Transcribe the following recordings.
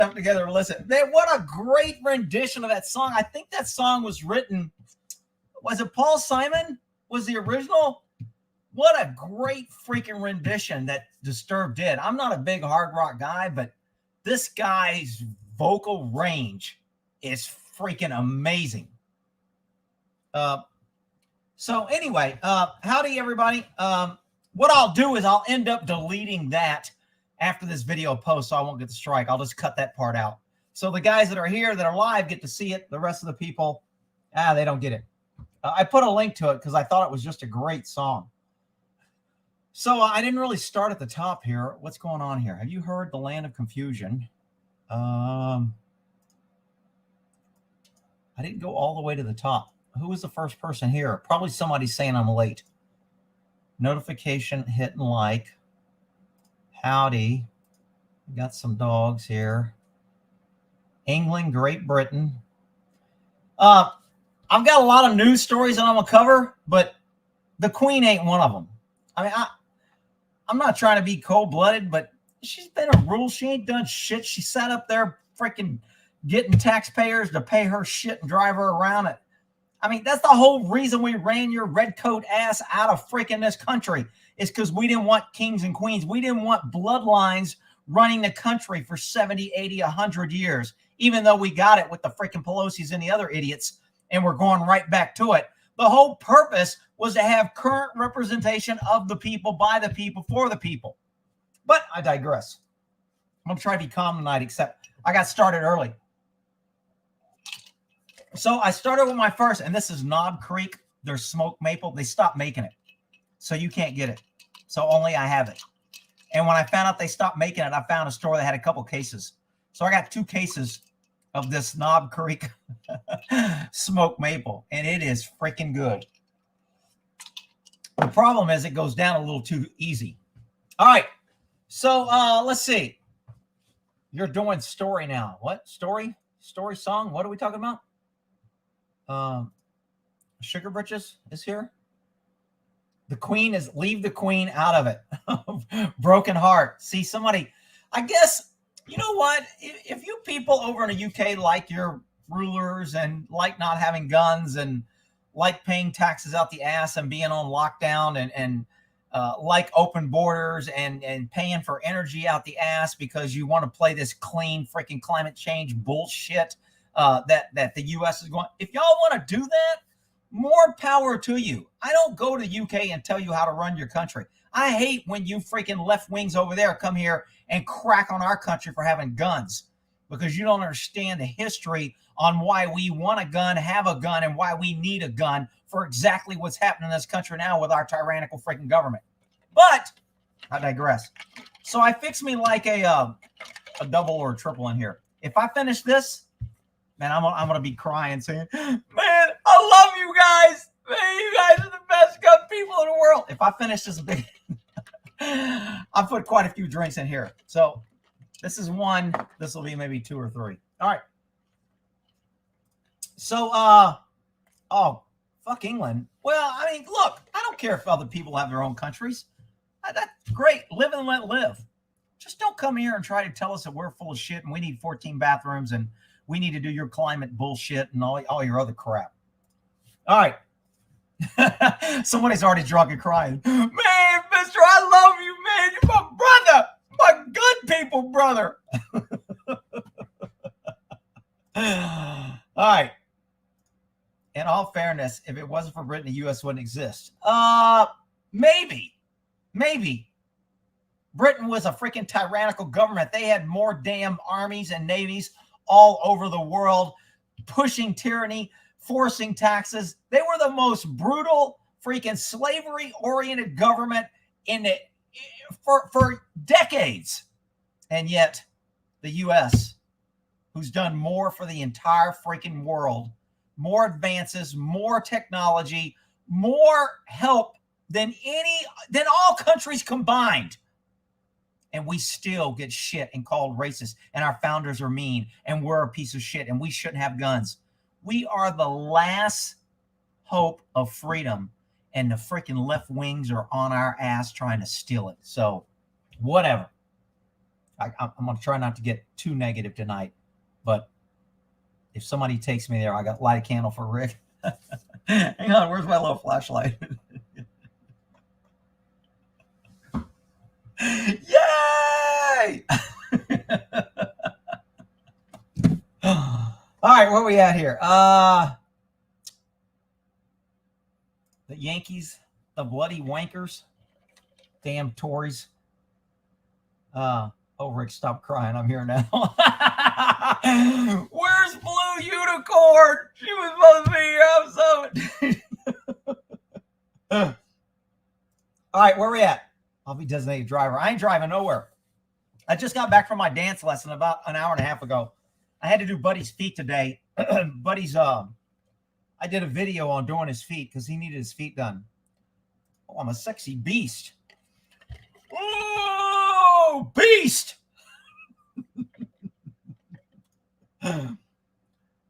Up together and listen. Man, what a great rendition of that song. I think that song was written, was it Paul Simon? Was the original? What a great freaking rendition that Disturbed did. I'm not a big hard rock guy, but this guy's vocal range is freaking amazing. So anyway, howdy everybody. What I'll do is I'll end up deleting that after this video post, so I won't get the strike. I'll just cut that part out. So the guys that are here that are live get to see it. The rest of the people, they don't get it. I put a link to it because I thought it was just a great song. So I didn't really start at the top here. What's going on here? Have you heard The Land of Confusion? I didn't go all the way to the top. Who was the first person here? Probably somebody saying I'm late. Notification, hit and like. Howdy. Got some dogs here. England, Great Britain. I've got a lot of news stories that I'm going to cover, but the Queen ain't one of them. I mean, I'm not trying to be cold-blooded, but she's been a rule. She ain't done shit. She sat up there freaking getting taxpayers to pay her shit and drive her around it. I mean, that's the whole reason we ran your redcoat ass out of freaking this country, is because we didn't want kings and queens. We didn't want bloodlines running the country for 70, 80, 100 years, even though we got it with the freaking Pelosi's and the other idiots, and we're going right back to it. The whole purpose was to have current representation of the people, by the people, for the people. But I digress. I'm going to try to be calm tonight, except I got started early. So I started with my first, and this is Knob Creek. There's smoked maple. They stopped making it, so you can't get it. So only I have it. And when I found out they stopped making it, I found a store that had a couple cases. So I got 2 cases of this Knob Creek smoked maple, and it is freaking good. The problem is it goes down a little too easy. All right. So let's see. You're doing story now. What? Story? Story song? What are we talking about? Sugar Britches is here. The Queen is, leave the Queen out of it. Broken heart. See, somebody, I guess, you know what? If you people over in the UK like your rulers and like not having guns and like paying taxes out the ass and being on lockdown and like open borders and paying for energy out the ass because you want to play this clean freaking climate change bullshit that the U.S. is going. If y'all want to do that, more power to you. I don't go to the UK and tell you how to run your country. I hate when you freaking left wings over there come here and crack on our country for having guns, because you don't understand the history on why we want a gun, have a gun, and why we need a gun for exactly what's happening in this country now with our tyrannical freaking government. But I digress. So I fixed me like a double or a triple in here. If I finish this, man, I'm gonna be crying saying, man, I love you guys. Man, you guys are the best gun people in the world. If I finish this big, I'll put quite a few drinks in here. So this is 1. This will be maybe 2 or 3. All right. So, oh, fuck England. Well, I mean, look, I don't care if other people have their own countries. That's great. Live and let live. Just don't come here and try to tell us that we're full of shit and we need 14 bathrooms and we need to do your climate bullshit and all your other crap. All right. Somebody's already drunk and crying. Man, mister, I love you, man. You're my brother. My good people, brother. All right. In all fairness, if it wasn't for Britain, the U.S. wouldn't exist. Maybe. Britain was a freaking tyrannical government. They had more damn armies and navies all over the world, pushing tyranny, forcing taxes. They were the most brutal, freaking slavery-oriented government in the for decades. And yet, the U.S., who's done more for the entire freaking world, more advances, more technology, more help than all countries combined. And we still get shit and called racist, and our founders are mean, and we're a piece of shit, and we shouldn't have guns. We are the last hope of freedom, and the freaking left wings are on our ass trying to steal it. So, whatever. I'm going to try not to get too negative tonight, but if somebody takes me there, I got light a candle for Rick. Hang on, where's my little flashlight? Yay! All right, where are we at here? The Yankees, the bloody wankers, damn Tories. Oh, Rick, stop crying. I'm here now. Where's Blue Unicorn? She was supposed to be here. I'm so. All right, where we at? I'll be designated driver. I ain't driving nowhere. I just got back from my dance lesson about an hour and a half ago. I had to do Buddy's feet today. Buddy's, I did a video on doing his feet because he needed his feet done. Oh, I'm a sexy beast. Oh, beast.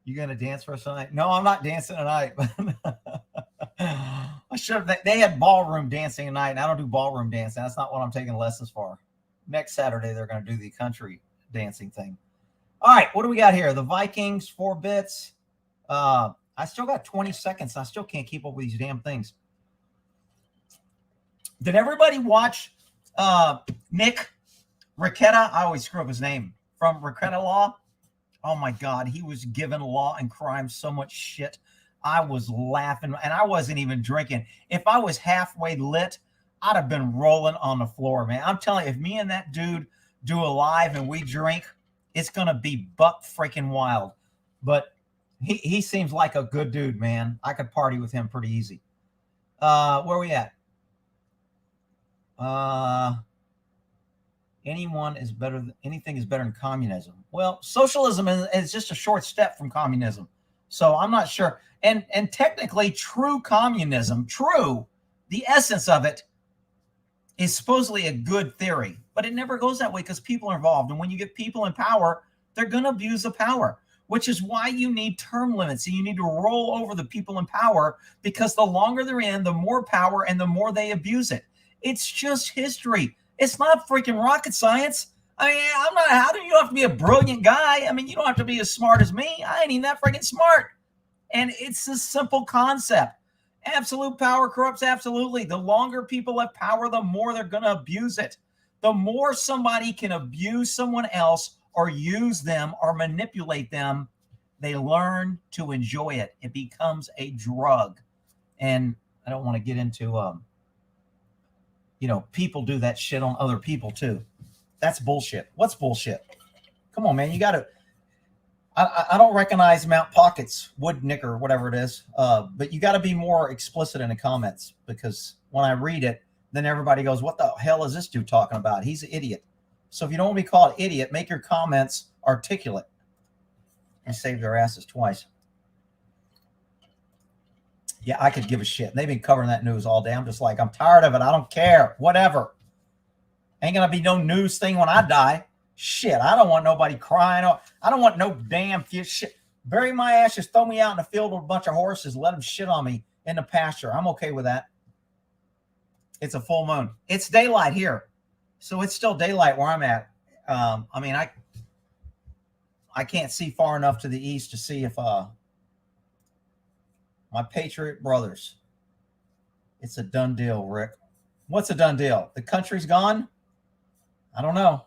You gonna dance for us tonight? No, I'm not dancing tonight. I should have. They had ballroom dancing tonight, and I don't do ballroom dancing. That's not what I'm taking lessons for. Next Saturday, they're going to do the country dancing thing. All right, what do we got here? The Vikings, 4 bits. I still got 20 seconds. I still can't keep up with these damn things. Did everybody watch Nick Riquetta? I always screw up his name. From Riquetta Law. Oh, my God. He was giving law and crime so much shit. I was laughing, and I wasn't even drinking. If I was halfway lit, I'd have been rolling on the floor, man. I'm telling you, if me and that dude do a live and we drink, it's going to be buck freaking wild. But he seems like a good dude, man. I could party with him pretty easy. Where are we at? Anything is better than communism. Well, socialism is just a short step from communism. So I'm not sure. And technically, true communism, the essence of it is supposedly a good theory, but it never goes that way because people are involved. And when you get people in power, they're going to abuse the power, which is why you need term limits. And you need to roll over the people in power because the longer they're in, the more power and the more they abuse it. It's just history. It's not freaking rocket science. I mean, how do you have to be a brilliant guy? I mean, you don't have to be as smart as me. I ain't even that freaking smart. And it's a simple concept. Absolute power corrupts absolutely. The longer people have power, the more they're going to abuse it. The more somebody can abuse someone else or use them or manipulate them, they learn to enjoy it. It becomes a drug. And I don't want to get into, people do that shit on other people too. That's bullshit. What's bullshit? Come on, man. You got to. I don't recognize Mount Pocket's wood nicker, whatever it is. But you got to be more explicit in the comments because when I read it, then everybody goes, what the hell is this dude talking about? He's an idiot. So if you don't want to be called idiot, make your comments articulate and save their asses twice. Yeah, I could give a shit. They've been covering that news all day. I'm just like, I'm tired of it. I don't care. Whatever. Ain't going to be no news thing when I die. Shit, I don't want nobody crying. I don't want no damn shit. Bury my ashes, throw me out in the field with a bunch of horses, let them shit on me in the pasture. I'm okay with that. It's a full moon. It's daylight here. So it's still daylight where I'm at. I can't see far enough to the east to see if my Patriot brothers. It's a done deal, Rick. What's a done deal? The country's gone? I don't know.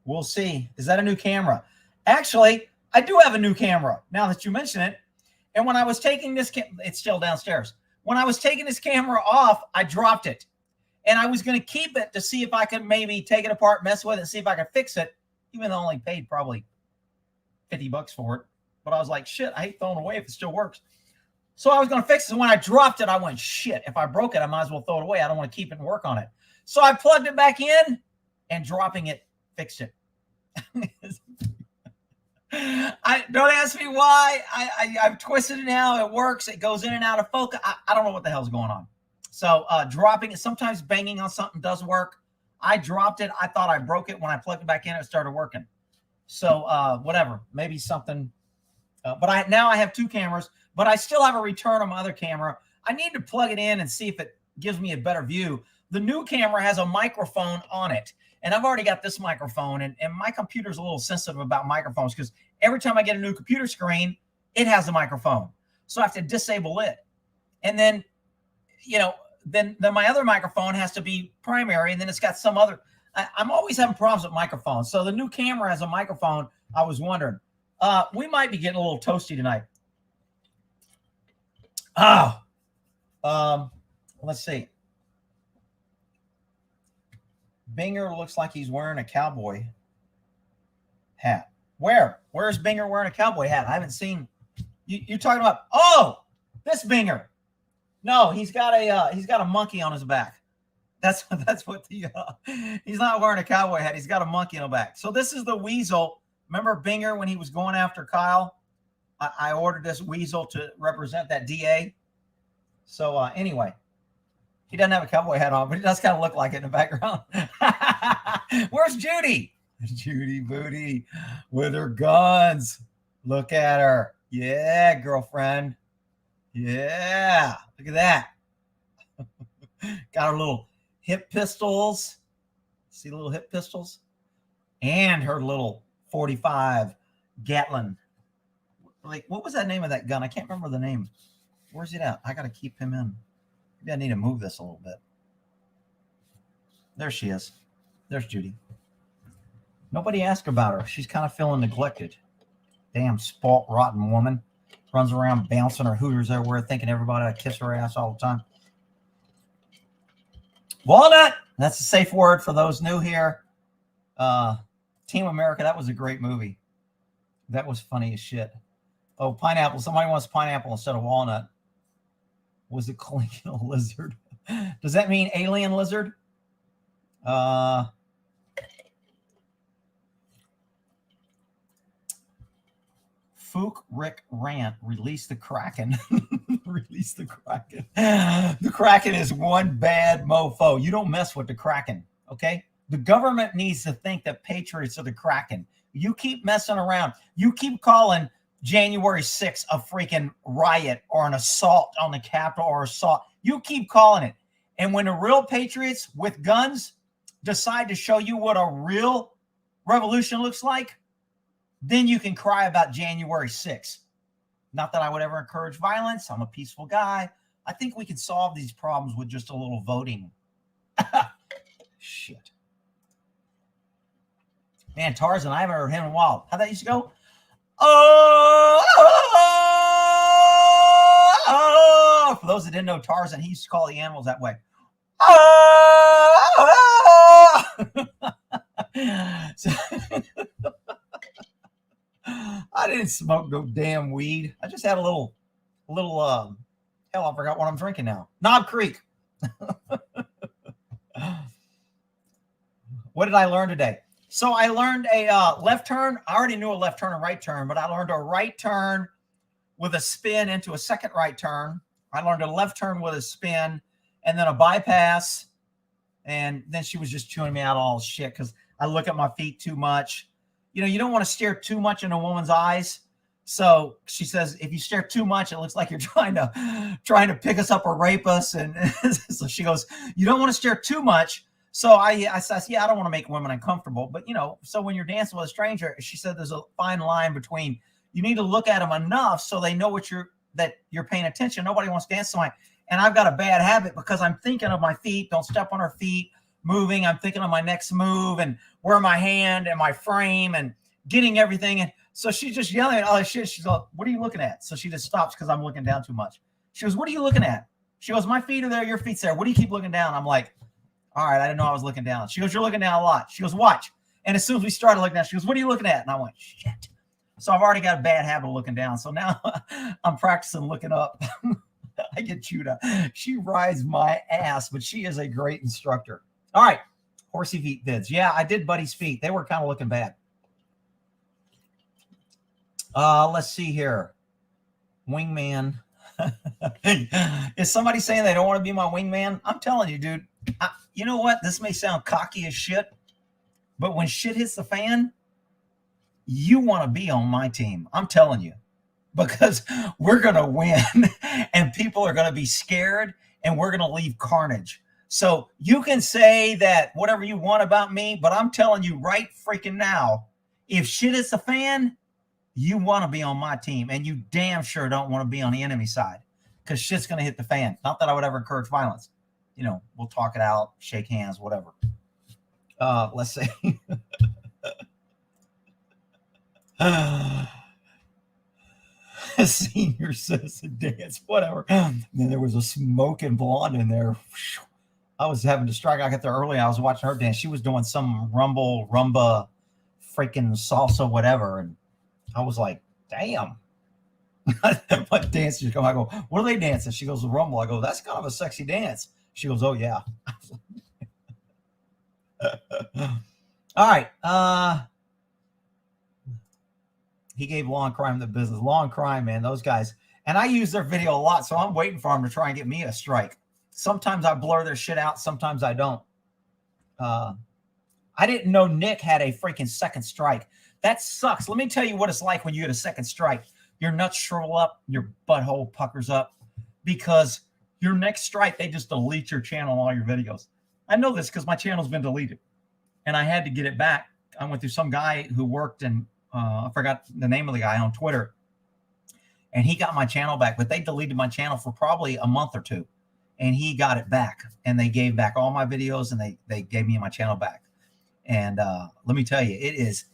We'll see. Is that a new camera? Actually, I do have a new camera now that you mention it. And when I was taking this, it's still downstairs. When I was taking this camera off, I dropped it. And I was going to keep it to see if I could maybe take it apart, mess with it, and see if I could fix it, even though I only paid probably $50 for it. But I was like, shit, I hate throwing it away if it still works. So I was going to fix it. And when I dropped it, I went, shit, if I broke it, I might as well throw it away. I don't want to keep it and work on it. So I plugged it back in, and dropping it fixed it. I don't ask me why. I've twisted it now. It works. It goes in and out of focus. I don't know what the hell's going on. So dropping it, sometimes banging on something does work. I dropped it. I thought I broke it. When I plugged it back in, it started working. So whatever, maybe something. But now I have 2 cameras, but I still have a return on my other camera. I need to plug it in and see if it gives me a better view. The new camera has a microphone on it. And I've already got this microphone, and my computer's a little sensitive about microphones because every time I get a new computer screen, it has a microphone. So I have to disable it. And then, then my other microphone has to be primary, and then it's got some other. I'm always having problems with microphones. So the new camera has a microphone. I was wondering. We might be getting a little toasty tonight. Let's see. Binger looks like he's wearing a cowboy hat. Where's Binger wearing a cowboy hat? I haven't seen. You're talking about? Oh, this Binger. No, he's got a monkey on his back. That's what he's not wearing a cowboy hat. He's got a monkey on the back. So this is the weasel. Remember Binger when he was going after Kyle? I ordered this weasel to represent that DA. So anyway, he doesn't have a cowboy hat on, but he does kind of look like it in the background. Where's Judy? Judy Booty with her guns. Look at her. Yeah, girlfriend. Yeah, look at that. Got her little hip pistols. See little hip pistols? And her little 45 Gatlin. Like, what was that name of that gun? I can't remember the name. Where's it at? I got to keep him in. Maybe I need to move this a little bit. There she is. There's Judy. Nobody asked about her. She's kind of feeling neglected. Damn spoilt, rotten woman. Runs around bouncing her hooters everywhere, thinking everybody ought to kiss her ass all the time. Walnut. That's a safe word for those new here. Team America. That was a great movie. That was funny as shit. Oh, pineapple. Somebody wants pineapple instead of walnut. Was it colonial lizard? Does that mean alien lizard? Fook Rick Rant, release the Kraken. Release the Kraken. The Kraken is one bad mofo. You don't mess with the Kraken, okay? The government needs to think that patriots are the Kraken. You keep messing around. You keep calling January 6th a freaking riot or an assault on the Capitol or assault. You keep calling it. And when the real patriots with guns decide to show you what a real revolution looks like, then you can cry about January 6th. Not that I would ever encourage violence. I'm a peaceful guy. I think we can solve these problems with just a little voting. Shit. Man, Tarzan, I haven't heard him in a while. How'd that used to go? Oh. For those that didn't know Tarzan, he used to call the animals that way. So, I didn't smoke no damn weed. I just had a little, hell, I forgot what I'm drinking now. Knob Creek. What did I learn today? So I learned a left turn. I already knew a left turn and right turn, but I learned a right turn with a spin into a second right turn. I learned a left turn with a spin and then a bypass. And then she was just chewing me out all shit because I look at my feet too much. You know, you don't want to stare too much in a woman's eyes. So she says, if you stare too much, it looks like you're trying to pick us up or rape us. And so she goes, you don't want to stare too much. So I said, yeah, I don't want to make women uncomfortable. But, you know, so when you're dancing with a stranger, she said there's a fine line between you need to look at them enough so they know that you're paying attention. Nobody wants to dance to mine. And I've got a bad habit because I'm thinking of my feet. Don't step on her feet. Moving. I'm thinking of my next move and where my hand and my frame and getting everything. And so she's just yelling at all this shit. She's like, what are you looking at? So she just stops because I'm looking down too much. She goes, what are you looking at? She goes, my feet are there. Your feet's there. What do you keep looking down? I'm like, all right, I didn't know I was looking down. She goes, you're looking down a lot. She goes, watch. And as soon as we started looking down, she goes, what are you looking at? And I went, shit. So I've already got a bad habit of looking down. So now I'm practicing looking up. I get chewed up. She rides my ass, but she is a great instructor. All right. Horsey feet vids. Yeah, I did Buddy's feet. They were kind of looking bad. Let's see here. Wingman. Is somebody saying they don't want to be my wingman? I'm telling you, dude. You know what? This may sound cocky as shit, but when shit hits the fan, you want to be on my team. I'm telling you, because we're going to win and people are going to be scared and we're going to leave carnage. So you can say that whatever you want about me, but I'm telling you right freaking now, if shit is a fan, you want to be on my team, and you damn sure don't want to be on the enemy side, because shit's going to hit the fan. Not that I would ever encourage violence. You know, we'll talk it out, shake hands, whatever. Let's see. Senior citizen dance, whatever. And then there was a smoking blonde in there. I was having to strike. I got there early. I was watching her dance. She was doing some rumba, freaking salsa, whatever. And I was like, damn. What dance did you come? I go, what are they dancing? She goes, the rumble. I go, that's kind of a sexy dance. She goes, oh, yeah. All right. He gave Law and Crime the business. Law and Crime, man, those guys. And I use their video a lot, so I'm waiting for them to try and get me a strike. Sometimes I blur their shit out. Sometimes I don't. I didn't know Nick had a freaking second strike. That sucks. Let me tell you what it's like when you get a second strike. Your nuts shrivel up. Your butthole puckers up. Because your next strike, they just delete your channel and all your videos. I know this because my channel's been deleted. And I had to get it back. I went through some guy who worked in, I forgot the name of the guy on Twitter. And he got my channel back. But they deleted my channel for probably a month or two. And he got it back. And they gave back all my videos. And they gave me my channel back. And let me tell you,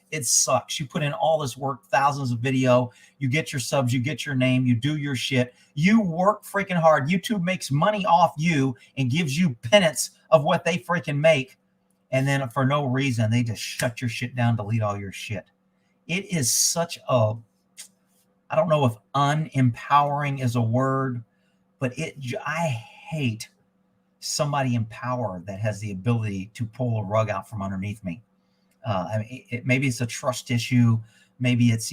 it sucks. You put in all this work, thousands of video. You get your subs. You get your name. You do your shit. You work freaking hard. YouTube makes money off you and gives you penance of what they freaking make. And then for no reason, they just shut your shit down, delete all your shit. It is such a, I don't know if unempowering is a word, but I hate somebody in power that has the ability to pull a rug out from underneath me. I mean, maybe it's a trust issue. Maybe it's,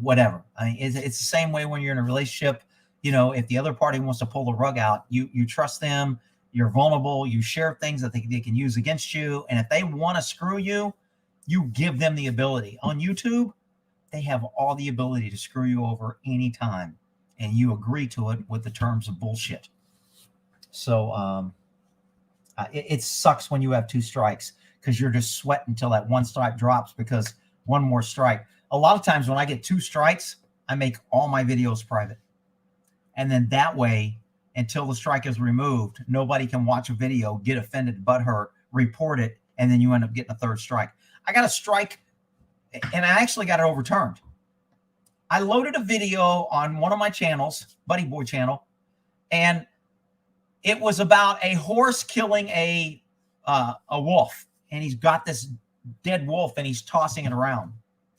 whatever. I mean, it's the same way when you're in a relationship. If the other party wants to pull the rug out, you trust them. You're vulnerable. You share things that they can use against you. And if they want to screw you, you give them the ability. On YouTube, they have all the ability to screw you over anytime. And you agree to it with the terms of bullshit. So it sucks when you have two strikes because you're just sweating until that one strike drops because one more strike. A lot of times when I get two strikes, I make all my videos private. And then that way, until the strike is removed, nobody can watch a video, get offended, butthurt, report it, and then you end up getting a third strike. I got a strike, and I actually got it overturned. I loaded a video on one of my channels, Buddy Boy channel, and it was about a horse killing a wolf, and he's got this dead wolf, and he's tossing it around.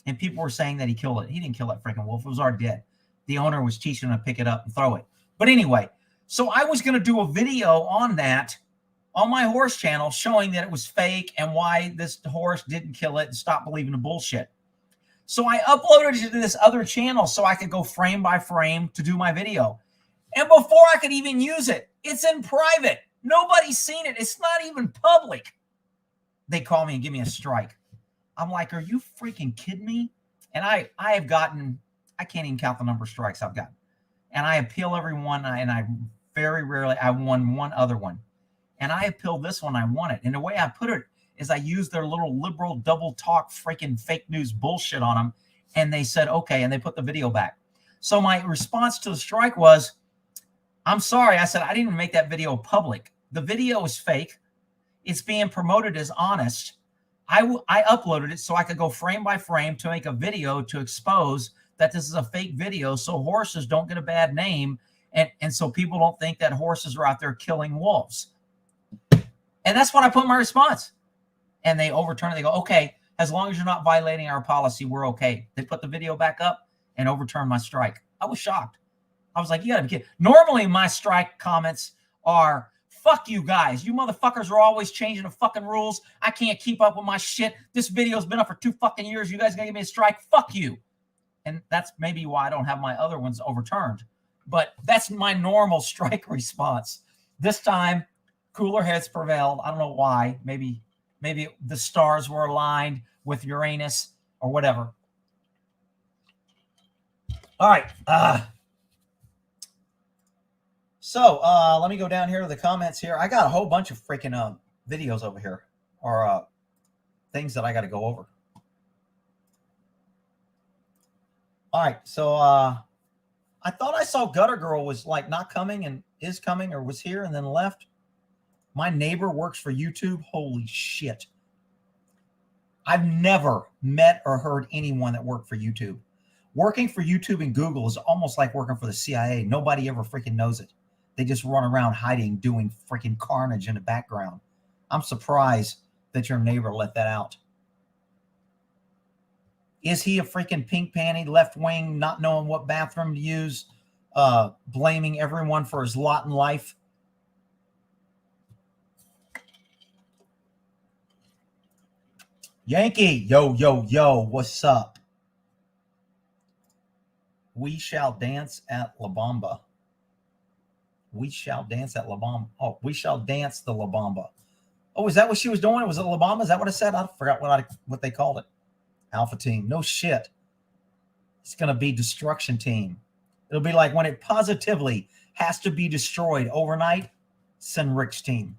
And people were saying that he killed it. He didn't kill that freaking wolf. It was already dead. The owner was teaching him to pick it up and throw it. But anyway, so I was going to do a video on that on my horse channel showing that it was fake and why this horse didn't kill it and stop believing the bullshit. So I uploaded it to this other channel so I could go frame by frame to do my video. And before I could even use it, it's in private. Nobody's seen it. It's not even public. They call me and give me a strike. I'm like, are you freaking kidding me? And I have gotten, I can't even count the number of strikes I've gotten. And I appeal every one, and I very rarely, I won one other one. And I appealed this one, I won it. And the way I put it is I used their little liberal double talk freaking fake news bullshit on them. And they said, okay, and they put the video back. So my response to the strike was, I'm sorry. I said, I didn't make that video public. The video is fake. It's being promoted as honest. I uploaded it so I could go frame by frame to make a video to expose that this is a fake video so horses don't get a bad name and so people don't think that horses are out there killing wolves. And that's what I put in my response. And they overturn it. They go, okay, as long as you're not violating our policy, we're okay. They put the video back up and overturned my strike. I was shocked. I was like, you gotta be kidding. Normally my strike comments are, fuck you guys. You motherfuckers are always changing the fucking rules. I can't keep up with my shit. This video's been up for 2 fucking years. You guys gonna give me a strike? Fuck you. And that's maybe why I don't have my other ones overturned. But that's my normal strike response. This time, cooler heads prevailed. I don't know why. Maybe the stars were aligned with Uranus or whatever. All right. So So let me go down here to the comments here. I got a whole bunch of freaking videos over here, or things that I got to go over. All right, so I thought I saw Gutter Girl was like not coming and is coming, or was here and then left. My neighbor works for YouTube. Holy shit. I've never met or heard anyone that worked for YouTube. Working for YouTube and Google is almost like working for the CIA. Nobody ever freaking knows it. They just run around hiding, doing freaking carnage in the background. I'm surprised that your neighbor let that out. Is he a freaking pink panty, left wing, not knowing what bathroom to use, blaming everyone for his lot in life? Yankee, yo, yo, yo, what's up? We shall dance at La Bamba. We shall dance at La Bamba. Oh, we shall dance the La Bamba. Oh, is that what she was doing? Was it La Bamba? Is that what I said? I forgot what they called it. Alpha Team. No shit. It's going to be Destruction Team. It'll be like when it positively has to be destroyed overnight, send Rick's team.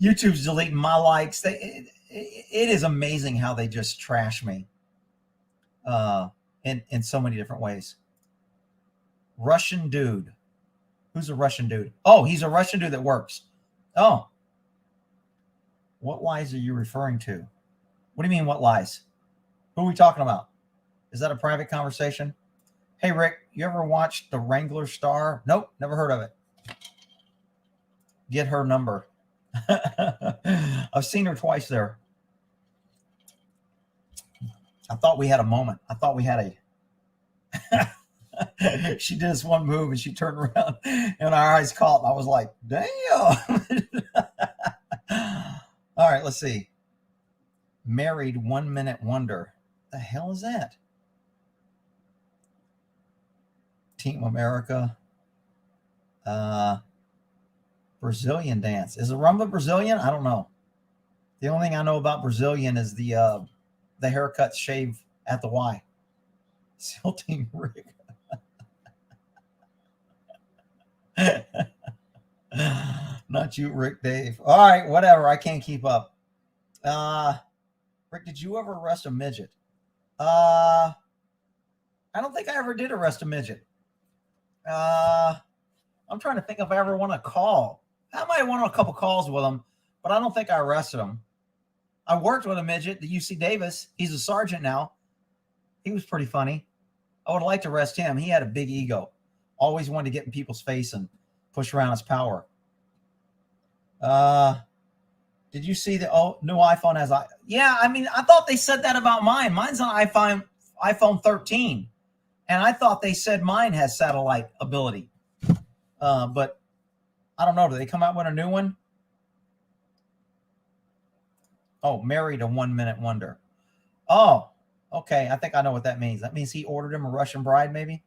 YouTube's deleting my likes. It is amazing how they just trash me in so many different ways. Russian dude. Who's a Russian dude? Oh, he's a Russian dude that works. Oh. What lies are you referring to? What do you mean, what lies? Who are we talking about? Is that a private conversation? Hey, Rick, you ever watched The Wrangler Star? Nope, never heard of it. Get her number. I've seen her twice there. I thought we had a moment. I thought we had a... She did this one move and she turned around and our eyes caught. And I was like, damn. All right, let's see. Married 1 Minute Wonder. The hell is that? Team America. Brazilian dance. Is a rumba Brazilian? I don't know. The only thing I know about Brazilian is the haircut shave at the Y. SEAL Team Rick. Not you, Rick Dave. All right, whatever. I can't keep up. Rick, did you ever arrest a midget? I don't think I ever did arrest a midget. I'm trying to think if I ever won a call. I might have won a couple calls with him, but I don't think I arrested him. I worked with a midget, the UC Davis. He's a sergeant now. He was pretty funny. I would like to arrest him. He had a big ego. Always wanted to get in people's face and push around his power. Did you see the new iPhone has yeah, I mean, I thought they said that about mine. Mine's an iPhone 13. And I thought they said mine has satellite ability. But I don't know. Do they come out with a new one? Oh, married a 1 Minute Wonder. Oh, okay. I think I know what that means. That means he ordered him a Russian bride, maybe?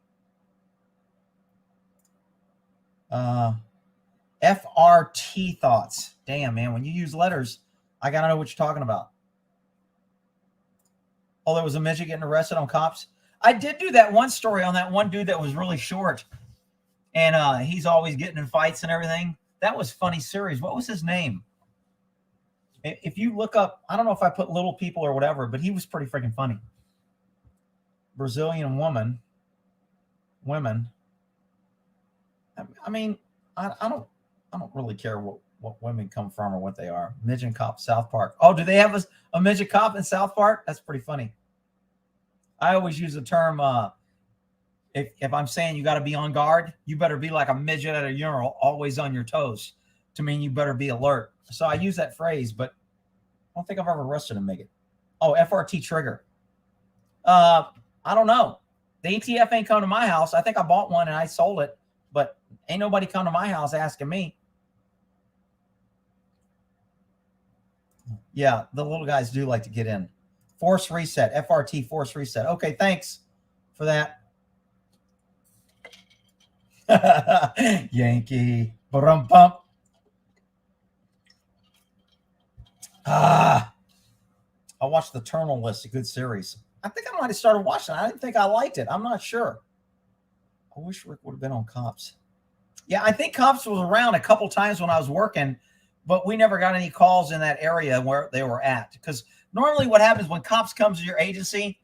FRT thoughts. Damn, man. When you use letters, I got to know what you're talking about. Oh, there was a midget getting arrested on cops. I did do that one story on that one dude that was really short. And he's always getting in fights and everything. That was funny series. What was his name? If you look up, I don't know if I put Little People or whatever, but he was pretty freaking funny. Brazilian women. I mean, I don't really care what women come from or what they are. Midget cop, South Park. Oh, do they have a midget cop in South Park? That's pretty funny. I always use the term, if I'm saying you got to be on guard, you better be like a midget at a urinal, always on your toes, to mean you better be alert. So I use that phrase, but I don't think I've ever arrested a midget. Oh, FRT trigger. I don't know. The ATF ain't come to my house. I think I bought one and I sold it, but ain't nobody come to my house asking me. Yeah, the little guys do like to get in. Force reset. FRT force reset. Okay, thanks for that. Yankee. Ba-dum-bum. I watched The Eternal List, a good series. I think I might have started watching it. I didn't think I liked it. I'm not sure. I wish Rick would have been on Cops. Yeah, I think Cops was around a couple times when I was working, but we never got any calls in that area where they were at. Because normally what happens when Cops comes to your agency,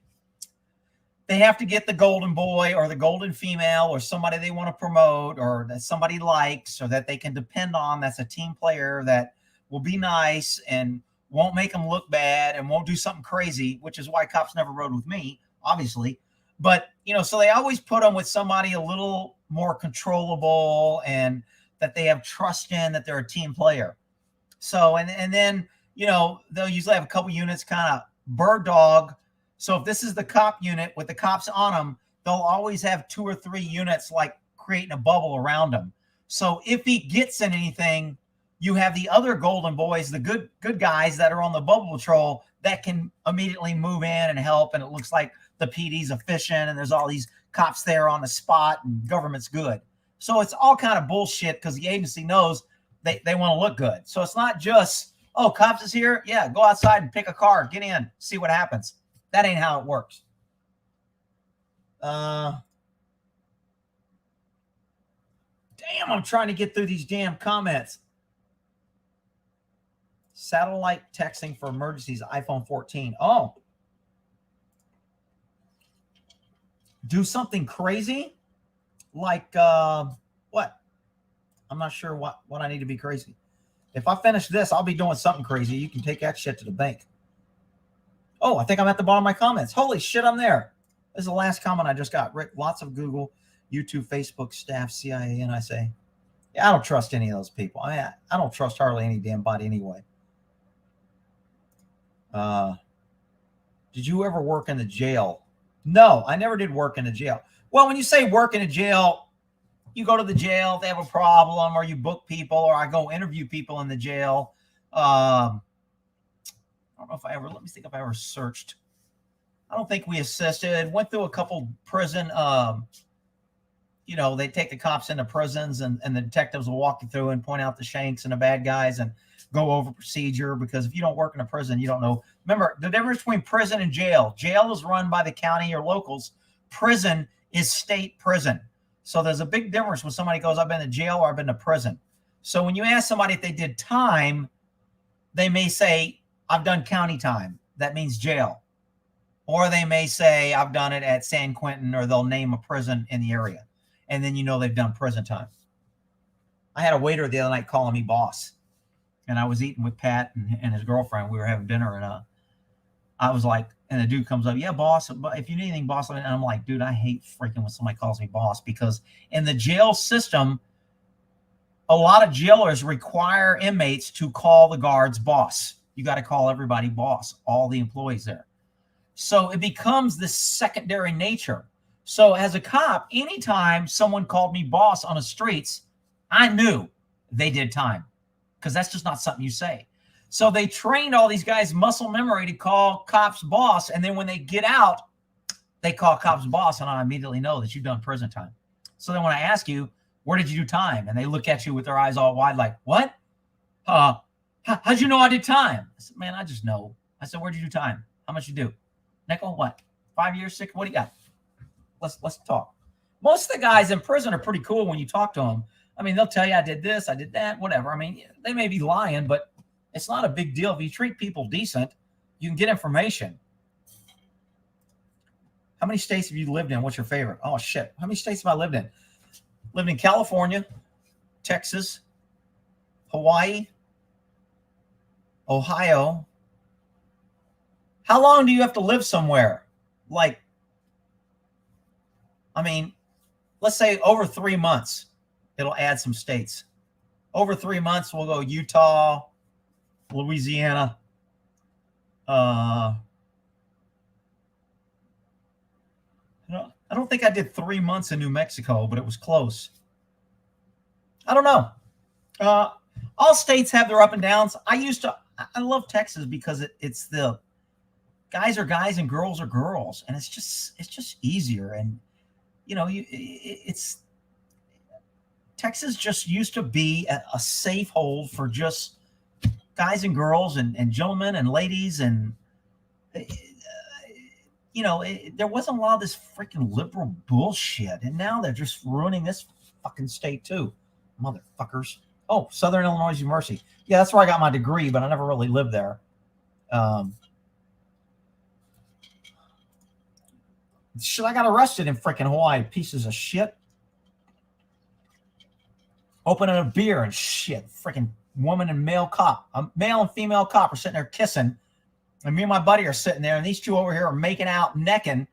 they have to get the golden boy or the golden female or somebody they want to promote or that somebody likes or that they can depend on. That's a team player that will be nice and won't make them look bad and won't do something crazy, which is why Cops never rode with me, obviously. But, so they always put them with somebody a little more controllable and that they have trust in, that they're a team player. So, and then, they'll usually have a couple units kind of bird dog. So if this is the cop unit with the cops on them, they'll always have 2 or 3 units like creating a bubble around them. So if he gets in anything, you have the other golden boys, the good guys that are on the bubble patrol that can immediately move in and help. And it looks like the PD's efficient and there's all these cops there on the spot and government's good. So it's all kind of bullshit because the agency knows they want to look good. So it's not just, oh, cops is here. Yeah, go outside and pick a car, get in, see what happens. That ain't how it works. Damn, I'm trying to get through these damn comments. Satellite texting for emergencies, iPhone 14. Oh. Do something crazy? Like what? I'm not sure what I need to be crazy. If I finish this, I'll be doing something crazy. You can take that shit to the bank. Oh, I think I'm at the bottom of my comments. Holy shit, I'm there. This is the last comment I just got. Rick, lots of Google, YouTube, Facebook, staff, CIA, NSA. Yeah, I don't trust any of those people. I don't trust hardly any damn body anyway. Did you ever work in the jail? No, I never did work in the jail. Well, when you say work in a jail, you go to the jail if they have a problem, or you book people, or I go interview people in the jail. I don't know if I ever, let me think if I ever searched. I don't think we assisted. Went through a couple prison, they take the cops into prisons and the detectives will walk you through and point out the shanks and the bad guys and go over procedure, because if you don't work in a prison, you don't know. Remember, the difference between prison and jail. Jail is run by the county or locals. Prison is state prison. So there's a big difference when somebody goes, I've been to jail or I've been to prison. So when you ask somebody if they did time, they may say, I've done county time. That means jail. Or they may say, I've done it at San Quentin, or they'll name a prison in the area. And then they've done prison time. I had a waiter the other night calling me boss. And I was eating with Pat and his girlfriend. We were having dinner, and I was like, and the dude comes up, yeah, boss, if you need anything, boss. And I'm like, dude, I hate freaking when somebody calls me boss, because in the jail system, a lot of jailers require inmates to call the guards boss. You got to call everybody boss, all the employees there. So it becomes this secondary nature. So as a cop, anytime someone called me boss on the streets, I knew they did time, because that's just not something you say. So they trained all these guys muscle memory to call cops boss. And then when they get out, they call cops boss. And I immediately know that you've done prison time. So then when I ask you, where did you do time? And they look at you with their eyes all wide like, what? How'd you know I did time? I said, man, I just know. I said, where'd you do time? How much you do? Nickel, what? 5 years, 6? What do you got? Let's talk. Most of the guys in prison are pretty cool when you talk to them. I mean, they'll tell you I did this, I did that, whatever. I mean, they may be lying, but it's not a big deal. If you treat people decent, you can get information. How many states have you lived in? What's your favorite? Oh, shit. How many states have I lived in? Lived in California, Texas, Hawaii, Ohio. How long do you have to live somewhere? Like, I mean, let's say over 3 months. It'll add some states. Over 3 months, we'll go Utah, Louisiana. I don't think I did 3 months in New Mexico, but it was close. I don't know. All states have their up and downs. I love Texas because it's the guys are guys and girls are girls, and it's just easier. And Texas just used to be a safe hold for just guys and girls and gentlemen and ladies, and there wasn't a lot of this freaking liberal bullshit. And now they're just ruining this fucking state too. Motherfuckers. Oh, Southern Illinois University. Yeah, that's where I got my degree, but I never really lived there. Shit, I got arrested in freaking Hawaii. Pieces of shit. Opening a beer and shit. Freaking woman and male cop. A male and female cop are sitting there kissing. And me and my buddy are sitting there, and these two over here are making out, necking.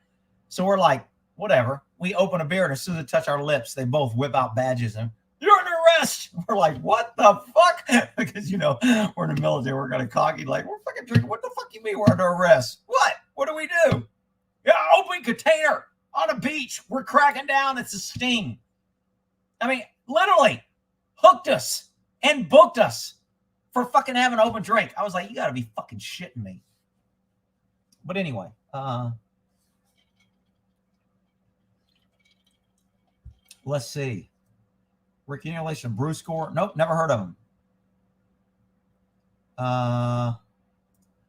So we're like, whatever. We open a beer, and as soon as they touch our lips, they both whip out badges and, "You're under arrest." We're like, what the fuck? Because, we're in the military. We're going to cocky, like, we're fucking drinking. What the fuck you mean we're under arrest? What? What do we do? Yeah, open container on a beach. We're cracking down. It's a sting. I mean, literally hooked us and booked us for fucking having an open drink. I was like, you got to be fucking shitting me. But anyway, let's see. Ricky Relation, Bruce Score. Nope, never heard of him.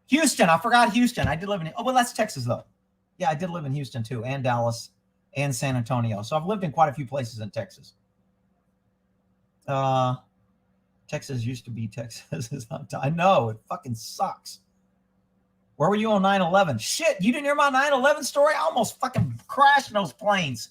Houston, I forgot Houston. I did live in. Oh, well, that's Texas though. Yeah, I did live in Houston too, and Dallas, and San Antonio. So I've lived in quite a few places in Texas. Texas used to be Texas. I know, it fucking sucks. Where were you on 9/11? Shit, you didn't hear my 9/11 story? I almost fucking crashed in those planes.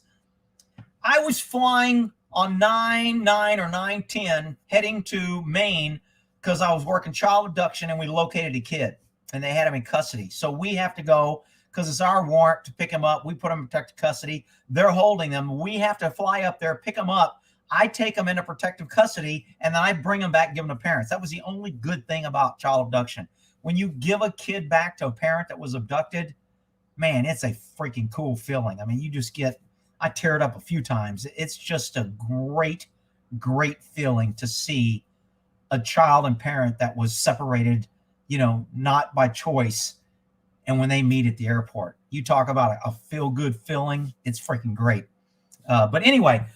I was flying on 9/9 or 9/10 heading to Maine because I was working child abduction and we located a kid and they had him in custody. So we have to go because it's our warrant to pick him up. We put him in protective custody. They're holding them. We have to fly up there, pick him up. I take them into protective custody and then I bring them back and give them to parents. That was the only good thing about child abduction. When you give a kid back to a parent that was abducted, man, it's a freaking cool feeling. I mean, you just I tear it up a few times. It's just a great, great feeling to see a child and parent that was separated, not by choice. And when they meet at the airport, you talk about a feel-good feeling. It's freaking great. But anyway,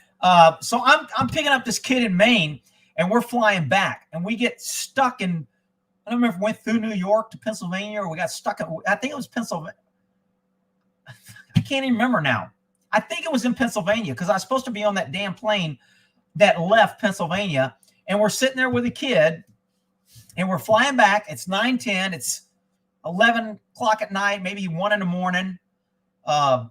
so I'm picking up this kid in Maine, and we're flying back, and we get stuck in. I don't remember if we went through New York to Pennsylvania, or we got stuck in. I think it was Pennsylvania. I can't even remember now. I think it was in Pennsylvania because I was supposed to be on that damn plane that left Pennsylvania, and we're sitting there with a kid, and we're flying back. It's 9:10. It's 11 o'clock at night, maybe 1 in the morning. Matter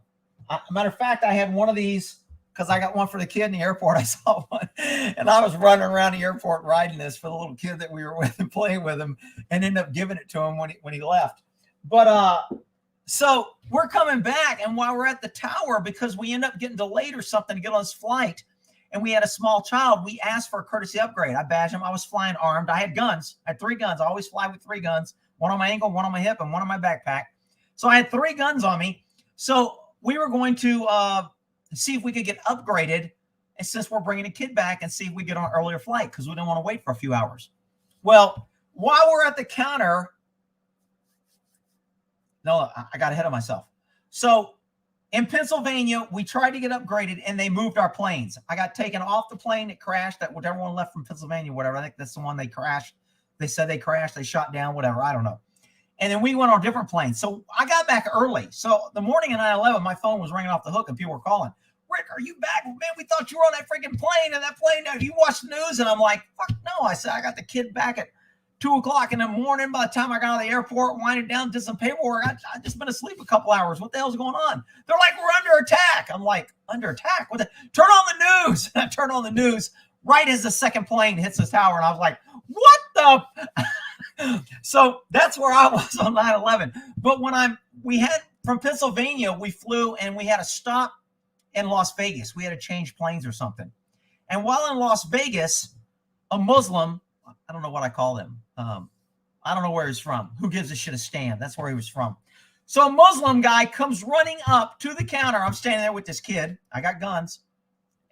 of fact, I had one of these because I got one for the kid in the airport. I saw one, and I was running around the airport riding this for the little kid that we were with and playing with him, and ended up giving it to him when he left. But so we're coming back, and while we're at the tower, because we end up getting delayed or something to get on this flight, and we had a small child, we asked for a courtesy upgrade. I badged him. I was flying armed. I had guns. I had 3 guns. I always fly with 3 guns, one on my ankle, one on my hip, and one on my backpack. So I had 3 guns on me. So we were going to see if we could get upgraded, and since we're bringing a kid back, and see if we get on an earlier flight because we didn't want to wait for a few hours. Well, while we're at the counter, no, I got ahead of myself. So in Pennsylvania, we tried to get upgraded, and they moved our planes. I got taken off the plane that crashed, that whatever one left from Pennsylvania, whatever. I think that's the one they crashed. They said they crashed, they shot down, whatever. I don't know. And then we went on a different plane. So I got back early. So the morning of 9/11, my phone was ringing off the hook, and people were calling. Rick, are you back? Man, we thought you were on that freaking plane, and that plane, you watched the news? And I'm like, fuck no. I said, I got the kid back at 2 o'clock in the morning. By the time I got out of the airport, winded down, did some paperwork. I just been asleep a couple hours. What the hell's going on? They're like, we're under attack. I'm like, under attack? What turn on the news. I turn on the news right as the second plane hits the tower. And I was like, what the? So that's where I was on 9/11. But when we had from Pennsylvania, we flew and we had a stop in Las Vegas. We had to change planes or something. And while in Las Vegas, a Muslim, I don't know what I call him. I don't know where he's from. Who gives a shit a stand? That's where he was from. So a Muslim guy comes running up to the counter. I'm standing there with this kid. I got guns.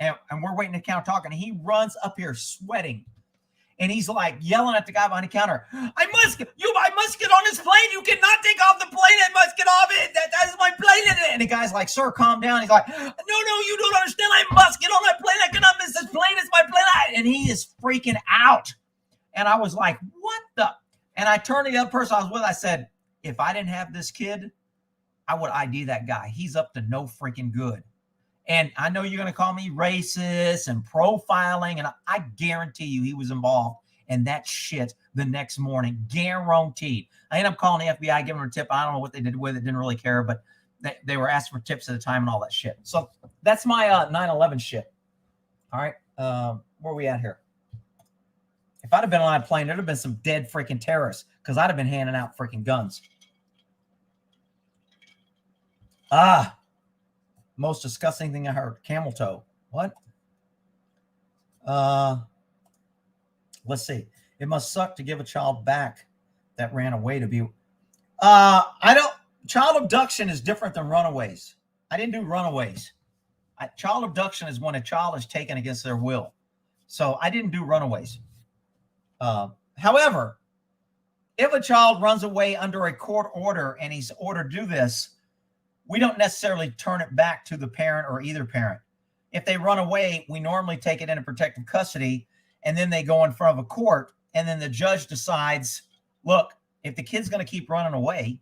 And we're waiting at the counter talking. And he runs up here sweating. And he's like yelling at the guy behind the counter. I must get on this plane. You cannot take off the plane. I must get off it. That is my plane. And the guy's like, sir, calm down. He's like, no, you don't understand. I must get on that plane. I cannot miss this plane. It's my plane. And he is freaking out. And I was like, what the? And I turned to the other person I was with. I said, if I didn't have this kid, I would ID that guy. He's up to no freaking good. And I know you're going to call me racist and profiling, and I guarantee you he was involved in that shit the next morning. Guaranteed. I ended up calling the FBI, giving them a tip. I don't know what they did with it. Didn't really care, but they were asking for tips at the time and all that shit. So that's my 9/11 shit. All right. Where are we at here? If I'd have been on a plane, there'd have been some dead freaking terrorists because I'd have been handing out freaking guns. Most disgusting thing I heard. Camel toe. What? Let's see. It must suck to give a child back that ran away to be. Child abduction is different than runaways. I didn't do runaways. Child abduction is when a child is taken against their will. So I didn't do runaways. However, if a child runs away under a court order and he's ordered to do this, we don't necessarily turn it back to the parent or either parent. If they run away, we normally take it into protective custody, and then they go in front of a court, and then the judge decides, look, if the kid's going to keep running away,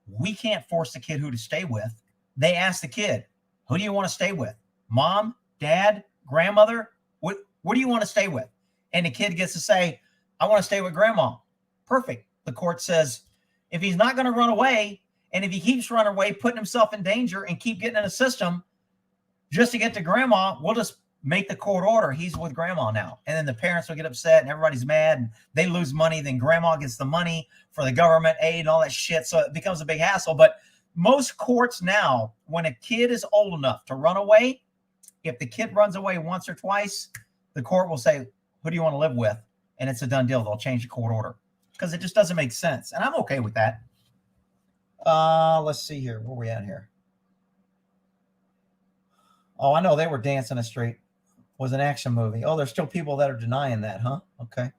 we can't force the kid who to stay with. They ask the kid, who do you want to stay with? Mom, dad, grandmother? What do you want to stay with? And the kid gets to say, I want to stay with grandma. Perfect. The court says, if he's not going to run away, and if he keeps running away, putting himself in danger and keep getting in the system just to get to grandma, we'll just make the court order. He's with grandma now. And then the parents will get upset and everybody's mad and they lose money. Then grandma gets the money for the government aid and all that shit. So it becomes a big hassle. But most courts now, when a kid is old enough to run away, if the kid runs away once or twice, the court will say, who do you want to live with? And it's a done deal. They'll change the court order because it just doesn't make sense. And I'm okay with that. Let's see here. Where are we at here? Oh, I know they were dancing the street. Was an action movie. Oh, there's still people that are denying that, huh? Okay.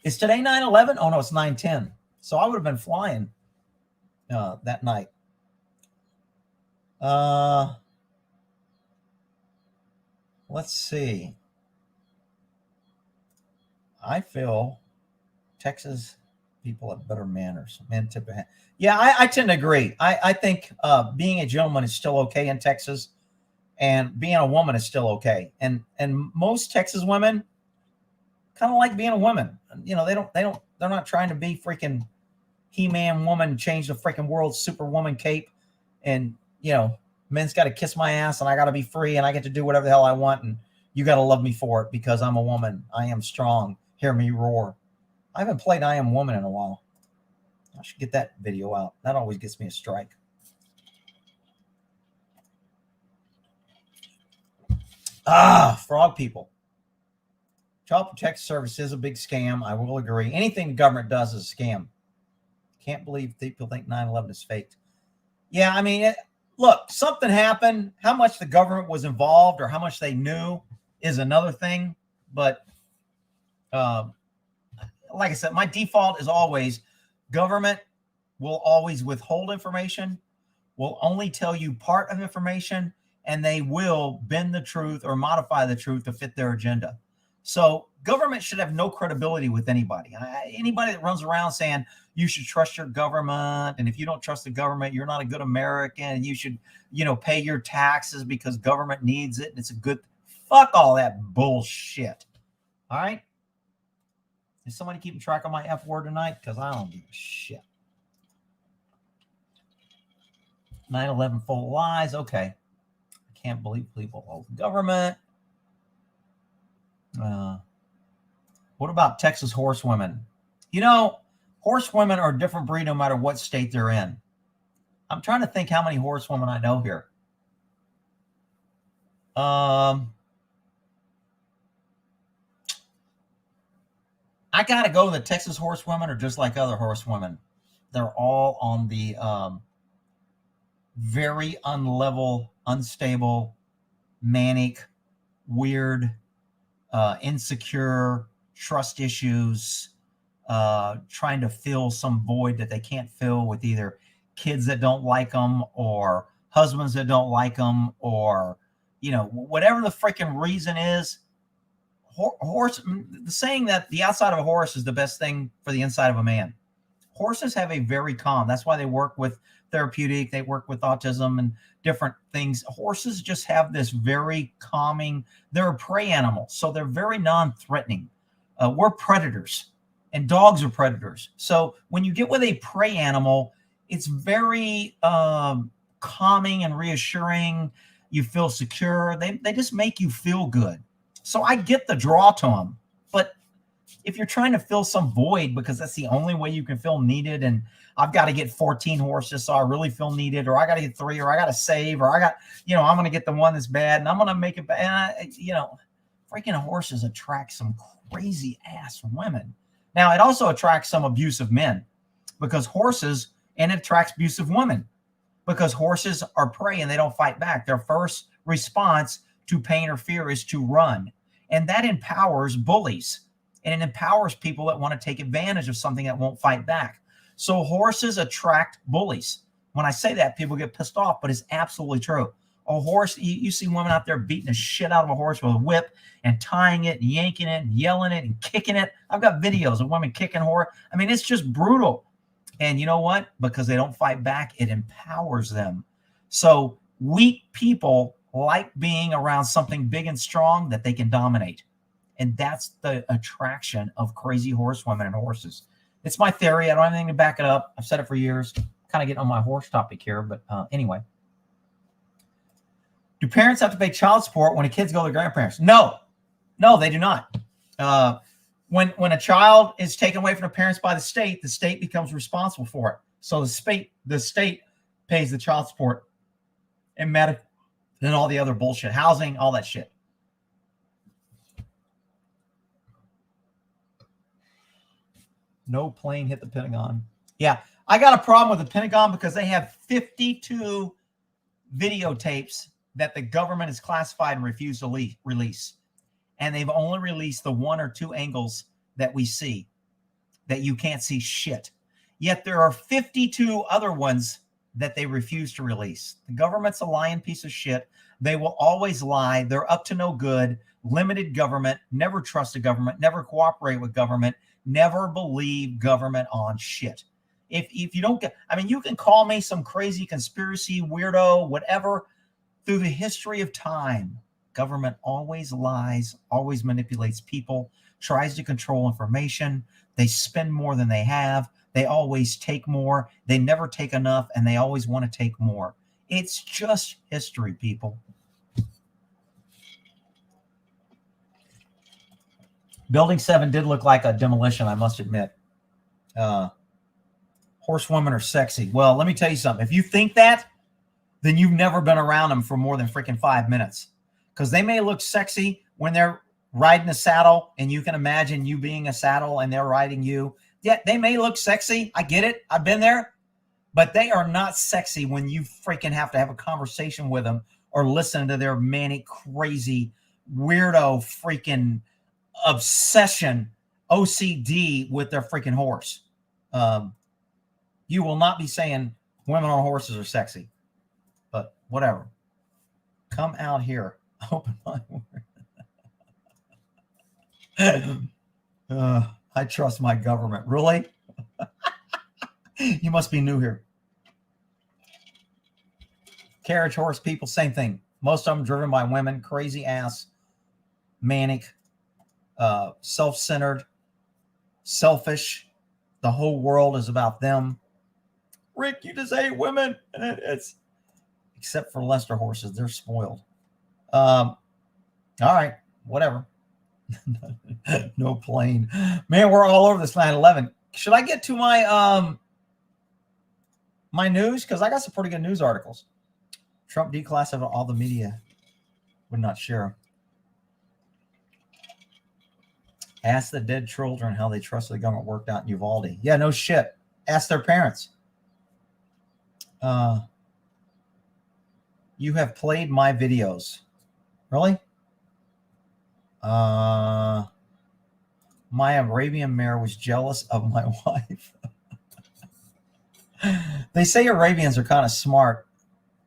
Is today 9/11? Oh, no, it's 9/10. So I would have been flying that night. Let's see. I feel Texas people have better manners. Men tip a hand. Yeah, I tend to agree. I think being a gentleman is still okay in Texas, and being a woman is still okay. And most Texas women kind of like being a woman. You know, they're not trying to be freaking He-Man woman, change the freaking world, superwoman cape, and you know, men's got to kiss my ass, and I got to be free, and I get to do whatever the hell I want, and you got to love me for it because I'm a woman. I am strong. Hear me roar. I haven't played I Am Woman in a while. I should get that video out. That always gets me a strike. Frog people. Child Protective Service is a big scam. I will agree. Anything the government does is a scam. Can't believe people think 9/11 is faked. Yeah, I mean, look, something happened. How much the government was involved or how much they knew is another thing. But like I said, my default is always government will always withhold information, will only tell you part of information, and they will bend the truth or modify the truth to fit their agenda. So government should have no credibility with anybody. Anybody that runs around saying you should trust your government, and if you don't trust the government, you're not a good American, and you should, you know, pay your taxes because government needs it, and it's a good, fuck all that bullshit. All right? Is somebody keeping track of my F word tonight? Because I don't give a shit. 9/11 full of lies. Okay. I can't believe people hold the government. What about Texas horsewomen? You know, horsewomen are a different breed no matter what state they're in. I'm trying to think how many horsewomen I know here. I got to go. The Texas horsewomen are just like other horsewomen. They're all on the very unlevel, unstable, manic, weird, insecure, trust issues, trying to fill some void that they can't fill with either kids that don't like them or husbands that don't like them or, you know, whatever the freaking reason is. horse, the saying that the outside of a horse is the best thing for the inside of a man. Horses have a very calm. That's why they work with therapeutic. They work with autism and different things. Horses just have this very calming. They're a prey animal, so they're very non-threatening. We're predators, and dogs are predators. So when you get with a prey animal, it's very calming and reassuring. You feel secure. They just make you feel good. So I get the draw to them. But if you're trying to fill some void because that's the only way you can feel needed, and I've got to get 14 horses so I really feel needed, or I got to get 3, or I got to save, or I got, I'm going to get the one that's bad and I'm going to make it bad. Freaking horses attract some crazy ass women. Now, it also attracts some abusive men because horses, and it attracts abusive women because horses are prey and they don't fight back. Their first response to pain or fear is to run. And that empowers bullies. And it empowers people that want to take advantage of something that won't fight back. So horses attract bullies. When I say that, people get pissed off, but it's absolutely true. A horse, you see women out there beating the shit out of a horse with a whip and tying it and yanking it and yelling it and kicking it. I've got videos of women kicking horse. I mean, it's just brutal. And you know what? Because they don't fight back, it empowers them. So weak people like being around something big and strong that they can dominate. And that's the attraction of crazy horsewomen and horses. It's my theory. I don't have anything to back it up. I've said it for years. Kind of getting on my horse topic here, but anyway. Do parents have to pay child support when the kids go to their grandparents? No, they do not. When a child is taken away from the parents by the state becomes responsible for it. So the state pays the child support and medical and all the other bullshit, housing, all that shit. No plane hit the Pentagon. Yeah, I got a problem with the Pentagon because they have 52 videotapes that the government has classified and refused to release. And they've only released the 1 or 2 angles that we see, that you can't see shit. Yet there are 52 other ones that they refuse to release. The government's a lying piece of shit. They will always lie. They're up to no good. Limited government. Never trust the government. Never cooperate with government. Never believe government on shit. If you don't get, you can call me some crazy conspiracy weirdo, whatever. Through the history of time, government always lies, always manipulates people, tries to control information. They spend more than they have. They always take more. They never take enough, and they always want to take more. It's just history, people. Building 7 did look like a demolition, I must admit. Horsewomen are sexy. Well, let me tell you something. If you think that, then you've never been around them for more than freaking 5 minutes. Because they may look sexy when they're riding a saddle, and you can imagine you being a saddle and they're riding you. Yeah, they may look sexy. I get it. I've been there. But they are not sexy when you freaking have to have a conversation with them or listen to their manic, crazy, weirdo freaking obsession, OCD with their freaking horse. You will not be saying women on horses are sexy. But whatever. Come out here. Open my word. I trust my government. Really? You must be new here. Carriage horse people, same thing. Most of them driven by women, crazy ass, manic, self-centered, selfish. The whole world is about them. Rick, you just hate women. And it's except for Leicester horses. They're spoiled. All right, whatever. No plane. Man, we're all over this 9/11. Should I get to my my news? Because I got some pretty good news articles. Trump declassified all the media. Would not share. Ask the dead children how they trusted the government worked out in Uvalde. Yeah, no shit. Ask their parents. You have played my videos. Really? My Arabian mare was jealous of my wife. They say Arabians are kind of smart,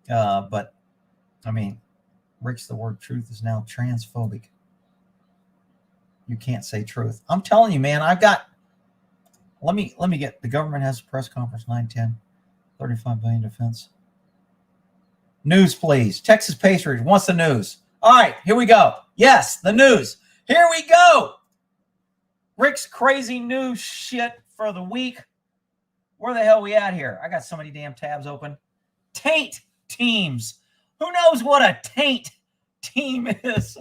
but Rick's the word truth is now transphobic. You can't say truth. I'm telling you, man, I've got, let me get, the government has a press conference, 9/10, 35 billion defense. News, please. Texas Patriots wants the news. All right, here we go. Yes, the news. Here we go. Rick's crazy news shit for the week. Where the hell are we at here? I got so many damn tabs open. Taint teams. Who knows what a taint team is?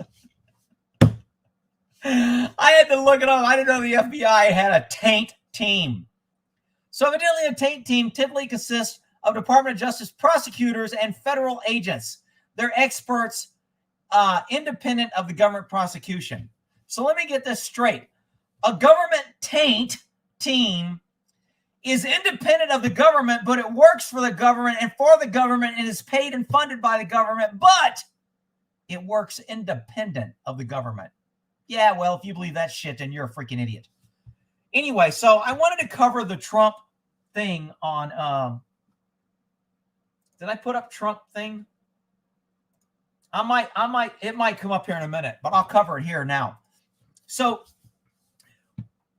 I had to look it up. I didn't know the FBI had a taint team. So evidently a taint team typically consists of Department of Justice prosecutors and federal agents. They're experts independent of the government prosecution. So let me get this straight. A government taint team is independent of the government, but it works for the government and for the government and is paid and funded by the government, but it works independent of the government. Yeah, well, if you believe that shit, then you're a freaking idiot. Anyway, so I wanted to cover the Trump thing on, did I put up Trump thing? It might come up here in a minute, but I'll cover it here now. So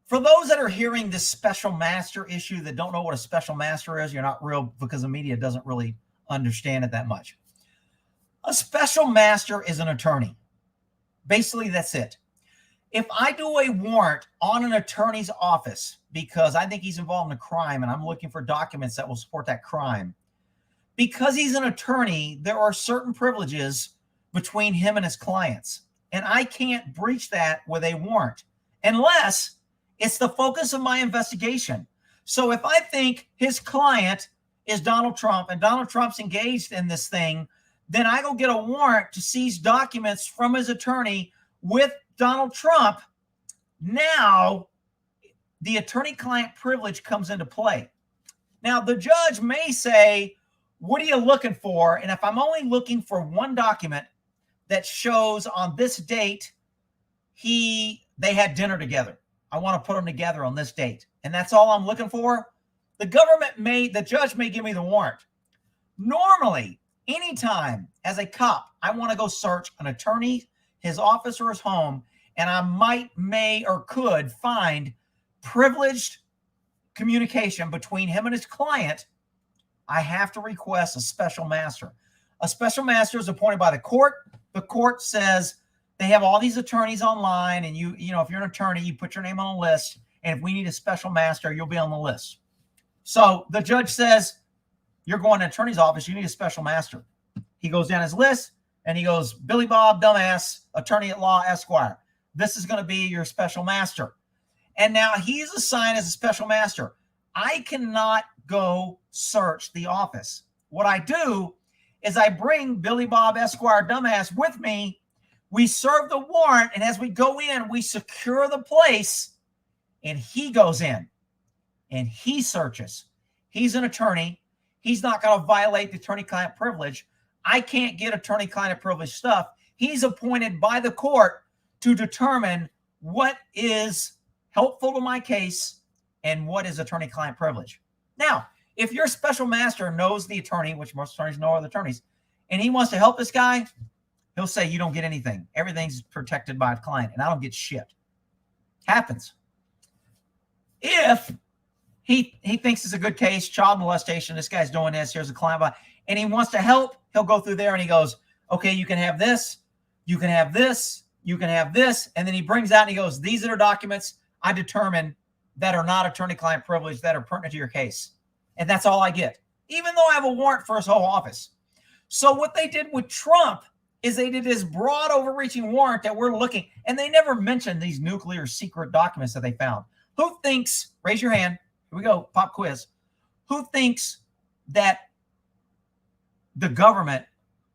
for those that are hearing this special master issue that don't know what a special master is, you're not real, because the media doesn't really understand it that much. A special master is an attorney. Basically, that's it. If I do a warrant on an attorney's office because I think he's involved in a crime and I'm looking for documents that will support that crime, because he's an attorney, there are certain privileges between him and his clients. And I can't breach that with a warrant unless it's the focus of my investigation. So if I think his client is Donald Trump and Donald Trump's engaged in this thing, then I go get a warrant to seize documents from his attorney with Donald Trump. Now, the attorney-client privilege comes into play. Now, the judge may say, what are you looking for? And if I'm only looking for one document that shows on this date they had dinner together, I want to put them together on this date, and that's all I'm looking for, the judge may give me the warrant. Normally, anytime as a cop, I want to go search an attorney, his office, or his home, and I may, or could find privileged communication between him and his client, I have to request a special master. A special master is appointed by the court. The court says they have all these attorneys online, and you know, if you're an attorney, you put your name on a list, and if we need a special master, you'll be on the list. So the judge says, you're going to an attorney's office, you need a special master. He goes down his list, and he goes, Billy Bob, dumbass, attorney at law, Esquire. This is going to be your special master. And now he's assigned as a special master. I cannot go search the office. What I do is I bring Billy Bob, Esquire, dumbass with me. We serve the warrant, and as we go in, we secure the place, and he goes in, and he searches. He's an attorney. He's not going to violate the attorney-client privilege. I can't get attorney-client privilege stuff. He's appointed by the court to determine what is helpful to my case and what is attorney-client privilege. Now, if your special master knows the attorney, which most attorneys know other attorneys, and he wants to help this guy, he'll say, you don't get anything. Everything's protected by a client, and I don't get shit. Happens. If he thinks it's a good case, child molestation, this guy's doing this, here's a client, and he wants to help, he'll go through there and he goes, okay, you can have this, you can have this, you can have this, and then he brings out and he goes, these are the documents I determine that are not attorney-client privilege that are pertinent to your case. And that's all I get, even though I have a warrant for his whole office. So what they did with Trump is they did this broad overreaching warrant that we're looking, and they never mentioned these nuclear secret documents that they found. Who thinks, raise your hand, here we go, pop quiz. Who thinks that the government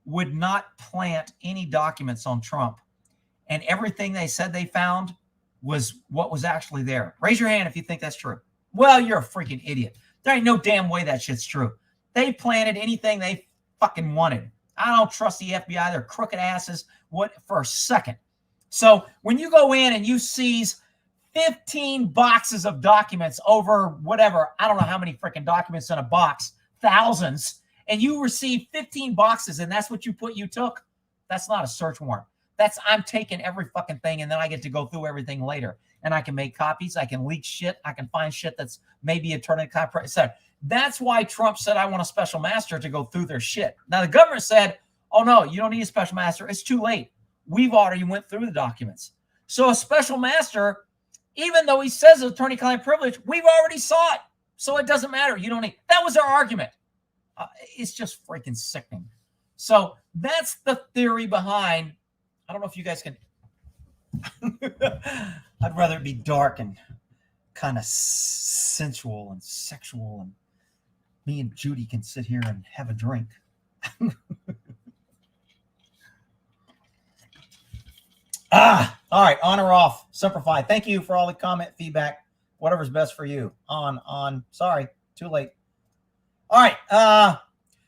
would not plant any documents on Trump and everything they said they found was what was actually there? Raise your hand if you think that's true. Well, you're a freaking idiot. There ain't no damn way that shit's true. They planted anything they fucking wanted. I don't trust the FBI. They're crooked asses. What for a second? So when you go in and you seize 15 boxes of documents over whatever, I don't know how many freaking documents in a box, thousands, and you receive 15 boxes and that's what you took, that's not a search warrant. I'm taking every fucking thing, and then I get to go through everything later. And I can make copies. I can leak shit. I can find shit that's maybe attorney-client privilege. That's why Trump said, I want a special master to go through their shit. Now, the government said, oh, no, you don't need a special master. It's too late. We've already went through the documents. So a special master, even though he says attorney-client privilege, we've already saw it. So it doesn't matter. You don't need. That was our argument. It's just freaking sickening. So that's the theory behind. I don't know if you guys can. I'd rather it be dark and kind of sensual and sexual, and me and Judy can sit here and have a drink. All right, on or off, simplify. Thank you for all the comment, feedback, whatever's best for you. On. Sorry, too late. All right,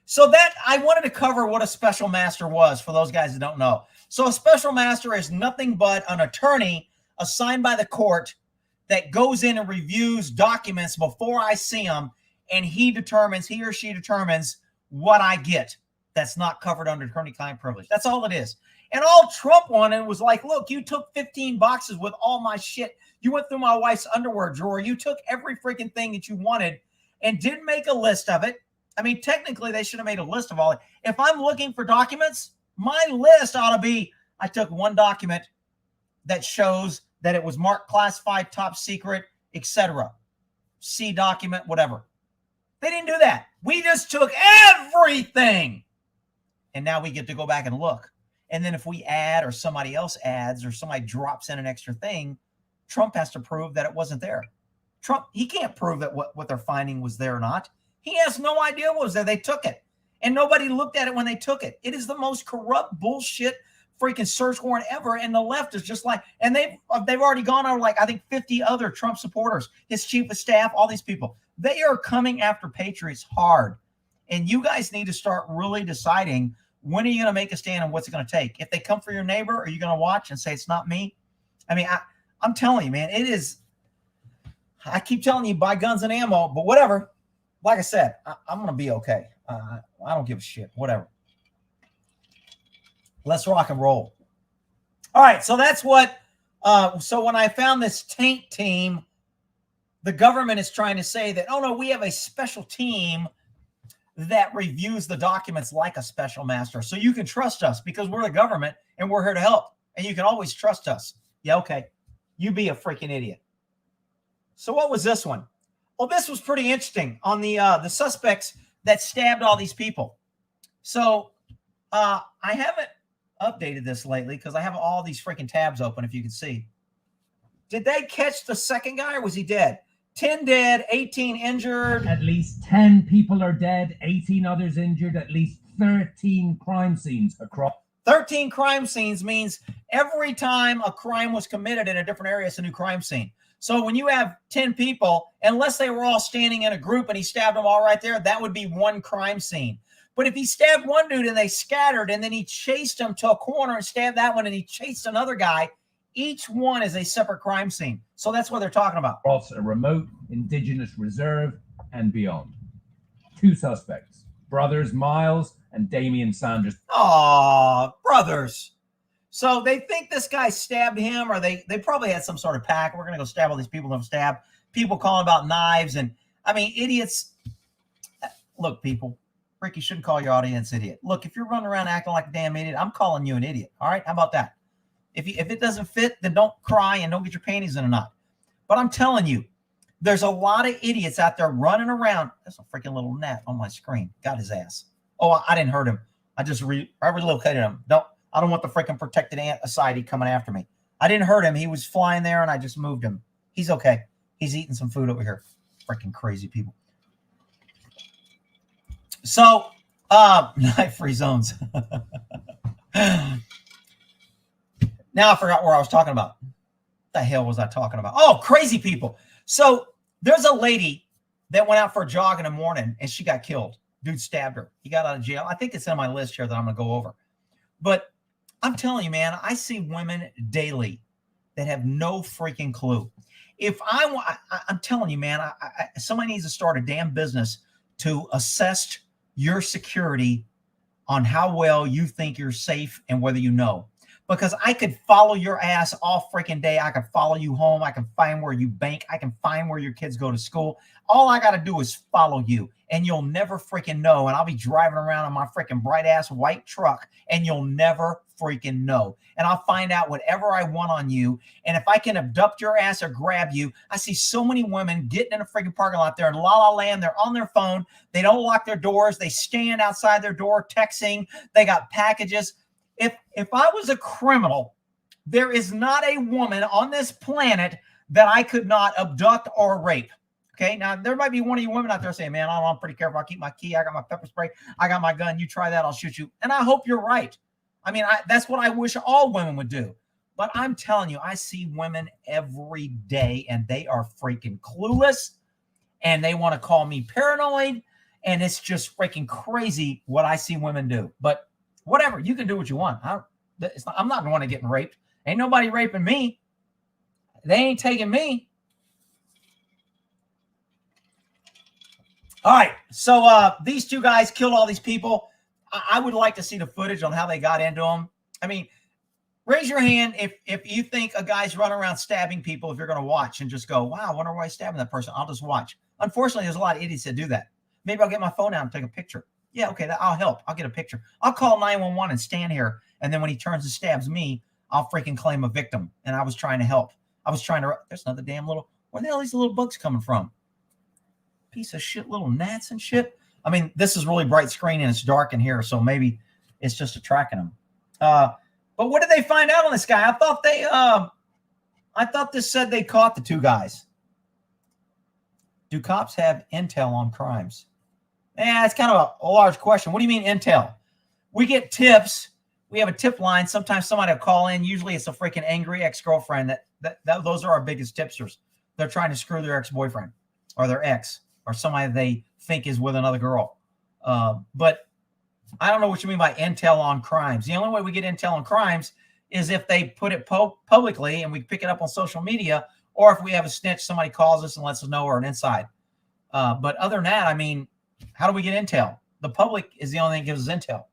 so that I wanted to cover what a special master was for those guys that don't know. So a special master is nothing but an attorney assigned by the court that goes in and reviews documents before I see them, and he or she determines what I get that's not covered under attorney-client privilege. That's all it is. And all Trump wanted was like, look, you took 15 boxes with all my shit. You went through my wife's underwear drawer. You took every freaking thing that you wanted and didn't make a list of it. I mean, technically, they should have made a list of all it. If I'm looking for documents, my list ought to be, I took one document that shows that it was marked classified, top secret, etc. C document, whatever. They didn't do that. We just took everything. And now we get to go back and look. And then if we add, or somebody else adds, or somebody drops in an extra thing, Trump has to prove that it wasn't there. Trump, he can't prove that what they're finding was there or not. He has no idea what was there. They took it. And nobody looked at it when they took it. It is the most corrupt bullshit freaking search warrant ever. And the left is just like, and they've already gone over like, I think 50 other Trump supporters, his chief of staff, all these people. They are coming after patriots hard. And you guys need to start really deciding, when are you going to make a stand and what's it going to take? If they come for your neighbor, are you going to watch and say, it's not me? I mean, I'm telling you, man, it is. I keep telling you, buy guns and ammo, but whatever. Like I said, I'm going to be okay. I don't give a shit. Whatever. Let's rock and roll. All right. So that's what. So when I found this taint team, the government is trying to say that, oh, no, we have a special team that reviews the documents like a special master. So you can trust us because we're the government and we're here to help. And you can always trust us. Yeah, okay. You be a freaking idiot. So what was this one? Well, this was pretty interesting on the suspects that stabbed all these people. So I haven't updated this lately because I have all these freaking tabs open, if you can see. Did they catch the second guy or was he dead? 10 dead, 18 injured. At least 10 people are dead, 18 others injured, at least 13 crime scenes across. 13 crime scenes means every time a crime was committed in a different area, it's a new crime scene. So when you have 10 people, unless they were all standing in a group and he stabbed them all right there, that would be one crime scene. But if he stabbed one dude and they scattered and then he chased them to a corner and stabbed that one and he chased another guy, each one is a separate crime scene. So that's what they're talking about. Across a remote indigenous reserve and beyond. 2 suspects, brothers Miles and Damian Sanders. Aw, brothers. So they think this guy stabbed him, or they probably had some sort of pact. We're going to go stab all these people and stab. People calling about knives. And, I mean, idiots. Look, people, Ricky shouldn't call your audience idiot. Look, if you're running around acting like a damn idiot, I'm calling you an idiot. All right? How about that? If it doesn't fit, then don't cry and don't get your panties in a knot. But I'm telling you, there's a lot of idiots out there running around. There's a freaking little gnat on my screen. Got his ass. Oh, I didn't hurt him. I just I relocated him. I don't want the freaking protected ant society coming after me. I didn't hurt him. He was flying there, and I just moved him. He's okay. He's eating some food over here. Freaking crazy people. So, knife-free zones. Now I forgot where I was talking about. What the hell was I talking about? Oh, crazy people. So there's a lady that went out for a jog in the morning, and she got killed. Dude stabbed her. He got out of jail. I think it's in my list here that I'm going to go over. But I'm telling you, man, I see women daily that have no freaking clue. If I'm telling you, man, somebody needs to start a damn business to assess your security on how well you think you're safe and whether you know. because I could follow your ass all freaking day. I can follow you home. I can find where you bank. I can find where your kids go to school. All I got to do is follow you, and you'll never freaking know. And I'll be driving around in my freaking bright ass white truck, and you'll never freaking know. And I'll find out whatever I want on you. And if I can abduct your ass or grab you, I see so many women getting in a freaking parking lot there in La La Land. They're on their phone. They don't lock their doors. They stand outside their door texting. They got packages. If I was a criminal, there is not a woman on this planet that I could not abduct or rape. Okay, now there might be one of you women out there saying, man, I'm pretty careful. I keep my key. I got my pepper spray. I got my gun. You try that, I'll shoot you. And I hope you're right. I mean, that's what I wish all women would do. But I'm telling you, I see women every day, and they are freaking clueless, and they want to call me paranoid, and it's just freaking crazy what I see women do. But whatever, you can do what you want. I'm not the one getting raped. Ain't nobody raping me. They ain't taking me. All right, so these two guys killed all these people. I would like to see the footage on how they got into them. I mean, raise your hand if you think a guy's running around stabbing people, if you're going to watch and just go, wow, I wonder why he's stabbing that person. I'll just watch. Unfortunately, there's a lot of idiots that do that. Maybe I'll get my phone out and take a picture. Yeah, okay, I'll help. I'll get a picture. I'll call 911 and stand here, and then when he turns and stabs me, I'll freaking claim a victim, and I was trying to help. I was trying to – there's another damn little – where the hell are these little bugs coming from? Piece of shit, little gnats and shit. I mean, this is really bright screen, and it's dark in here, so maybe it's just attracting them. But what did they find out on this guy? I thought this said they caught the two guys. Do cops have intel on crimes? Yeah, it's kind of a large question. What do you mean intel? We get tips. We have a tip line. Sometimes somebody will call in. Usually it's a freaking angry ex-girlfriend. Those are our biggest tipsters. They're trying to screw their ex-boyfriend or their ex or somebody they think is with another girl. But I don't know what you mean by intel on crimes. The only way we get intel on crimes is if they put it publicly and we pick it up on social media, or if we have a snitch, somebody calls us and lets us know we're an inside. But other than that, I mean, how do we get intel? The public is the only thing that gives us intel.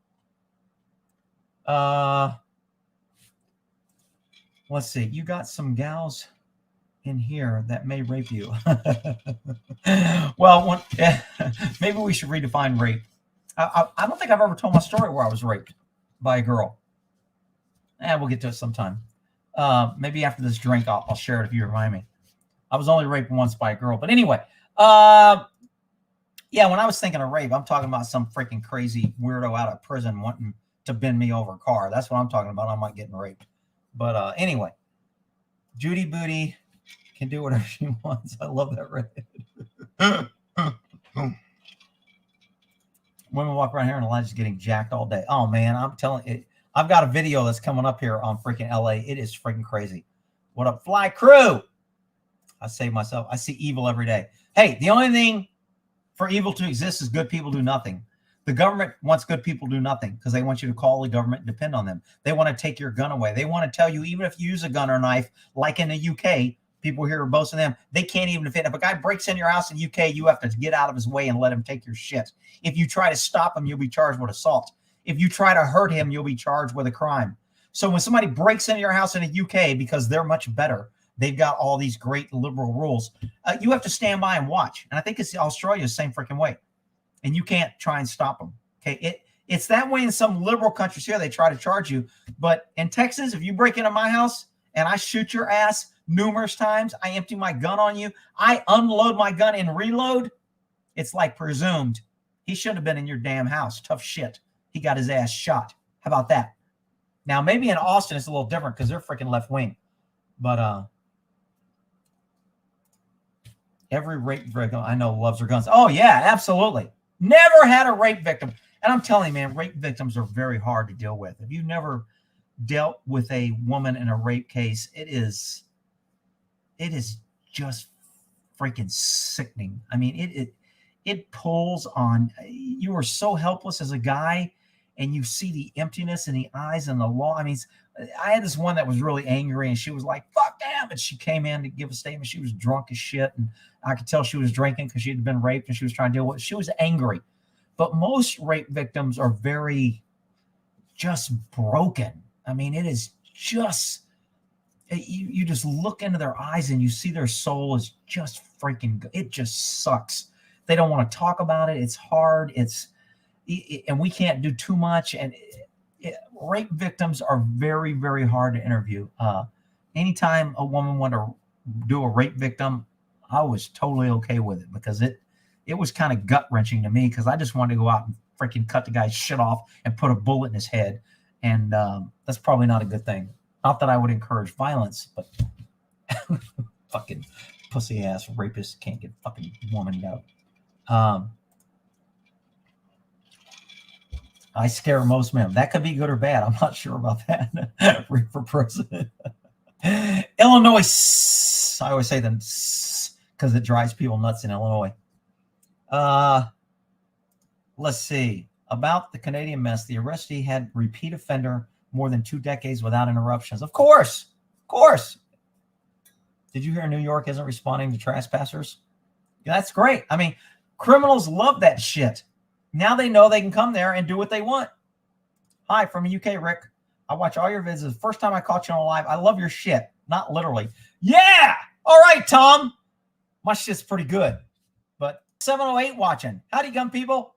Let's see. You got some gals in here that may rape you. Well, maybe we should redefine rape. I don't think I've ever told my story where I was raped by a girl. We'll get to it sometime. Maybe after this drink, I'll share it if you remind me. I was only raped once by a girl. But anyway, yeah, when I was thinking of rape, I'm talking about some freaking crazy weirdo out of prison wanting to bend me over a car. That's what I'm talking about. I'm not getting raped. But anyway, Judy Booty can do whatever she wants. I love that redhead. Women walk around here and Elijah's getting jacked all day. Oh, man, I'm telling you. I've got a video that's coming up here on freaking LA. It is freaking crazy. What up, Fly Crew? I say myself, I see evil every day. Hey, the only thing for evil to exist is good people do nothing. The government wants good people to do nothing because they want you to call the government and depend on them. They want to take your gun away. They want to tell you, even if you use a gun or knife, like in the UK, people here are boasting them, they can't even defend. If a guy breaks in your house in the UK, you have to get out of his way and let him take your shit. If you try to stop him, you'll be charged with assault. If you try to hurt him, you'll be charged with a crime. So when somebody breaks into your house in the UK, because they're much better, they've got all these great liberal rules, you have to stand by and watch. And I think it's Australia the same freaking way. And you can't try and stop them. Okay, it's that way in some liberal countries here. They try to charge you. But in Texas, if you break into my house and I shoot your ass numerous times, I empty my gun on you, I unload my gun and reload, it's like presumed. He shouldn't have been in your damn house. Tough shit. He got his ass shot. How about that? Now, maybe in Austin, it's a little different because they're freaking left wing. But every rape victim I know loves their guns. Oh, yeah, absolutely. Never had a rape victim. And I'm telling you, man, rape victims are very hard to deal with. If you've never dealt with a woman in a rape case, it is just freaking sickening. I mean, it pulls on. You are so helpless as a guy, and you see the emptiness in the eyes and the law. I mean, I had this one that was really angry, and she was like, fuck them. And she came in to give a statement. She was drunk as shit, and I could tell she was drinking because she had been raped, and she was trying to deal with it. She was angry. But most rape victims are very just broken. I mean, it is just, you just look into their eyes and you see their soul is just freaking good. It just sucks. They don't want to talk about it. It's hard. And we can't do too much. And rape victims are very, very hard to interview. Anytime a woman wanted to do a rape victim, I was totally okay with it, because it was kind of gut wrenching to me, because I just wanted to go out and freaking cut the guy's shit off and put a bullet in his head. And that's probably not a good thing. Not that I would encourage violence, but fucking pussy ass rapist can't get fucking womaned out. I scare most men. That could be good or bad. I'm not sure about that. For president. Illinois. I always say them because it drives people nuts in Illinois. Let's see. About the Canadian mess, the arrestee had repeat offender more than 2 decades without interruptions. Of course. Did you hear New York isn't responding to trespassers? Yeah, that's great. I mean, criminals love that shit. Now they know they can come there and do what they want. Hi, from the UK, Rick. I watch all your videos. The first time I caught you on live. I love your shit. Not literally. Yeah. All right, Tom. My shit's pretty good. But 708 watching. Howdy, gun people.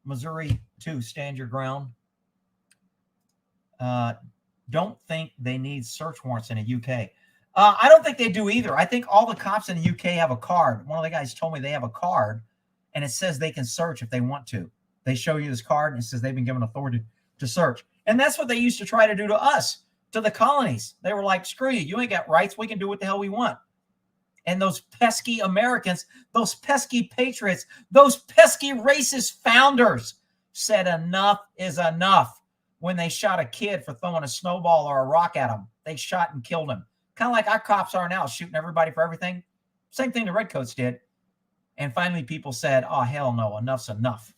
Missouri 2, stand your ground. Don't think they need search warrants in the UK. I don't think they do either. I think all the cops in the UK have a card. One of the guys told me they have a card, and it says they can search if they want to. They show you this card, and it says they've been given authority to search. And that's what they used to try to do to us, to the colonies. They were like, screw you. You ain't got rights. We can do what the hell we want. And those pesky Americans, those pesky patriots, those pesky racist founders said enough is enough when they shot a kid for throwing a snowball or a rock at him. They shot and killed him. Kind of like our cops are now, shooting everybody for everything. Same thing the redcoats did. And finally people said, oh, hell no, enough's enough.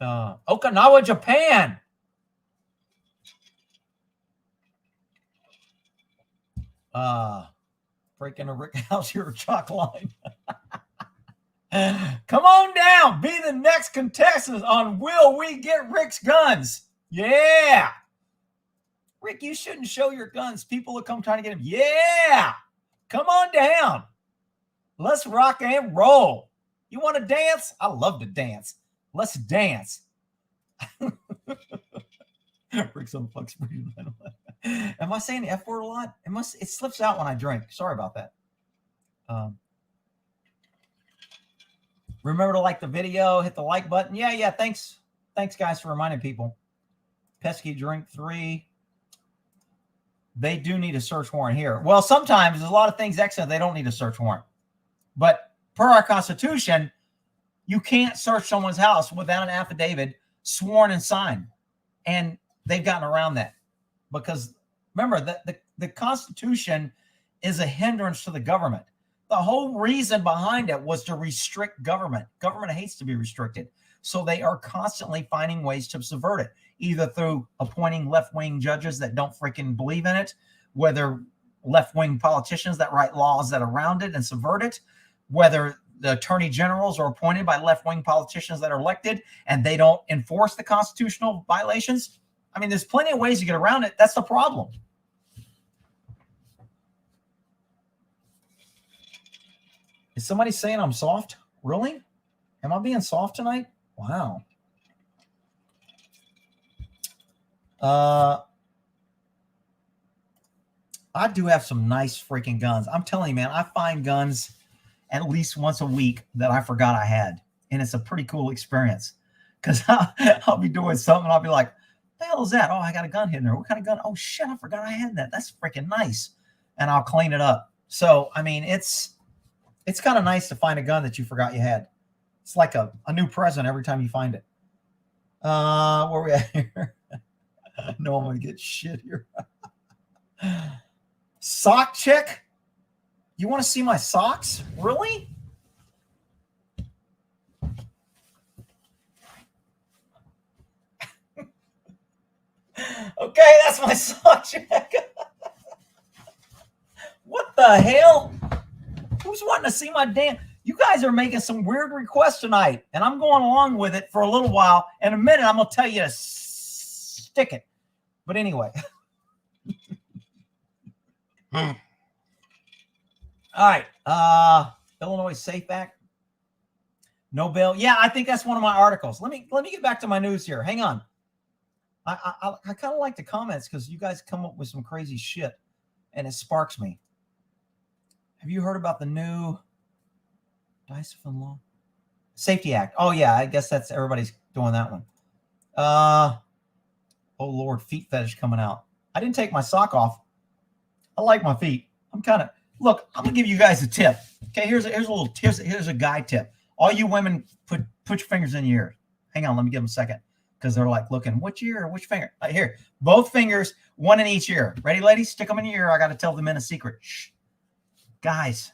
Okinawa, Japan. Breaking a Rick House here, chalk line. Come on down. Be the next contestant on Will We Get Rick's Guns? Yeah. Rick, you shouldn't show your guns. People will come trying to get them. Yeah. Come on down. Let's rock and roll. You want to dance? I love to dance. Let's dance. Rick's on fuck spree. Am I saying the F word a lot? It slips out when I drink. Sorry about that. Remember to like the video, hit the like button. Yeah. Thanks, guys, for reminding people. Pesky drink 3. They do need a search warrant here. Well, sometimes there's a lot of things excellent. They don't need a search warrant. But per our Constitution, you can't search someone's house without an affidavit sworn and signed. And they've gotten around that. Because remember, the Constitution is a hindrance to the government. The whole reason behind it was to restrict government. Government hates to be restricted. So they are constantly finding ways to subvert it, either through appointing left-wing judges that don't freaking believe in it, whether left-wing politicians that write laws that are around it and subvert it, whether the attorney generals are appointed by left-wing politicians that are elected and they don't enforce the constitutional violations. I mean, there's plenty of ways to get around it. That's the problem. Is somebody saying I'm soft? Really? Am I being soft tonight? Wow. I do have some nice freaking guns. I'm telling you, man, I find guns at least once a week that I forgot I had. And it's a pretty cool experience. Because I'll be doing something and I'll be like, what the hell is that? Oh, I got a gun hidden there. What kind of gun? Oh, shit, I forgot I had that. That's freaking nice. And I'll clean it up. So, I mean, it's kind of nice to find a gun that you forgot you had. It's like a new present every time you find it. Where are we at here? I know I'm going to get shit here. Sock check? You want to see my socks? Really? Okay, that's my sock check. What the hell? Who's wanting to see my damn... You guys are making some weird requests tonight, and I'm going along with it for a little while. In a minute, I'm going to tell you to stick it. But anyway, All right. Illinois Safe Act. No bill. Yeah, I think that's one of my articles. Let me get back to my news here. Hang on. I kind of like the comments because you guys come up with some crazy shit, and it sparks me. Have you heard about the new Dyson law? Safety Act. Oh yeah, I guess that's everybody's doing that one. Oh Lord, feet fetish coming out. I didn't take my sock off. I like my feet. I'm gonna give you guys a tip. Okay, here's a guy tip. All you women, put your fingers in your ears. Hang on, let me give them a second because they're like looking which ear or which finger. Right here, both fingers, one in each ear. Ready, ladies? Stick them in your ear. I got to tell the men a secret. Shh, guys,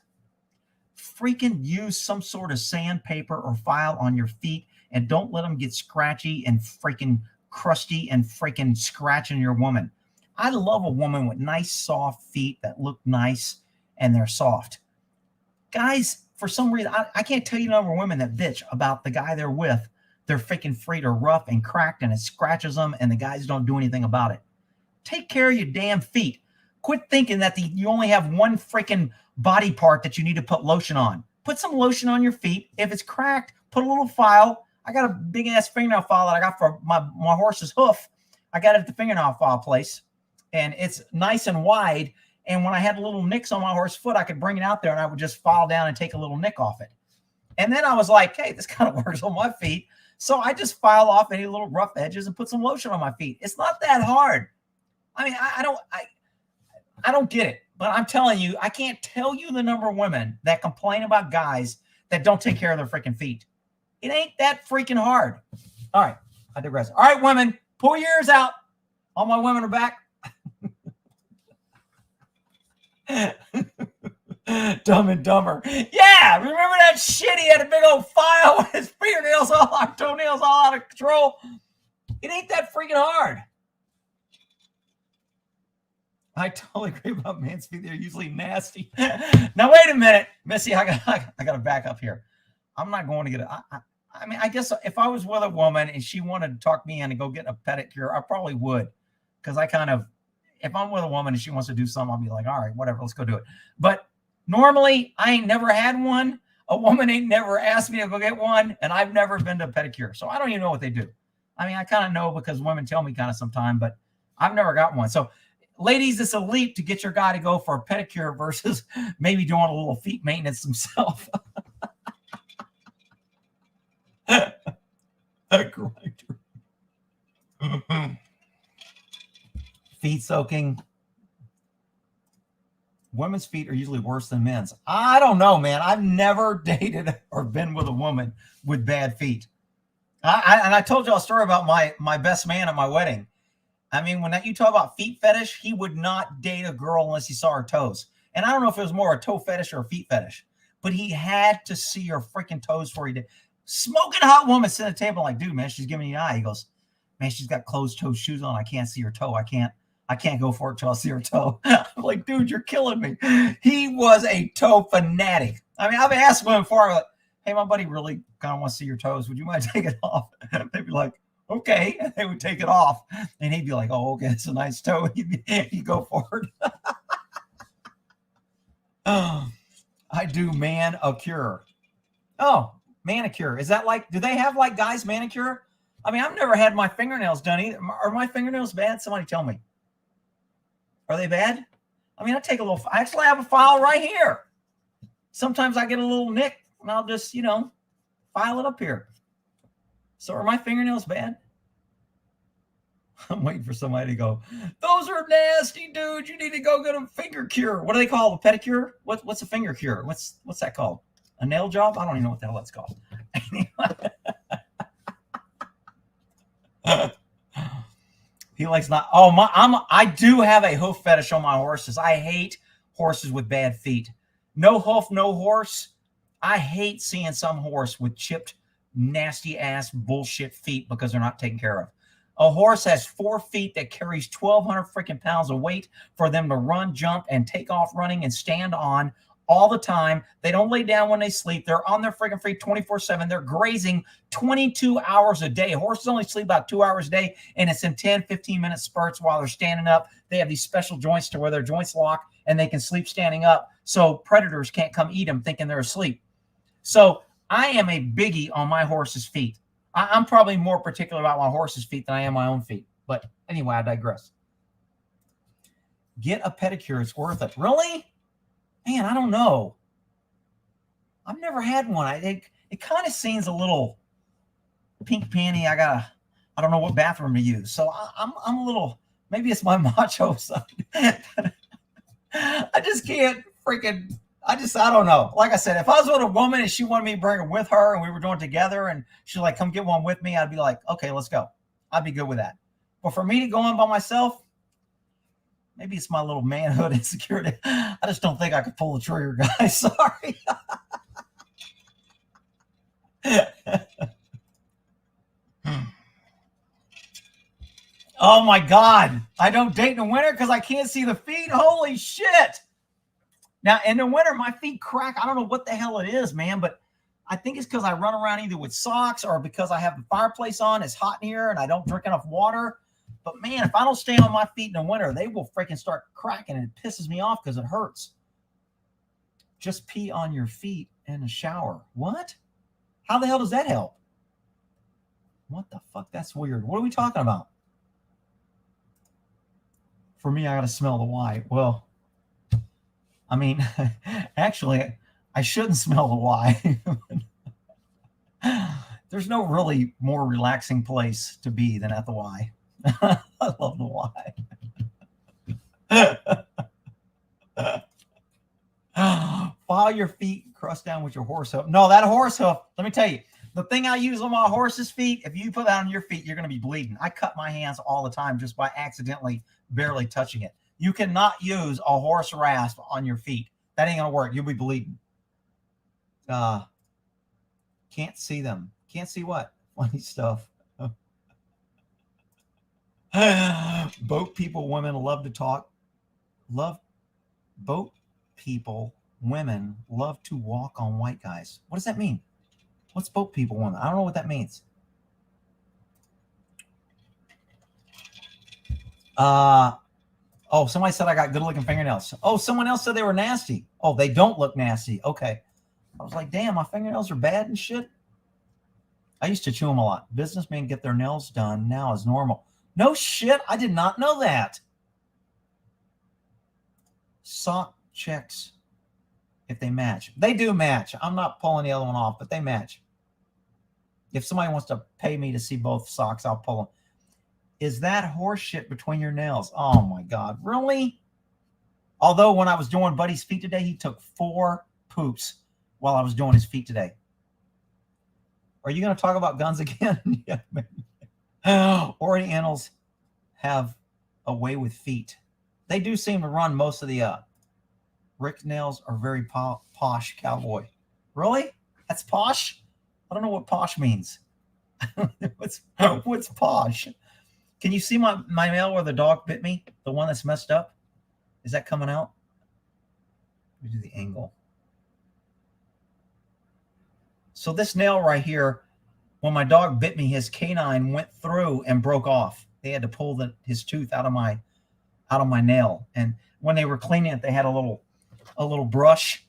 freaking use some sort of sandpaper or file on your feet and don't let them get scratchy and freaking crusty and freaking scratching your woman. I love a woman with nice soft feet that look nice and they're soft. Guys, for some reason, I can't tell you the number of women that bitch about the guy they're with. They're freaking feet are rough and cracked and it scratches them and the guys don't do anything about it. Take care of your damn feet. Quit thinking that you only have one freaking body part that you need to put lotion on. Put some lotion on your feet. If it's cracked, put a little file. I got a big ass fingernail file that I got for my horse's hoof. I got it at the fingernail file place and it's nice and wide. And when I had little nicks on my horse's foot, I could bring it out there and I would just file down and take a little nick off it. And then I was like, hey, this kind of works on my feet. So I just file off any little rough edges and put some lotion on my feet. It's not that hard. I mean, I don't get it, but I'm telling you, I can't tell you the number of women that complain about guys that don't take care of their freaking feet. It ain't that freaking hard. All right, I digress. All right, women, pull your ears out. All my women are back. Dumb and Dumber. Yeah, remember that shit? He had a big old file with his fingernails, all our toenails all out of control. It ain't that freaking hard. I totally agree about men's feet. They're usually nasty. Now, wait a minute, Missy. I got to back up here. I'm not going to get it. I mean, I guess if I was with a woman and she wanted to talk me in and go get a pedicure, I probably would. Because if I'm with a woman and she wants to do something, I'll be like, all right, whatever, let's go do it. But normally, I ain't never had one. A woman ain't never asked me to go get one, and I've never been to a pedicure. So I don't even know what they do. I mean, I kind of know because women tell me kind of sometime, but I've never got one. So, ladies, it's a leap to get your guy to go for a pedicure versus maybe doing a little feet maintenance himself. A grinder. Feet soaking. Women's feet are usually worse than men's. I don't know, man. I've never dated or been with a woman with bad feet. And I told y'all a story about my best man at my wedding. I mean, when you talk about feet fetish, he would not date a girl unless he saw her toes. And I don't know if it was more a toe fetish or a feet fetish, but he had to see her freaking toes before he did. Smoking hot woman sitting at the table like, dude, man, she's giving you an eye. He goes, man, she's got closed toe shoes on. I can't see her toe. I can't go for it till I see her toe. I'm like, dude, you're killing me. He was a toe fanatic. I mean, I've asked women before, like, hey, my buddy really kind of wants to see your toes. Would you mind taking it off? They'd be like, okay. And they would take it off. And he'd be like, oh, okay, it's a nice toe. He'd go for it. Oh, I do manicure. Oh, manicure. Is that like, do they have like guys manicure? I mean, I've never had my fingernails done either. Are my fingernails bad? Somebody tell me. Are they bad? I mean, I actually have a file right here. Sometimes I get a little nick and I'll just, file it up here. So are my fingernails bad? I'm waiting for somebody to go, those are nasty, dude. You need to go get a finger cure. What do they call a pedicure? What's a finger cure? What's that called? A nail job? I don't even know what the hell that's called. He likes not. Oh, I do have a hoof fetish on my horses. I hate horses with bad feet. No hoof, no horse. I hate seeing some horse with chipped, nasty ass bullshit feet because they're not taken care of. A horse has 4 feet that carries 1,200 freaking pounds of weight for them to run, jump, and take off running and stand on all the time. They don't lay down when they sleep. They're on their freaking feet 24/7. They're grazing 22 hours a day. Horses only sleep about 2 hours a day, and it's in 10, 15-minute spurts while they're standing up. They have these special joints to where their joints lock, and they can sleep standing up so predators can't come eat them thinking they're asleep. So I am a biggie on my horse's feet. I'm probably more particular about my horse's feet than I am my own feet. But anyway, I digress. Get a pedicure. It's worth it. Really? Man, I don't know. I've never had one. It kind of seems a little pink panty. I don't know what bathroom to use. So I'm a little, maybe it's my macho side. I just can't freaking, I don't know. Like I said, if I was with a woman and she wanted me to bring her with her and we were doing it together and she's like, come get one with me, I'd be like, okay, let's go. I'd be good with that. But for me to go on by myself, maybe it's my little manhood insecurity. I just don't think I could pull the trigger, guys. Sorry. Oh my God. I don't date in the winter because I can't see the feet. Holy shit. Now, in the winter, my feet crack. I don't know what the hell it is, man, but I think it's because I run around either with socks or because I have the fireplace on. It's hot in here and I don't drink enough water. But man, if I don't stay on my feet in the winter, they will freaking start cracking and it pisses me off because it hurts. Just pee on your feet in the shower. What? How the hell does that help? What the fuck? That's weird. What are we talking about? For me, I got to smell the Y. Well, I mean, actually, I shouldn't smell the Y. There's no really more relaxing place to be than at the Y. I love the Y. File your feet, crust down with your horse hoof. No, that horse hoof, let me tell you, the thing I use on my horse's feet, if you put that on your feet, you're going to be bleeding. I cut my hands all the time just by accidentally barely touching it. You cannot use a horse rasp on your feet. That ain't going to work. You'll be bleeding. Can't see them. Can't see what? Funny stuff. Boat people, women love to talk. Boat people, women love to walk on white guys. What does that mean? What's boat people, women? I don't know what that means. Oh, somebody said I got good looking fingernails. Oh, someone else said they were nasty. Oh, they don't look nasty. Okay. I was like, damn, my fingernails are bad and shit. I used to chew them a lot. Businessmen get their nails done now is normal. No shit. I did not know that. Sock checks if they match. They do match. I'm not pulling the other one off, but they match. If somebody wants to pay me to see both socks, I'll pull them. Is that horse shit between your nails? Oh my God. Really? Although when I was doing Buddy's feet today, he took 4 poops while I was doing his feet today. Are you going to talk about guns again? Yeah, maybe. Orientals have a way with feet. They do seem to run most of the Rick nails are very posh cowboy. Really? That's posh? I don't know what posh means. What's posh? Can you see my nail where the dog bit me? The one that's messed up? Is that coming out? Let me do the angle. So this nail right here, when my dog bit me, his canine went through and broke off. They had to pull his tooth out of my nail. And when they were cleaning it, they had a little brush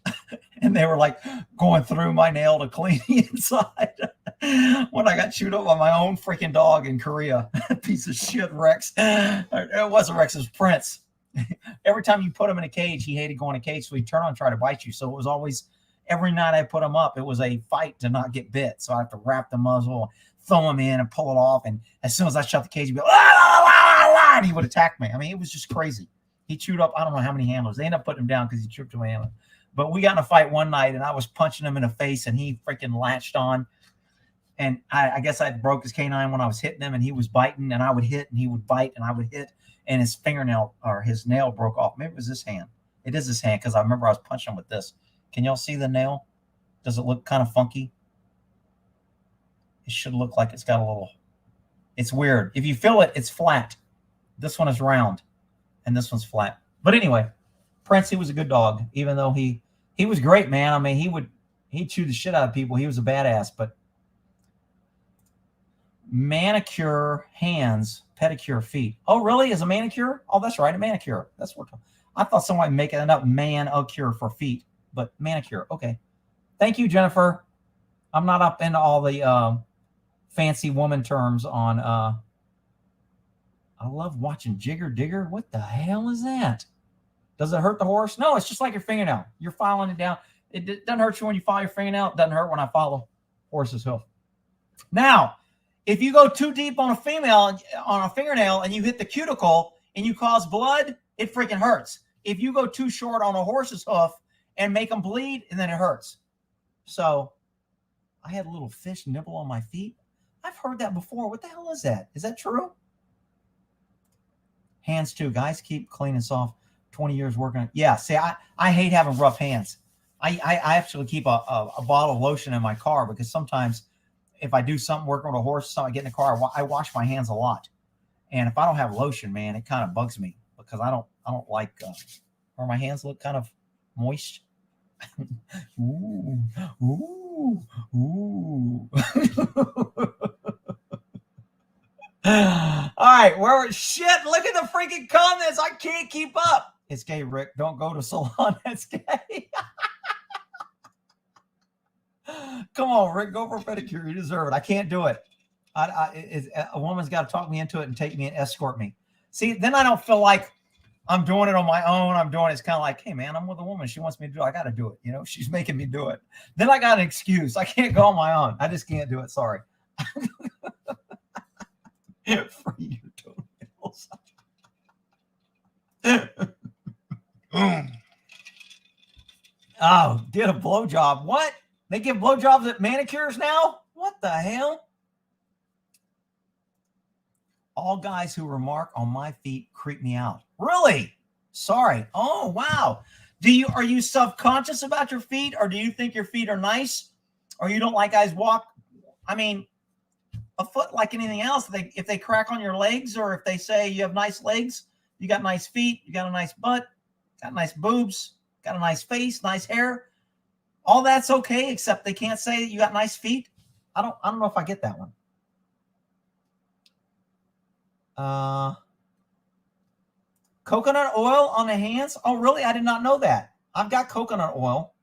and they were like going through my nail to clean the inside. When I got chewed up by my own freaking dog in Korea, piece of shit, Rex. It wasn't Rex, it was Prince. Every time you put him in a cage, he hated going in a cage, so he'd turn on and try to bite you. So it was always, every night I put him up, it was a fight to not get bit. So I have to wrap the muzzle, throw him in and pull it off. And as soon as I shut the cage, he'd be like, and he would attack me. I mean, it was just crazy. He chewed up, I don't know how many handlers. They ended up putting him down because he tripped my handler. But we got in a fight one night, and I was punching him in the face, and he freaking latched on. And I guess I broke his canine when I was hitting him, and he was biting, and I would hit, and he would bite, and I would hit, and his fingernail or his nail broke off. Maybe it was this hand. It is this hand because I remember I was punching him with this. Can y'all see the nail? Does it look kind of funky? It should look like it's got a little, it's weird. If you feel it, it's flat. This one is round, and this one's flat. But anyway, Prince, he was a good dog, even though he was great, man. I mean, he'd chew the shit out of people. He was a badass, but manicure hands, pedicure feet. Oh, really? Is a manicure? Oh, that's right, a manicure. That's what I thought somebody making it up, manicure for feet, but manicure. Okay. Thank you, Jennifer. I'm not up into all the fancy woman terms on. I love watching Jigger Digger. What the hell is that? Does it hurt the horse? No, it's just like your fingernail. You're filing it down. It doesn't hurt you when you file your fingernail. It doesn't hurt when I follow horse's hoof. Now, if you go too deep on a fingernail and you hit the cuticle and you cause blood, it freaking hurts. If you go too short on a horse's hoof and make them bleed, and then it hurts. So I had a little fish nibble on my feet. I've heard that before. What the hell is that? Is that true? Hands too. Guys keep clean and soft. 20 years working. Yeah, see, I hate having rough hands. I actually keep a bottle of lotion in my car because sometimes if I do something working with a horse, something, I get in the car, I wash my hands a lot. And if I don't have lotion, man, it kind of bugs me because I don't like or my hands look kind of moist. Ooh, ooh, ooh. All right, shit, look at the freaking comments. I can't keep up. It's gay, Rick. Don't go to salon. That's gay. Come on, Rick. Go for a pedicure. You deserve it. I can't do it. A woman's got to talk me into it and take me and escort me. See, then I don't feel like I'm doing it on my own. It's kind of like, hey, man, I'm with a woman. She wants me to do it. I got to do it. You know, she's making me do it. Then I got an excuse. I can't go on my own. I just can't do it. Sorry. Free your toenails. Oh, did a blowjob. What? They give blowjobs at manicures now? What the hell? All guys who remark on my feet creep me out. Really? Sorry. Oh, wow. Are you self-conscious about your feet, or do you think your feet are nice, or you don't like guys walk? I mean, a foot like anything else, if they crack on your legs, or if they say you have nice legs, you got nice feet, you got a nice butt, got nice boobs, got a nice face, nice hair, all that's okay, except they can't say that you got nice feet. I don't know if I get that one. Coconut oil on the hands? Oh, really? I did not know that. I've got coconut oil.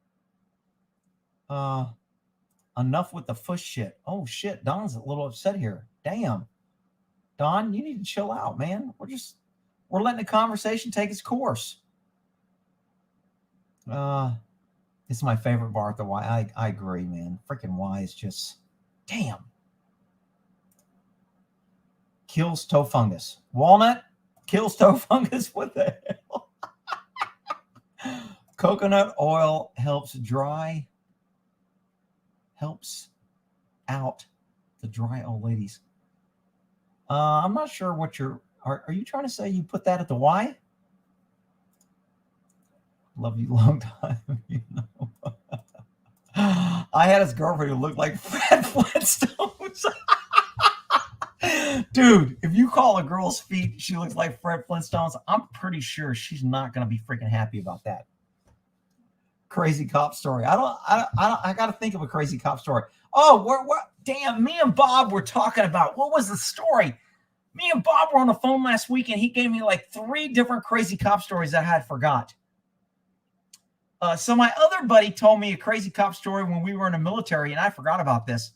Enough with the fush shit. Oh, shit. Don's a little upset here. Damn. Don, you need to chill out, man. We're letting the conversation take its course. It's my favorite bar at the Y. I agree, man. Freaking Y is just, damn. Kills toe fungus. Walnut kills toe fungus. What the hell? Coconut oil helps out the dry old ladies. I'm not sure what are you trying to say you put that at the Y? Love you long time, you know. I had this girlfriend who looked like Fred Flintstones. Dude, if you call a girl's feet she looks like Fred Flintstones, I'm pretty sure she's not going to be freaking happy about that. Crazy cop story. I got to think of a crazy cop story. Oh, damn, me and Bob were talking about, what was the story? Me and Bob were on the phone last week, and he gave me like 3 different crazy cop stories that I had forgot. So my other buddy told me a crazy cop story when we were in the military, and I forgot about this.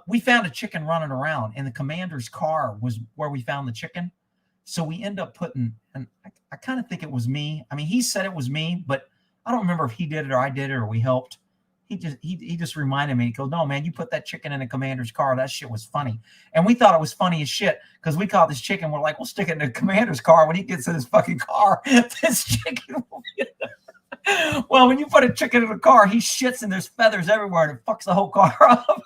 We found a chicken running around, and the commander's car was where we found the chicken. So we end up putting, and I kind of think it was me. I mean, he said it was me, but I don't remember if he did it or I did it or we helped. He just reminded me. He goes, "No, man, you put that chicken in the commander's car. That shit was funny." And we thought it was funny as shit because we caught this chicken. We're like, we'll stick it in the commander's car. When he gets in his fucking car, this chicken will be in there. Well, when you put a chicken in a car, he shits and there's feathers everywhere and it fucks the whole car up.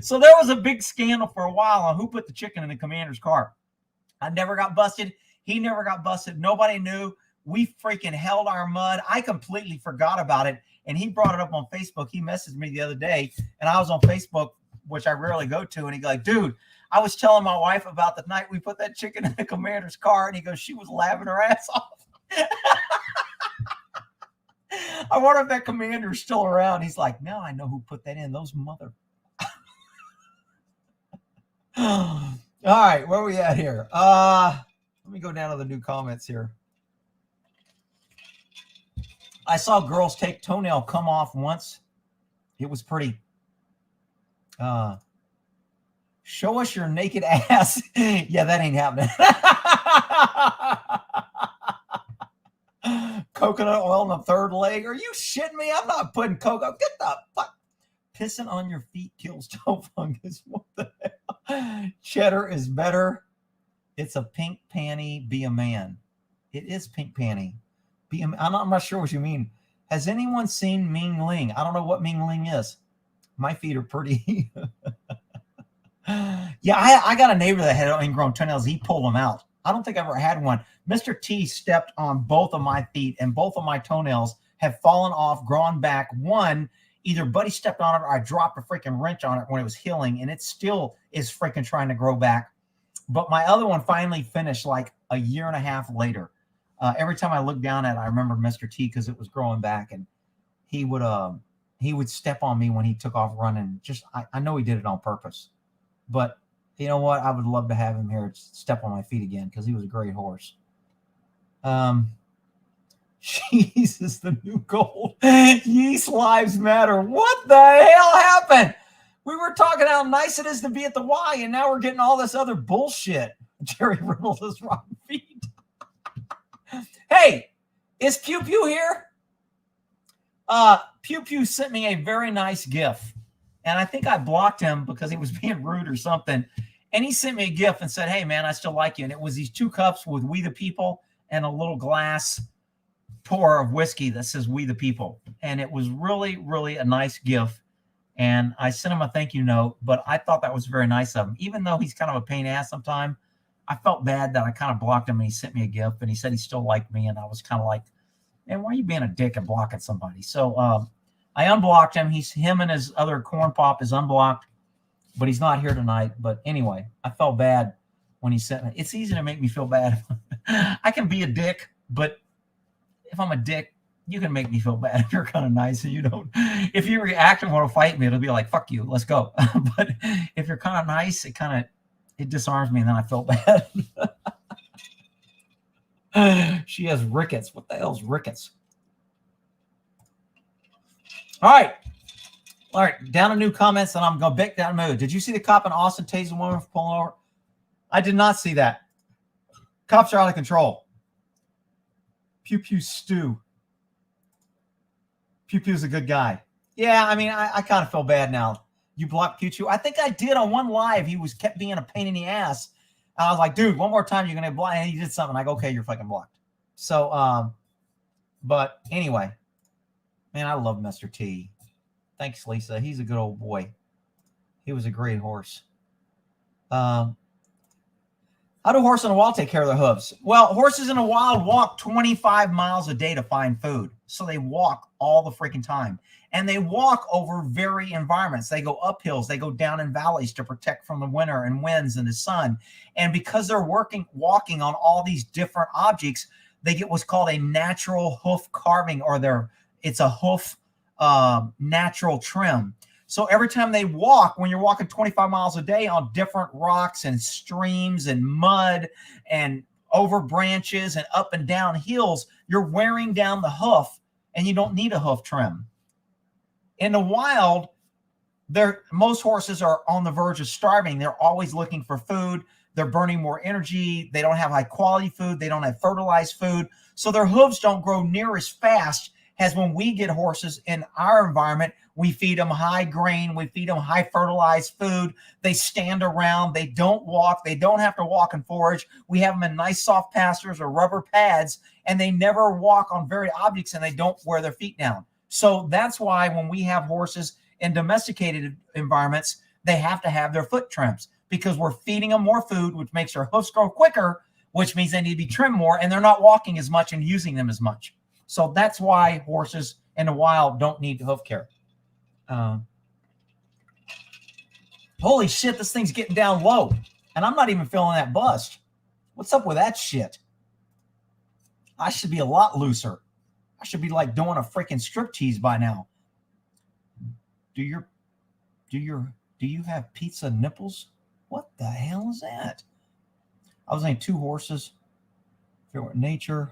So there was a big scandal for a while on who put the chicken in the commander's car. I never got busted. He never got busted. Nobody knew. We freaking held our mud. I completely forgot about it. And he brought it up on Facebook. He messaged me the other day, and I was on Facebook, which I rarely go to. And he goes, like, dude, I was telling my wife about the night we put that chicken in the commander's car. And he goes, she was laughing her ass off. I wonder if that commander is still around. He's like, now I know who put that in. Those mother. All right, where are we at here? Let me go down to the new comments here. I saw girls take toenail come off once. It was pretty. Show us your naked ass. Yeah, that ain't happening. Coconut oil in the third leg. Are you shitting me? I'm not putting coconut. Get the fuck. Pissing on your feet kills toe fungus. What the hell? Cheddar is better. It's a pink panty. Be a man. It is pink panty. I'm not sure what you mean. Has anyone seen Ming Ling? I don't know what Ming Ling is. My feet are pretty. Yeah, I got a neighbor that had ingrown toenails. He pulled them out. I don't think I ever had one. Mr. T stepped on both of my feet, and both of my toenails have fallen off, grown back. One, either Buddy stepped on it or I dropped a freaking wrench on it when it was healing, and it still is freaking trying to grow back. But my other one finally finished like a year and a half later. Every time I look down at it, I remember Mr. T because it was growing back, and he would step on me when he took off running. Just I know he did it on purpose, but you know what? I would love to have him here step on my feet again because he was a great horse. Cheese is the new gold. Yeast lives matter. What the hell happened? We were talking how nice it is to be at the Y, and now we're getting all this other bullshit. Jerry Riddle is rotten feet. Hey, is Pew Pew here? Pew Pew sent me a very nice GIF, and I think I blocked him because he was being rude or something. And he sent me a GIF and said, "Hey, man, I still like you." And it was these 2 cups with "We the People" and a little glass pour of whiskey that says "We the People." And it was really, really a nice GIF. And I sent him a thank you note, but I thought that was very nice of him. Even though he's kind of a pain in the ass sometimes, I felt bad that I kind of blocked him, and he sent me a GIF, and he said he still liked me. And I was kind of like, man, why are you being a dick and blocking somebody? So I unblocked him. Him and his other corn pop is unblocked, but he's not here tonight. But anyway, I felt bad when he sent me. It's easy to make me feel bad. I can be a dick, but if I'm a dick, you can make me feel bad if you're kind of nice and you don't. If you react and want to fight me, it'll be like, fuck you, let's go. But if you're kind of nice, it disarms me, and then I feel bad. She has rickets. What the hell's rickets? All right. Down to new comments, and I'm going to back down mood. Did you see the cop in Austin tase a woman for pulling over? I did not see that. Cops are out of control. Pew Pew Stew. Pew Pew's a good guy. Yeah, I mean, I kind of feel bad now. You blocked Pew Pew. I think I did on one live. He kept being a pain in the ass. I was like, dude, one more time, you're going to block. And he did something. I go, okay, you're fucking blocked. So, but anyway, man, I love Mr. T. Thanks, Lisa. He's a good old boy. He was a great horse. How do horses in the wild take care of their hooves? Well, horses in the wild walk 25 miles a day to find food. So they walk all the freaking time. And they walk over varied environments. They go up hills. They go down in valleys to protect from the winter and winds and the sun. And because they're walking on all these different objects, they get what's called a natural hoof carving, or it's a hoof natural trim. So every time they walk, when you're walking 25 miles a day on different rocks and streams and mud and over branches and up and down hills, you're wearing down the hoof, and you don't need a hoof trim. In the wild, most horses are on the verge of starving. They're always looking for food. They're burning more energy. They don't have high quality food. They don't have fertilized food. So their hooves don't grow near as fast as when we get horses in our environment. We feed them high grain. We feed them high fertilized food. They stand around. They don't walk. They don't have to walk and forage. We have them in nice soft pastures or rubber pads, and they never walk on varied objects, and they don't wear their feet down. So that's why when we have horses in domesticated environments, they have to have their foot trims, because we're feeding them more food, which makes their hoofs grow quicker, which means they need to be trimmed more, and they're not walking as much and using them as much. So that's why horses in the wild don't need hoof care. Holy shit, this thing's getting down low, and I'm not even feeling that bust. What's up with that shit? I should be a lot looser. I should be like doing a freaking striptease by now. Do you have pizza nipples? What the hell is that? I was saying 2 horses Nature.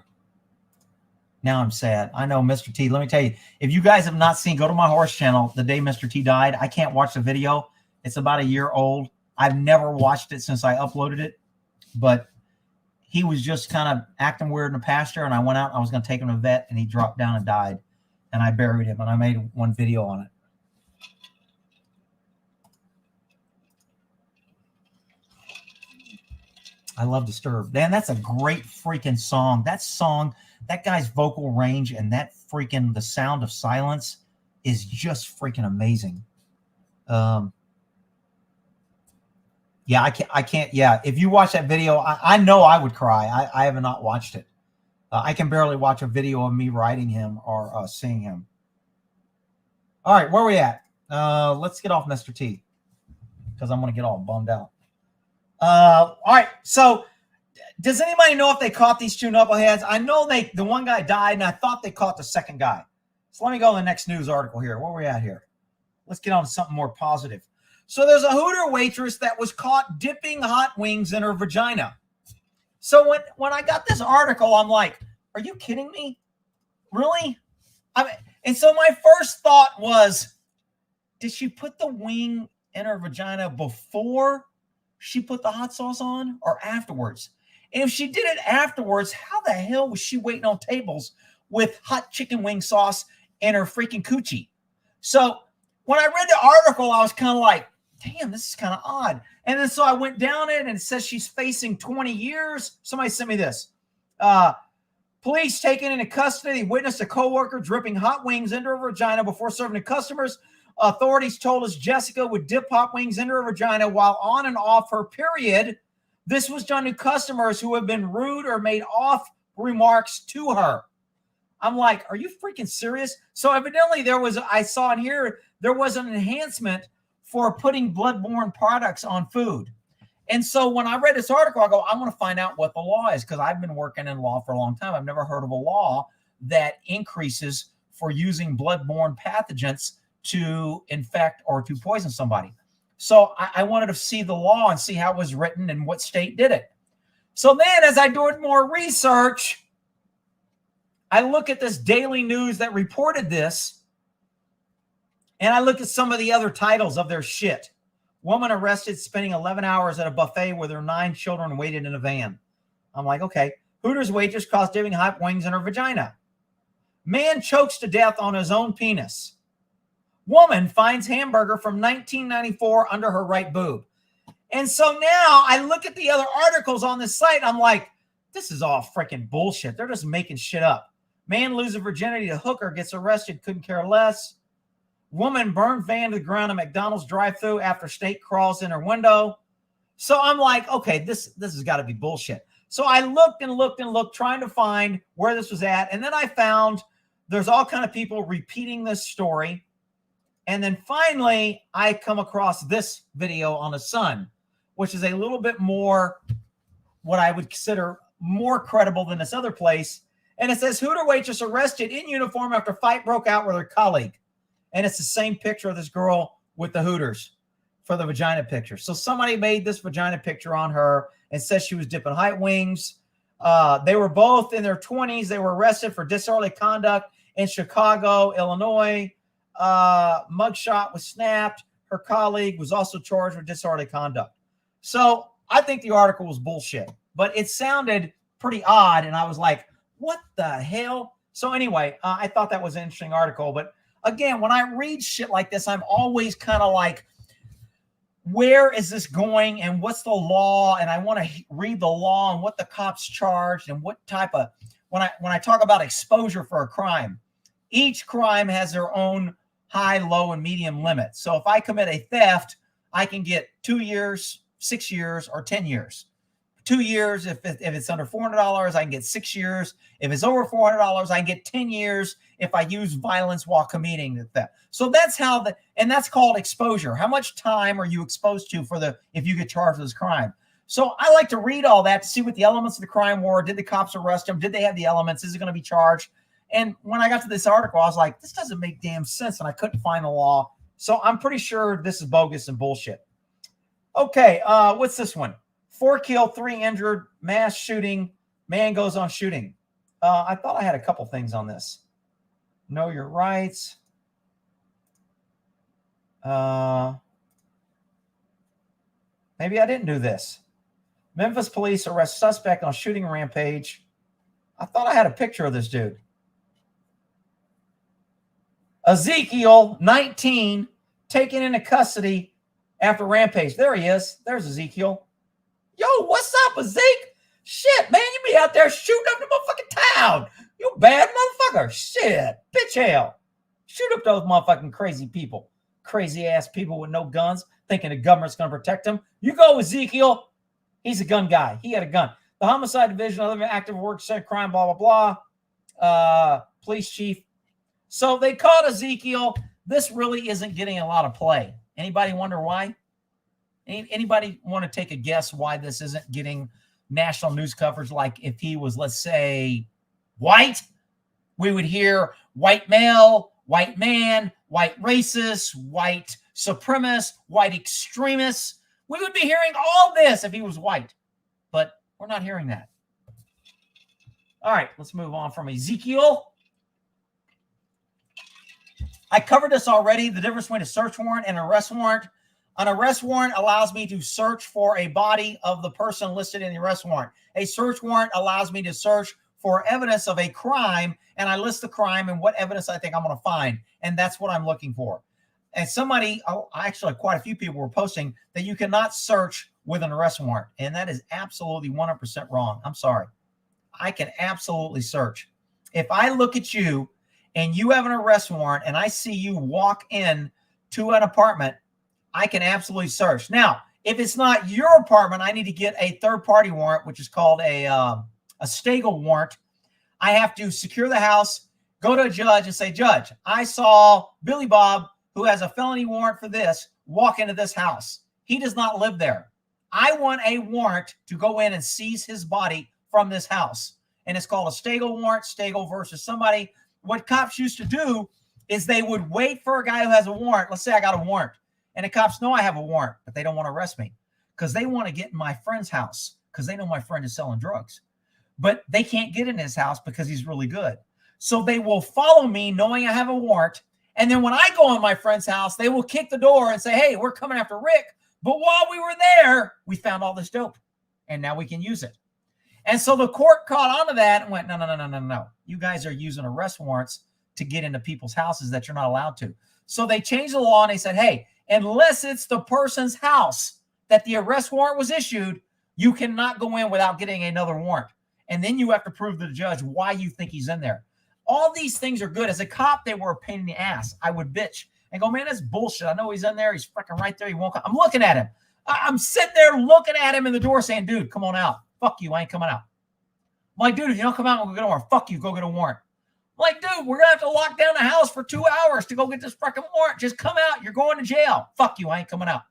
Now I'm sad. I know Mr. T. Let me tell you, if you guys have not seen, go to my horse channel the day Mr. T died. I can't watch the video. It's about a year old. I've never watched it since I uploaded it, but he was just kind of acting weird in the pasture, and I went out and I was going to take him to the vet, and he dropped down and died, and I buried him, and I made one video on it. I love Disturbed. Man, that's a great freaking song. That guy's vocal range and that freaking, the sound of silence is just freaking amazing. Yeah, I can't. Yeah, if you watch that video, I know I would cry. I have not watched it. I can barely watch a video of me riding him or seeing him. All right, where are we at? Let's get off Mr. T because I'm going to get all bummed out. All right, so does anybody know if they caught these two knuckleheads? I know the one guy died, and I thought they caught the second guy. So let me go to the next news article here. Where are we at here? Let's get on to something more positive. So there's a Hooter waitress that was caught dipping hot wings in her vagina. So when I got this article, I'm like, are you kidding me? Really? And so my first thought was, did she put the wing in her vagina before she put the hot sauce on or afterwards? And if she did it afterwards, how the hell was she waiting on tables with hot chicken wing sauce in her freaking coochie? So when I read the article, I was kind of like, damn, this is kind of odd. And then so I went down it and it says she's facing 20 years. Somebody sent me this. Police taken into custody witnessed a coworker dripping hot wings into her vagina before serving to customers. Authorities told us Jessica would dip hot wings into her vagina while on and off her period. This was done to customers who have been rude or made off remarks to her. I'm like, are you freaking serious? So evidently I saw in here, there was an enhancement for putting bloodborne products on food. And so when I read this article, I go, I want to find out what the law is because I've been working in law for a long time. I've never heard of a law that increases for using bloodborne pathogens to infect or to poison somebody. So I wanted to see the law and see how it was written and what state did it. So then as I do more research, I look at this Daily News that reported this, and I look at some of the other titles of their shit. Woman arrested spending 11 hours at a buffet with her 9 children waited in a van. I'm like, okay. Hooters waitress caught dipping hot wings in her vagina. Man chokes to death on his own penis. Woman finds hamburger from 1994 under her right boob. And so now I look at the other articles on this site. I'm like, this is all freaking bullshit. They're just making shit up. Man loses virginity to hooker, gets arrested, couldn't care less. Woman burned van to the ground at McDonald's drive-thru after snake crawls in her window. So I'm like, okay, this has got to be bullshit. So I looked and looked and looked, trying to find where this was at. And then I found there's all kind of people repeating this story. And then finally, I come across this video on The Sun, which is a little bit more what I would consider more credible than this other place. And it says, Hooter waitress arrested in uniform after fight broke out with her colleague. And it's the same picture of this girl with the Hooters for the vagina picture. So somebody made this vagina picture on her and says she was dipping hot wings. They were both in their 20s. They were arrested for disorderly conduct in Chicago, Illinois. Mugshot was snapped. Her colleague was also charged with disorderly conduct. So I think the article was bullshit, but it sounded pretty odd. And I was like, what the hell? So anyway, I thought that was an interesting article. But again, when I read shit like this, I'm always kind of like, where is this going and what's the law? And I want to read the law and what the cops charged and what type of, when I talk about exposure for a crime, each crime has their own high, low, and medium limit. So if I commit a theft, I can get 2 years, 6 years, or 10 years. 2 years, if it's under $400, I can get 6 years. If it's over $400, I can get 10 years if I use violence while committing the theft. So that's how and that's called exposure. How much time are you exposed to if you get charged with this crime? So I like to read all that to see what the elements of the crime were. Did the cops arrest him? Did they have the elements? Is it going to be charged? And when I got to this article, I was like, this doesn't make damn sense. And I couldn't find the law. So I'm pretty sure this is bogus and bullshit. Okay, what's this one? 4 killed, 3 injured, mass shooting Man goes on shooting. I thought I had a couple things on this. Know your rights. Maybe I didn't do this. Memphis police arrest suspect on shooting rampage. I thought I had a picture of this dude. Ezekiel, 19, taken into custody after rampage. There he is. There's Ezekiel. Yo, what's up, Ezekiel? Shit, man, you be out there shooting up the motherfucking town. You bad motherfucker. Shit, bitch hell. Shoot up those motherfucking crazy people. Crazy ass people with no guns, thinking the government's going to protect them. You go, Ezekiel. He's a gun guy. He had a gun. The homicide division, other active work, said crime, blah, blah, blah. Police chief. So they caught Ezekiel. This really isn't getting a lot of play. Anybody wonder why? Anybody want to take a guess why this isn't getting national news coverage? Like if he was, let's say, white, we would hear white male, white man, white racist, white supremacist, white extremist. We would be hearing all this if he was white, but we're not hearing that. All right, let's move on from Ezekiel. I covered this already, the difference between a search warrant and an arrest warrant. An arrest warrant allows me to search for a body of the person listed in the arrest warrant. A search warrant allows me to search for evidence of a crime, and I list the crime and what evidence I think I'm going to find, and that's what I'm looking for. And somebody, actually quite a few people were posting that you cannot search with an arrest warrant, and that is absolutely 100% wrong. I'm sorry. I can absolutely search. If I look at you and you have an arrest warrant and I see you walk in to an apartment, I can absolutely search. Now, if it's not your apartment, I need to get a third-party warrant, which is called a Stagel warrant. I have to secure the house, go to a judge and say, Judge, I saw Billy Bob, who has a felony warrant for this, walk into this house. He does not live there. I want a warrant to go in and seize his body from this house. And it's called a Stagel warrant, Stagel versus somebody. What cops used to do is they would wait for a guy who has a warrant. Let's say I got a warrant. And the cops know I have a warrant, but they don't want to arrest me because they want to get in my friend's house because they know my friend is selling drugs. But they can't get in his house because he's really good. So they will follow me knowing I have a warrant. And then when I go in my friend's house, they will kick the door and say, hey, we're coming after Rick. But while we were there, we found all this dope. And now we can use it. And so the court caught on to that and went, no. You guys are using arrest warrants to get into people's houses that you're not allowed to. So they changed the law and they said, hey, unless it's the person's house that the arrest warrant was issued, you cannot go in without getting another warrant. And then you have to prove to the judge why you think he's in there. All these things are good. As a cop, they were a pain in the ass. I would bitch and go, man, that's bullshit. I know he's in there. He's freaking right there. He won't come. I'm looking at him. I'm sitting there looking at him in the door saying, dude, come on out. Fuck you. I ain't coming out. I'm like, dude, if you don't come out, we'll go get a warrant. Fuck you. Go get a warrant. I'm like, dude, we're going to have to lock down the house for 2 hours to go get this freaking warrant. Just come out. You're going to jail. Fuck you. I ain't coming out.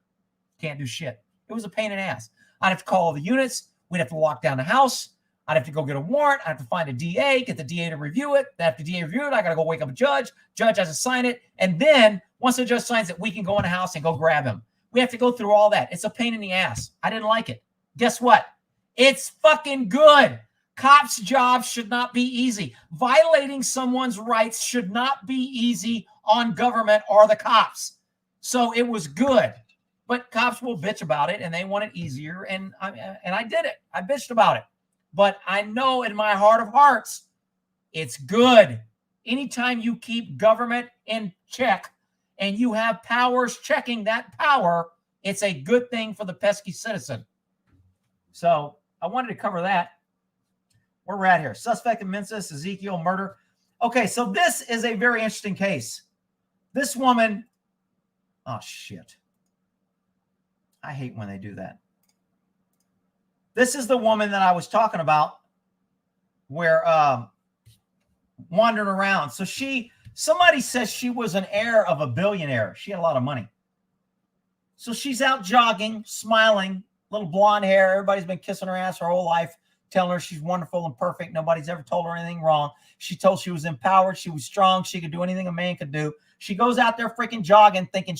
Can't do shit. It was a pain in the ass. I'd have to call all the units. We'd have to lock down the house. I'd have to go get a warrant. I'd have to find a DA, get the DA to review it. After the DA review it, I got to go wake up a judge. Judge has to sign it. And then once the judge signs it, we can go in the house and go grab him. We have to go through all that. It's a pain in the ass. I didn't like it. Guess what? It's fucking good. Cops' jobs should not be easy. Violating someone's rights should not be easy on government or the cops. So it was good. But cops will bitch about it, and they want it easier, and I did it. I bitched about it. But I know in my heart of hearts, it's good. Anytime you keep government in check and you have powers checking that power, it's a good thing for the pesky citizen. So I wanted to cover that. Where we're at here. Suspect in Memphis, Ezekiel murder. Okay, so this is a very interesting case. This woman, oh shit. I hate when they do that. This is the woman that I was talking about where wandering around. So somebody says she was an heir of a billionaire. She had a lot of money. So she's out jogging, smiling, little blonde hair. Everybody's been kissing her ass her whole life, telling her she's wonderful and perfect. Nobody's ever told her anything wrong. She told she was empowered. She was strong. She could do anything a man could do. She goes out there freaking jogging, thinking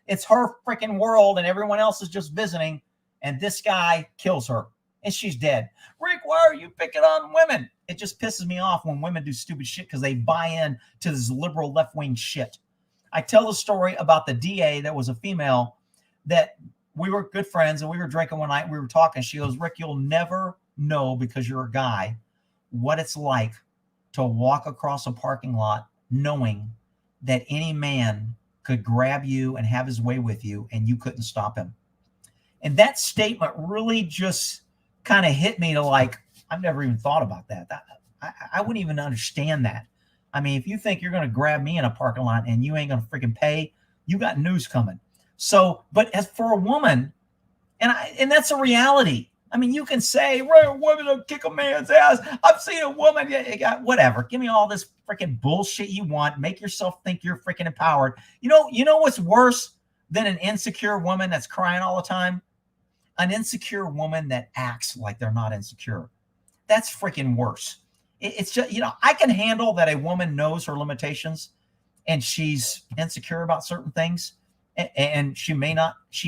it's her freaking world and everyone else is just visiting. And this guy kills her. and she's dead. Rick, why are you picking on women? It just pisses me off when women do stupid shit because they buy in to this liberal left-wing shit. I tell the story about the DA that was a female that we were good friends and we were drinking one night. We were talking. She goes, Rick, you'll never know because you're a guy what it's like to walk across a parking lot knowing that any man could grab you and have his way with you and you couldn't stop him. And that statement really just kind of hit me to like, I've never even thought about that. I wouldn't even understand that. I mean, if you think you're going to grab me in a parking lot and you ain't going to freaking pay, you got news coming. So, but as for a woman, and that's a reality. I mean, you can say, right, women will kick a man's ass. I've seen a woman, whatever. Give me all this freaking bullshit you want. Make yourself think you're freaking empowered. You know what's worse than an insecure woman that's crying all the time? An insecure woman that acts like they're not insecure. That's freaking worse. It's just, I can handle that a woman knows her limitations and she's insecure about certain things. And she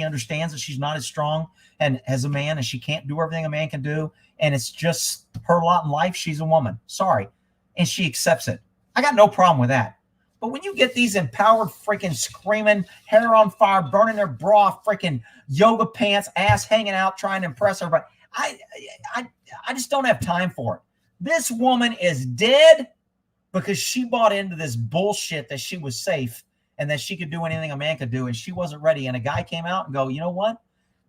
understands that she's not as strong and as a man and she can't do everything a man can do. And it's just her lot in life. She's a woman. Sorry. And she accepts it. I got no problem with that. But when you get these empowered freaking screaming, hair on fire, burning their bra, freaking yoga pants, ass hanging out, trying to impress everybody, I just don't have time for it. This woman is dead because she bought into this bullshit that she was safe and that she could do anything a man could do, and she wasn't ready. And a guy came out and go, you know what?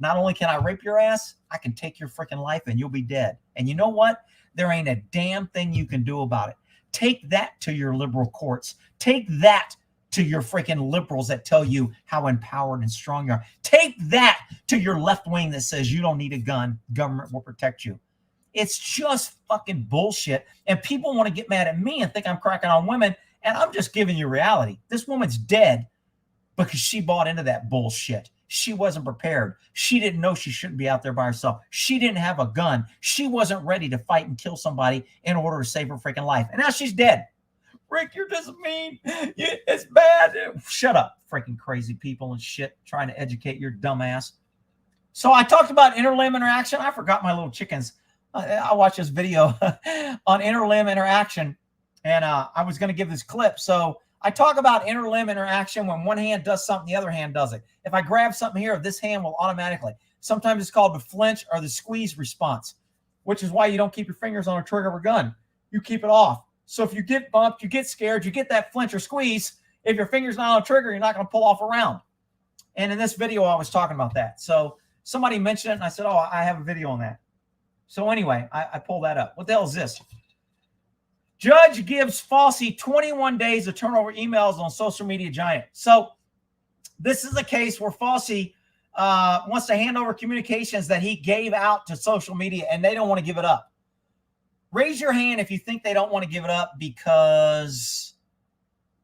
Not only can I rape your ass, I can take your freaking life and you'll be dead. And you know what? There ain't a damn thing you can do about it. Take that to your liberal courts. Take that to your freaking liberals that tell you how empowered and strong you are. Take that to your left wing that says you don't need a gun. Government will protect you. It's just fucking bullshit. And people want to get mad at me and think I'm cracking on women. And I'm just giving you reality. This woman's dead because she bought into that bullshit. She wasn't prepared. She didn't know she shouldn't be out there by herself. She didn't have a gun. She wasn't ready to fight and kill somebody in order to save her freaking life. And now she's dead. Rick, you're just mean. It's bad. Shut up, freaking crazy people and shit trying to educate your dumb ass. So I talked about interlimb interaction. I forgot my little chickens. I watched this video on interlimb interaction. And I was going to give this clip. So I talk about interlimb interaction when one hand does something, the other hand does it. If I grab something here, this hand will automatically. Sometimes it's called the flinch or the squeeze response, which is why you don't keep your fingers on a trigger of a gun. You keep it off. So if you get bumped, you get scared, you get that flinch or squeeze. If your finger's not on a trigger, you're not going to pull off a round. And in this video, I was talking about that. So somebody mentioned it, and I said, oh, I have a video on that. So anyway, I pulled that up. What the hell is this? Judge gives Fauci 21 days to turn over emails on social media giant. So this is a case where Fauci wants to hand over communications that he gave out to social media, and they don't want to give it up. Raise your hand if you think they don't want to give it up because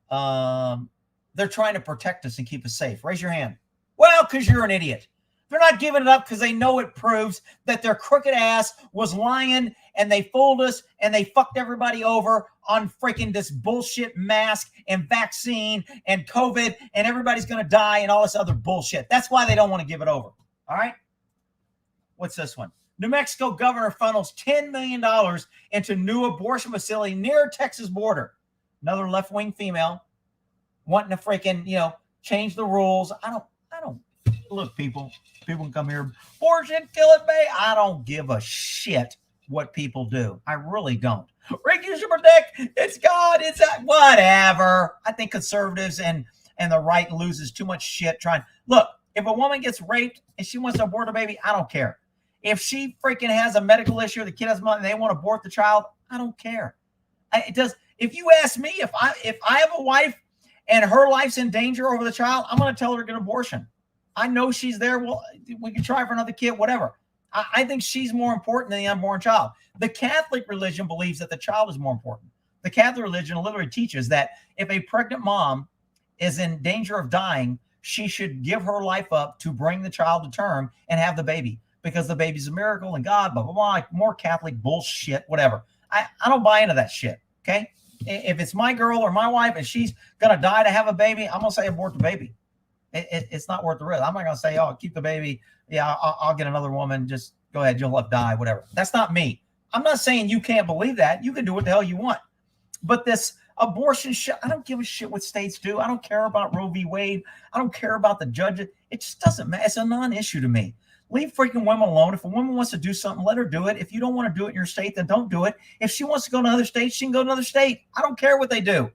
they're trying to protect us and keep us safe. Raise your hand. Well, because you're an idiot. They're not giving it up because they know it proves that their crooked ass was lying and they fooled us and they fucked everybody over on freaking this bullshit mask and vaccine and COVID and everybody's going to die and all this other bullshit. That's why they don't want to give it over. All right. What's this one? New Mexico governor funnels $10 million into new abortion facility near Texas border. Another left-wing female wanting to freaking, change the rules. I don't look, people can come here, abortion, kill it, babe. I don't give a shit what people do. I really don't. Rick, you should predict. It's God. It's whatever. I think conservatives and the right loses too much shit trying. Look, if a woman gets raped and she wants to abort a baby, I don't care. If she freaking has a medical issue, the kid has money, and they want to abort the child, I don't care. It does. If you ask me, if I have a wife and her life's in danger over the child, I'm going to tell her to get an abortion. I know she's there. Well, we can try for another kid, whatever. I think she's more important than the unborn child. The Catholic religion believes that the child is more important. The Catholic religion literally teaches that if a pregnant mom is in danger of dying, she should give her life up to bring the child to term and have the baby because the baby's a miracle and God, blah, blah, blah, more Catholic bullshit, whatever. I don't buy into that shit, okay? If it's my girl or my wife and she's going to die to have a baby, I'm going to say abort the baby. It's not worth the risk. I'm not going to say, oh, keep the baby. Yeah, I'll get another woman. Just Go ahead, you'll die, whatever. That's not me. I'm not saying you can't believe that. You can do what the hell you want. But this abortion shit, I don't give a shit what states do. I don't care about Roe v. Wade. I don't care about the judges. It just doesn't matter. It's a non-issue to me. Leave freaking women alone. If a woman wants to do something, let her do it. If you don't want to do it in your state, then don't do it. If she wants to go to another state, she can go to another state. I don't care what they do.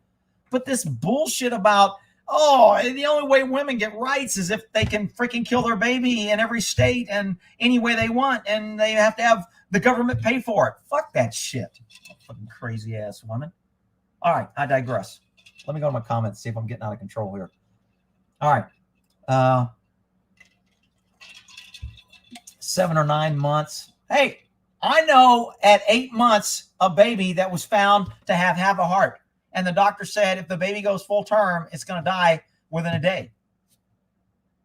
But this bullshit about, oh, the only way women get rights is if they can freaking kill their baby in every state and any way they want, and they have to have the government pay for it. Fuck that shit. Fucking crazy ass woman. All right, I digress. Let me go to my comments, see if I'm getting out of control here. All right. 7 or 9 months. Hey, I know at 8 months, a baby that was found to have a heart. And the doctor said if the baby goes full term, it's going to die within a day.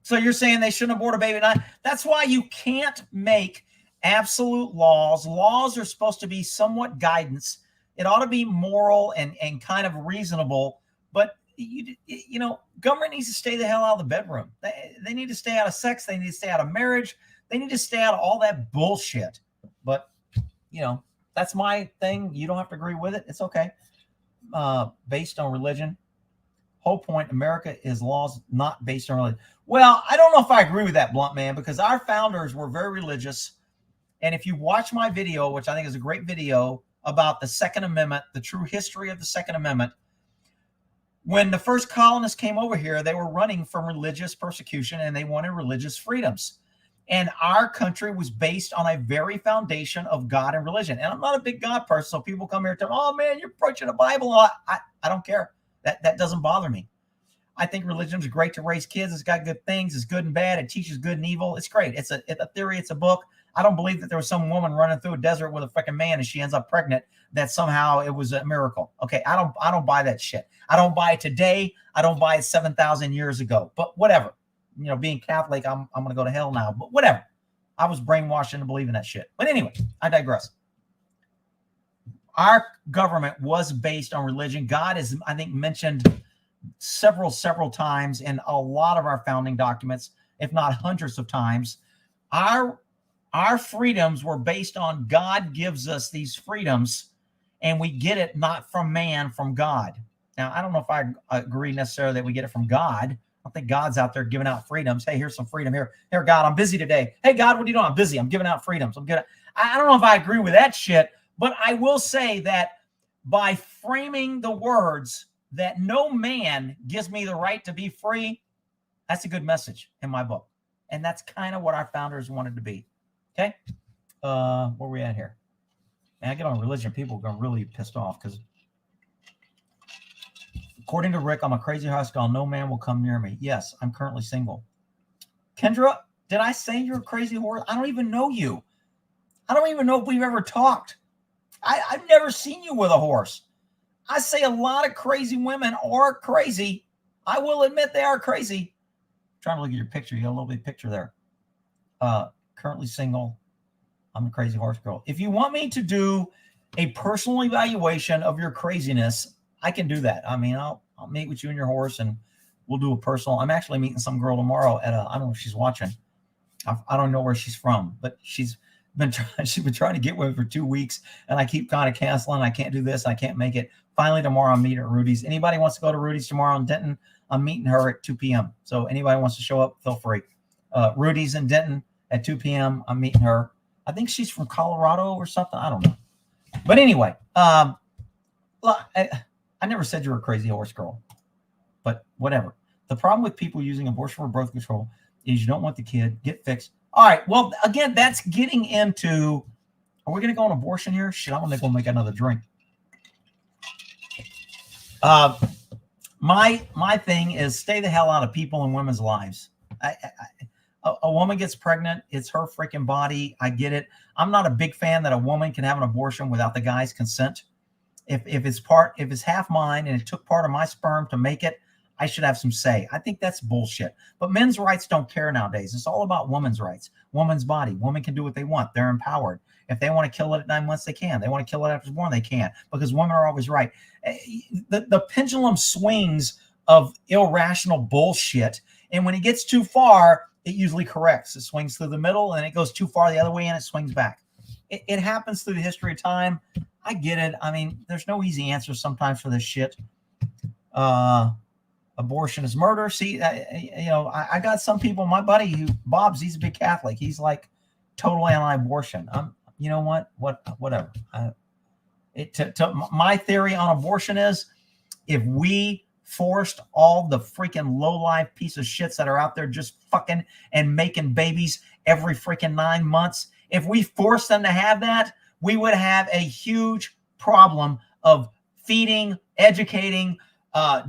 So you're saying they shouldn't abort a baby? That's why you can't make absolute laws. Laws are supposed to be somewhat guidance. It ought to be moral and kind of reasonable. But, you know, government needs to stay the hell out of the bedroom. They need to stay out of sex. They need to stay out of marriage. They need to stay out of all that bullshit. But, you know, that's my thing. You don't have to agree with it. It's okay. Based on religion. Whole point, America is laws not based on religion. Well, I don't know if I agree with that, Blunt Man, because our founders were very religious. And if you watch my video, which I think is a great video about the Second Amendment, the true history of the Second Amendment, when the first colonists came over here, they were running from religious persecution and they wanted religious freedoms. And our country was based on a very foundation of God and religion. And I'm not a big God person, so people come here and tell me, oh, man, you're preaching the Bible. I don't care. That doesn't bother me. I think religion is great to raise kids. It's got good things. It's good and bad. It teaches good and evil. It's great. It's a theory. It's a book. I don't believe that there was some woman running through a desert with a freaking man and she ends up pregnant, that somehow it was a miracle. Okay, I don't buy that shit. I don't buy it today. I don't buy it 7,000 years ago. But whatever. You know, being Catholic, I'm going to go to hell now. But whatever. I was brainwashed into believing that shit. But anyway, I digress. Our government was based on religion. God is, I think, mentioned several times in a lot of our founding documents, if not hundreds of times. Our freedoms were based on God gives us these freedoms, and we get it not from man, from God. Now, I don't know if I agree necessarily that we get it from God. I don't think God's out there giving out freedoms. Hey, here's some freedom here. Here, God, I'm busy today. Hey, God, what are you doing? I'm busy. I'm giving out freedoms. I don't know if I agree with that shit, but I will say that by framing the words that no man gives me the right to be free, that's a good message in my book. And that's kind of what our founders wanted to be. Okay? Where are we at here? And I get on religion, people are really pissed off because according to Rick, I'm a crazy horse girl. No man will come near me. Yes, I'm currently single. Kendra, did I say you're a crazy horse? I don't even know you. I don't even know if we've ever talked. I've never seen you with a horse. I say a lot of crazy women are crazy. I will admit they are crazy. I'm trying to look at your picture. You got a little bit of picture there. Currently single. I'm a crazy horse girl. If you want me to do a personal evaluation of your craziness, I can do that. I mean, I'll meet with you and your horse and we'll do a personal. I'm actually meeting some girl tomorrow at I don't know if she's watching. I don't know where she's from, but she's been trying to get with me for 2 weeks, and I keep kind of canceling. I can't do this. I can't make it. Finally, tomorrow I'm meeting at Rudy's. Anybody wants to go to Rudy's tomorrow in Denton? I'm meeting her at 2 p.m. So anybody wants to show up, feel free. Rudy's in Denton at 2 p.m. I'm meeting her. I think she's from Colorado or something. I don't know. But anyway, I never said you were a crazy horse girl, but whatever. The problem with people using abortion for birth control is you don't want the kid, get fixed. All right. Well, again, that's getting into, are we going to go on abortion here? Shit, I'm going to go make another drink. My thing is stay the hell out of people and women's lives. A woman gets pregnant. It's her freaking body. I get it. I'm not a big fan that a woman can have an abortion without the guy's consent. If it's half mine and it took part of my sperm to make it, I should have some say. I think that's bullshit. But men's rights don't care nowadays. It's all about women's rights. Woman's body. Women can do what they want. They're empowered. If they want to kill it at 9 months, they can. They want to kill it after it's born, they can. Because women are always right. The pendulum swings of irrational bullshit. And when it gets too far, it usually corrects. It swings through the middle, and it goes too far the other way, and it swings back. It happens through the history of time. I get it. I mean, there's no easy answer sometimes for this shit. Abortion is murder. See, I got some people. My buddy, Bob's, he's a big Catholic. He's like totally anti-abortion. You know what? Whatever. My theory on abortion is, if we forced all the freaking low-life piece of shits that are out there just fucking and making babies every freaking 9 months, if we forced them to have that, we would have a huge problem of feeding, educating,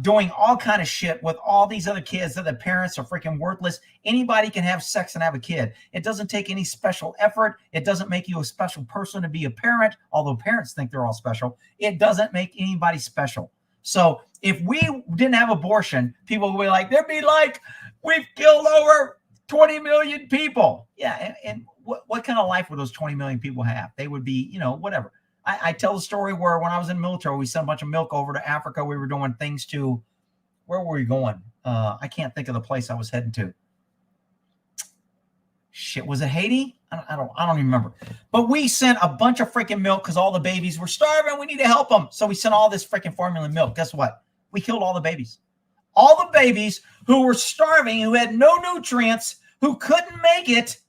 doing all kind of shit with all these other kids that the parents are freaking worthless. Anybody can have sex and have a kid. It doesn't take any special effort. It doesn't make you a special person to be a parent, although parents think they're all special. It doesn't make anybody special. So if we didn't have abortion, people would be like, they'd be like, we've killed over 20 million people. Yeah, and what kind of life would those 20 million people have? They would be, whatever. I tell the story where when I was in the military, we sent a bunch of milk over to Africa. We were doing things to, where were we going? I can't think of the place I was heading to. Shit, was it Haiti? I don't even remember. But we sent a bunch of freaking milk because all the babies were starving. We need to help them. So we sent all this freaking formula milk. Guess what? We killed all the babies. All the babies who were starving, who had no nutrients, who couldn't make it.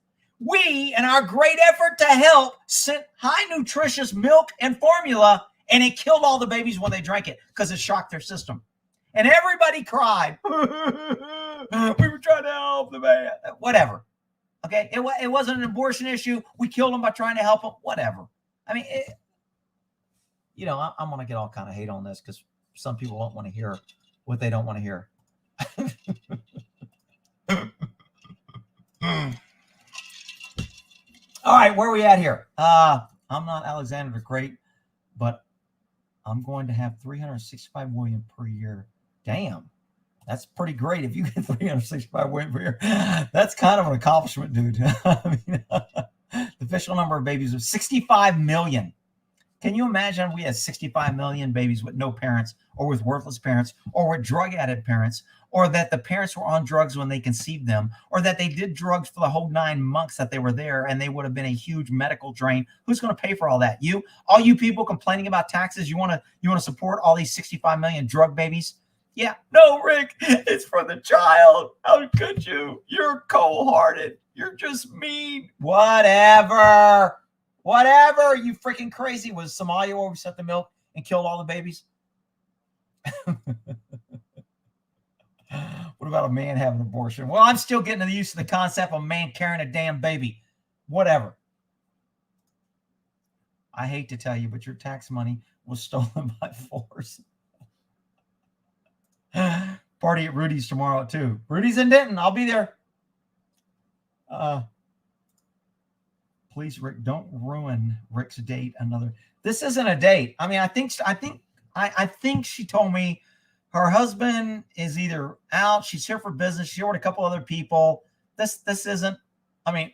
We, in our great effort to help, sent high nutritious milk and formula, and it killed all the babies when they drank it because it shocked their system. And everybody cried. We were trying to help the man. Whatever. Okay, it wasn't an abortion issue. We killed them by trying to help them. Whatever. I mean, I'm going to get all kind of hate on this because some people don't want to hear what they don't want to hear. All right, where are we at here? I'm not Alexander the Great, but I'm going to have 365 million per year. Damn. That's pretty great. If you get 365 million per year, that's kind of an accomplishment, dude. I mean, the official number of babies was 65 million. Can you imagine if we had 65 million babies with no parents, or with worthless parents, or with drug addict parents, or that the parents were on drugs when they conceived them, or that they did drugs for the whole 9 months that they were there, and they would have been a huge medical drain? Who's going to pay for all that? You, all you people complaining about taxes, you want to support all these 65 million drug babies? Yeah, no, Rick, it's for the child. How could you? You're cold-hearted. You're just mean. Whatever, you freaking crazy. Was Somalia where we sent the milk and killed all the babies? What about a man having an abortion? Well, I'm still getting to the use of the concept of a man carrying a damn baby. Whatever. I hate to tell you, but your tax money was stolen by force. Party at Rudy's tomorrow too. Rudy's in Denton. I'll be there. Please, Rick, don't ruin Rick's date. This isn't a date. I mean, I think she told me her husband is either out. She's here for business. She ordered a couple other people. This isn't. I mean,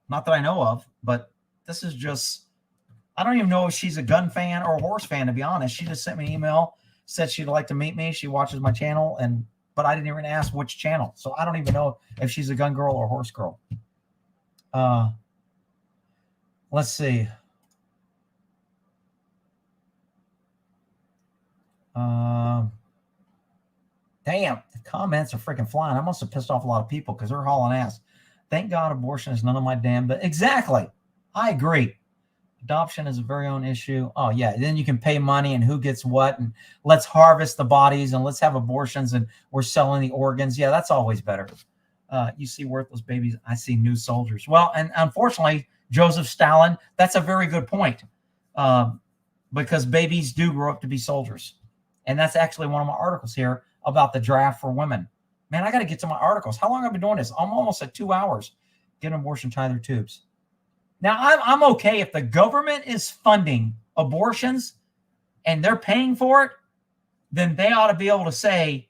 not that I know of, but this is just. I don't even know if she's a gun fan or a horse fan. To be honest, she just sent me an email. Said she'd like to meet me. She watches my channel, but I didn't even ask which channel. So I don't even know if she's a gun girl or a horse girl. Let's see. Damn, the comments are freaking flying. I must have pissed off a lot of people because they're hauling ass. Thank God abortion is none of my damn business. Exactly. I agree. Adoption is a very own issue. Oh, yeah. Then you can pay money and who gets what. And let's harvest the bodies and let's have abortions and we're selling the organs. Yeah, that's always better. You see worthless babies. I see new soldiers. Well, and unfortunately, Joseph Stalin, that's a very good point because babies do grow up to be soldiers. And that's actually one of my articles here about the draft for women. Man, I got to get to my articles. How long have I been doing this? I'm almost at 2 hours. Get an abortion, tie their tubes. Now, I'm okay if the government is funding abortions and they're paying for it, then they ought to be able to say,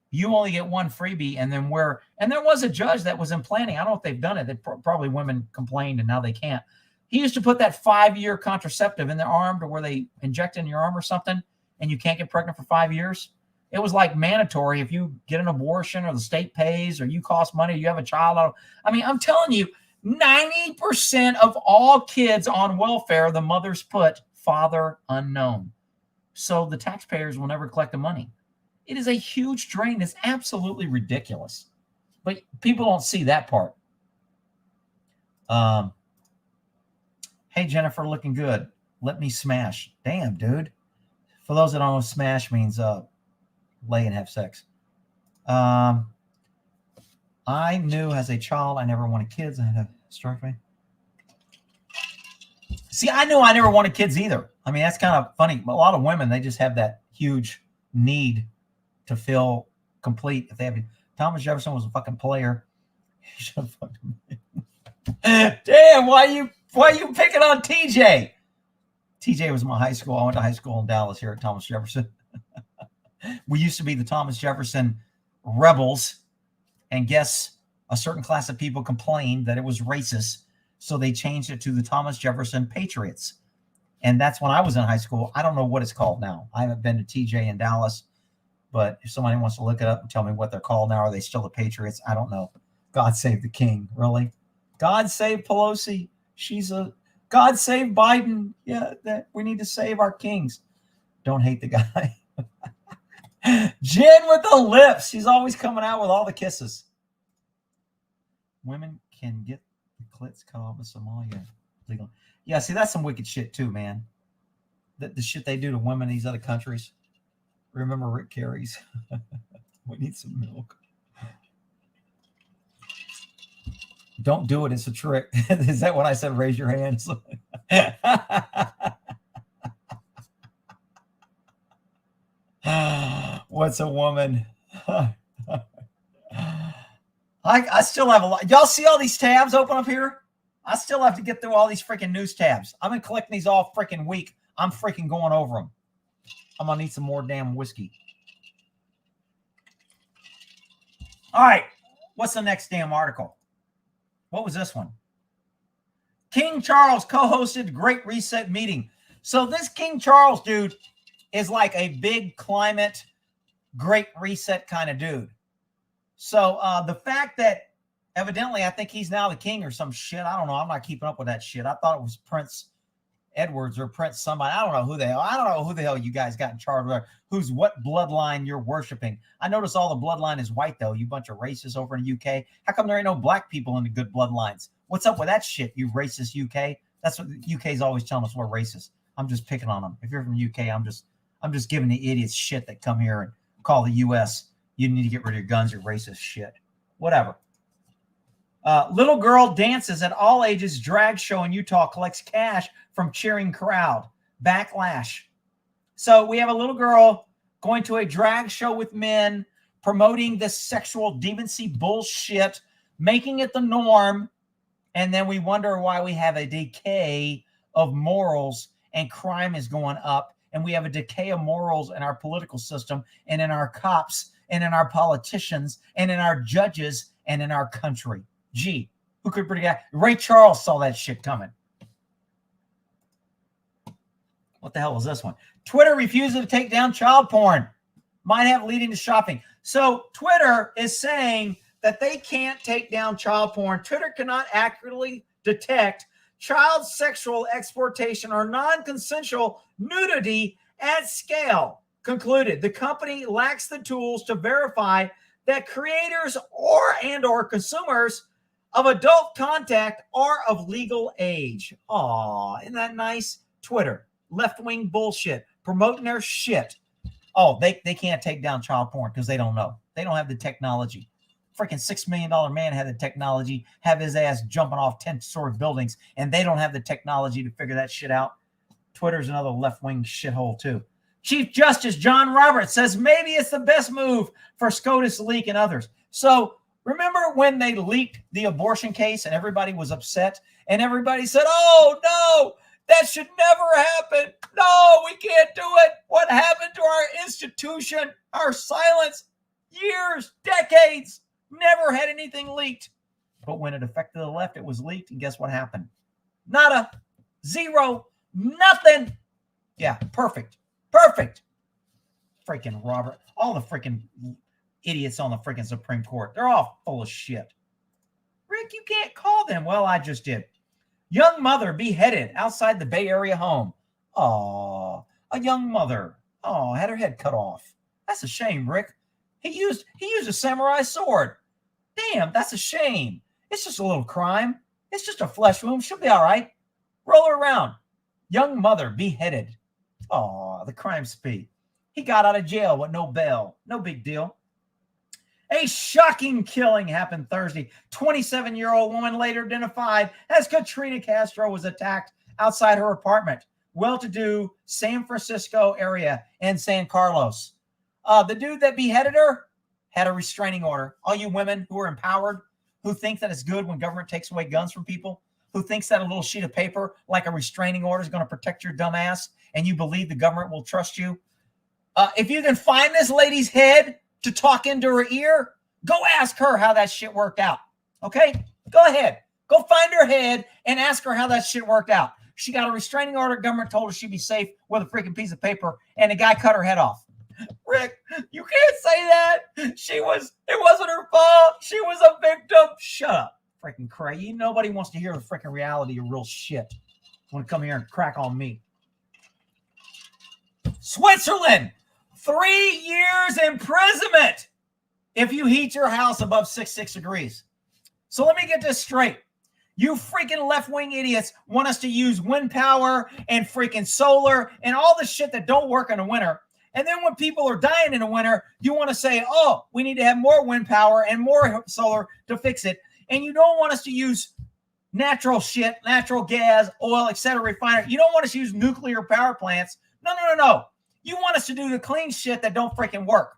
you only get one freebie, and then and there was a judge that was in planning. I don't know if they've done it. Probably women complained, and now they can't. He used to put that 5-year contraceptive in their arm to where they inject in your arm or something, and you can't get pregnant for 5 years. It was like mandatory. If you get an abortion or the state pays or you cost money, you have a child. I mean, I'm telling you, 90% of all kids on welfare, the mothers put father unknown. So the taxpayers will never collect the money. It is a huge drain. It's absolutely ridiculous. But people don't see that part. Hey, Jennifer, looking good. Let me smash. Damn, dude. For those that don't know, smash means lay and have sex. I knew as a child I never wanted kids. I had to strike me. See, I knew I never wanted kids either. I mean, that's kind of funny. A lot of women, they just have that huge need to feel complete. If they have, Thomas Jefferson was a fucking player. He should have fucking. Damn, why you picking on TJ? TJ was my high school. I went to high school in Dallas here at Thomas Jefferson. We used to be the Thomas Jefferson Rebels, and guess a certain class of people complained that it was racist, so they changed it to the Thomas Jefferson Patriots. And that's when I was in high school. I don't know what it's called now. I haven't been to TJ in Dallas, but if somebody wants to look it up and tell me what they're called now, are they still the Patriots? I don't know. God save the king, really? God save Pelosi. God save Biden. Yeah, that we need to save our kings. Don't hate the guy. Jen with the lips. She's always coming out with all the kisses. Women can get the clits cut off in Somalia. Legal. Yeah, see, that's some wicked shit too, man. The shit they do to women in these other countries. Remember Rick Carey's. We need some milk. Don't do it. It's a trick. Is that what I said? Raise your hands. What's a woman? I still have a lot. Y'all see all these tabs open up here? I still have to get through all these freaking news tabs. I've been collecting these all freaking week. I'm freaking going over them. I'm going to need some more damn whiskey. All right. What's the next damn article? What was this one? King Charles co-hosted Great Reset meeting. So this King Charles dude is like a big climate Great Reset kind of dude. So the fact that evidently I think he's now the king or some shit. I don't know. I'm not keeping up with that shit. I thought it was Prince Edwards or Prince somebody. I don't know who the hell. I don't know who the hell you guys got in charge of. Who's what bloodline you're worshiping. I notice all the bloodline is white though. You bunch of racists over in the UK. How come there ain't no black people in the good bloodlines? What's up with that shit, you racist UK? That's what the UK is always telling us, we're racist. I'm just picking on them. If you're from the UK, I'm just giving the idiots shit that come here and call the US. You need to get rid of your guns, your racist shit. Whatever. Little girl dances at all ages drag show in Utah collects cash from cheering crowd. Backlash. So we have a little girl going to a drag show with men, promoting this sexual deviancy bullshit, making it the norm. And then we wonder why we have a decay of morals and crime is going up. And we have a decay of morals in our political system and in our cops and in our politicians and in our judges and in our country. Gee, who could predict that? Ray Charles saw that shit coming. What the hell was this one? Twitter refuses to take down child porn. Might have leading to shopping. So Twitter is saying that they can't take down child porn. Twitter cannot accurately detect child sexual exploitation or non-consensual nudity at scale. Concluded, the company lacks the tools to verify that creators or consumers of adult content are of legal age. Aw, isn't that nice? Twitter, left-wing bullshit, promoting their shit. Oh, they can't take down child porn because they don't know. They don't have the technology. Freaking $6 million man had the technology, have his ass jumping off 10-story buildings, and they don't have the technology to figure that shit out. Twitter's another left-wing shithole too. Chief Justice John Roberts says maybe it's the best move for SCOTUS leak and others. So remember when they leaked the abortion case and everybody was upset and everybody said, oh, no, that should never happen. No, we can't do it. What happened to our institution, our silence, years, decades, never had anything leaked. But when it affected the left, it was leaked. And guess what happened? Nada, zero, nothing. Yeah, perfect. Perfect. freaking Robert, all the freaking idiots on the freaking Supreme Court. They're all full of shit. Rick, you can't call them. Well, I just did. Young mother beheaded outside the Bay Area home. Aw, a young mother. Oh, had her head cut off. That's a shame, Rick. He used a samurai sword. Damn, that's a shame. It's just a little crime. It's just a flesh wound. She'll be all right. Roll her around. Young mother beheaded. Oh, the crime spree. He got out of jail with no bail. No big deal. A shocking killing happened Thursday. 27-year-old woman later identified as Katrina Castro was attacked outside her apartment. Well-to-do San Francisco area in San Carlos. The dude that beheaded her had a restraining order. All you women who are empowered, who think that it's good when government takes away guns from people, who thinks that a little sheet of paper like a restraining order is going to protect your dumb ass, and you believe the government will trust you. If you can find this lady's head to talk into her ear, go ask her how that shit worked out. Okay? Go ahead. Go find her head and ask her how that shit worked out. She got a restraining order. Government told her she'd be safe with a freaking piece of paper, and the guy cut her head off. Rick, you can't say that. It wasn't her fault. She was a victim. Shut up, freaking cray. Nobody wants to hear the freaking reality of real shit. Want to come here and crack on me. Switzerland, 3 years imprisonment if you heat your house above 66 degrees. So let me get this straight. You freaking left-wing idiots want us to use wind power and freaking solar and all the shit that don't work in the winter. And then when people are dying in the winter, you want to say, oh, we need to have more wind power and more solar to fix it. And you don't want us to use natural shit, natural gas, oil, etc., refinery. You don't want us to use nuclear power plants. No. You want us to do the clean shit that don't freaking work.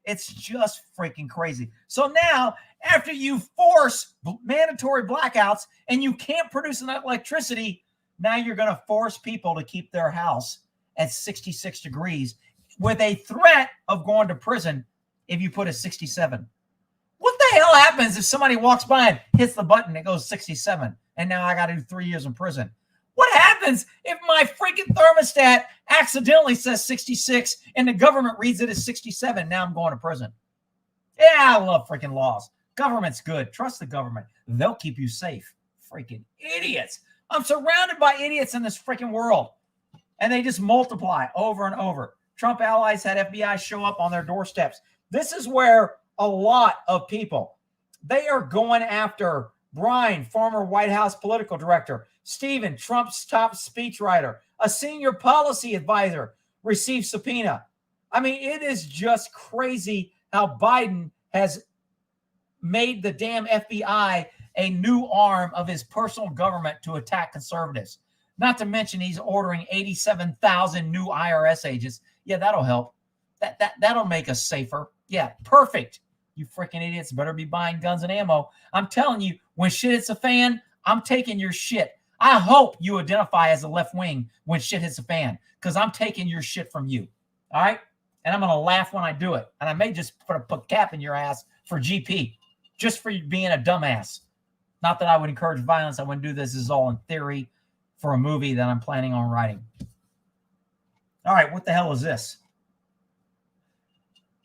It's just freaking crazy. So now, after you force mandatory blackouts and you can't produce enough electricity, now you're going to force people to keep their house at 66 degrees with a threat of going to prison if you put a 67. What the hell happens if somebody walks by and hits the button and it goes 67 and now I got to do 3 years in prison? What happens if my freaking thermostat accidentally says 66 and the government reads it as 67? Now I'm going to prison. Yeah, I love freaking laws. Government's good. Trust the government. They'll keep you safe. Freaking idiots. I'm surrounded by idiots in this freaking world. And they just multiply over and over. Trump allies had FBI show up on their doorsteps. This is where a lot of people, they are going after Brian, former White House political director, Stephen, Trump's top speechwriter, a senior policy advisor, received subpoena. I mean, it is just crazy how Biden has made the damn FBI a new arm of his personal government to attack conservatives. Not to mention he's ordering 87,000 new IRS agents. Yeah, that'll help. That'll make us safer. Yeah, perfect. You freaking idiots better be buying guns and ammo. I'm telling you, when shit hits a fan, I'm taking your shit. I hope you identify as a left wing when shit hits a fan, because I'm taking your shit from you. All right? And I'm going to laugh when I do it. And I may just put a cap in your ass for GP, just for you being a dumbass. Not that I would encourage violence. I wouldn't do this. This is all in theory for a movie that I'm planning on writing. All right, what the hell is this?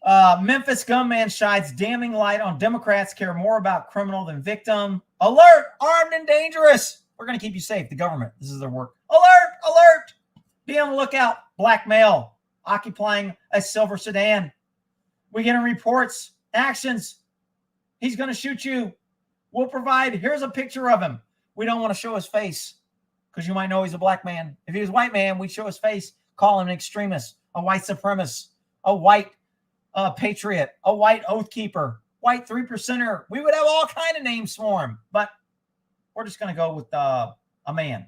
Memphis gunman shines damning light on Democrats care more about criminal than victim. Alert, armed and dangerous. We're going to keep you safe, the government. This is their work. Alert, alert. Be on the lookout. Black male occupying a silver sedan. We're getting reports, actions. He's going to shoot you. We'll provide. Here's a picture of him. We don't want to show his face because you might know he's a black man. If he was a white man, we'd show his face, call him an extremist, a white supremacist, a white patriot, a white oath keeper, white 3%er. We would have all kind of names for him, but we're just going to go with a man.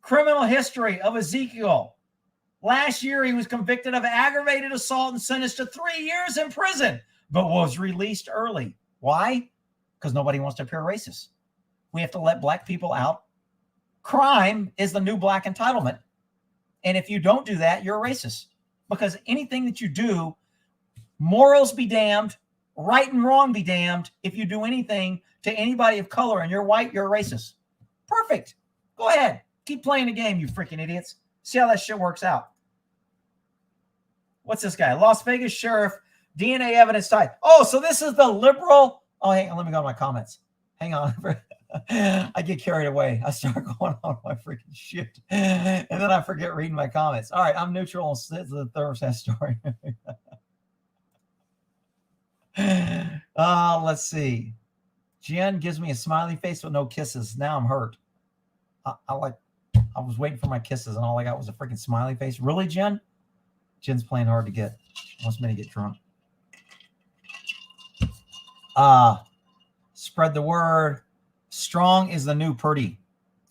Criminal history of Ezekiel. Last year, he was convicted of aggravated assault and sentenced to 3 years in prison, but was released early. Why? Because nobody wants to appear racist. We have to let black people out. Crime is the new black entitlement. And if you don't do that, you're a racist. Because anything that you do, morals be damned, right and wrong be damned. If you do anything to anybody of color and you're white, you're a racist. Perfect. Go ahead. Keep playing the game, you freaking idiots. See how that shit works out. What's this guy? Las Vegas sheriff, DNA evidence tied. Oh, so this is the liberal. Oh, hang on. Let me go to my comments. Hang on. I get carried away. I start going on my freaking shit. And then I forget reading my comments. All right. I'm neutral on the thermostat story. Let's see. Jen gives me a smiley face with no kisses. Now I'm hurt. I was waiting for my kisses and all I got was a freaking smiley face. Really, Jen? Jen's playing hard to get. She wants me to get drunk. Spread the word. Strong is the new pretty.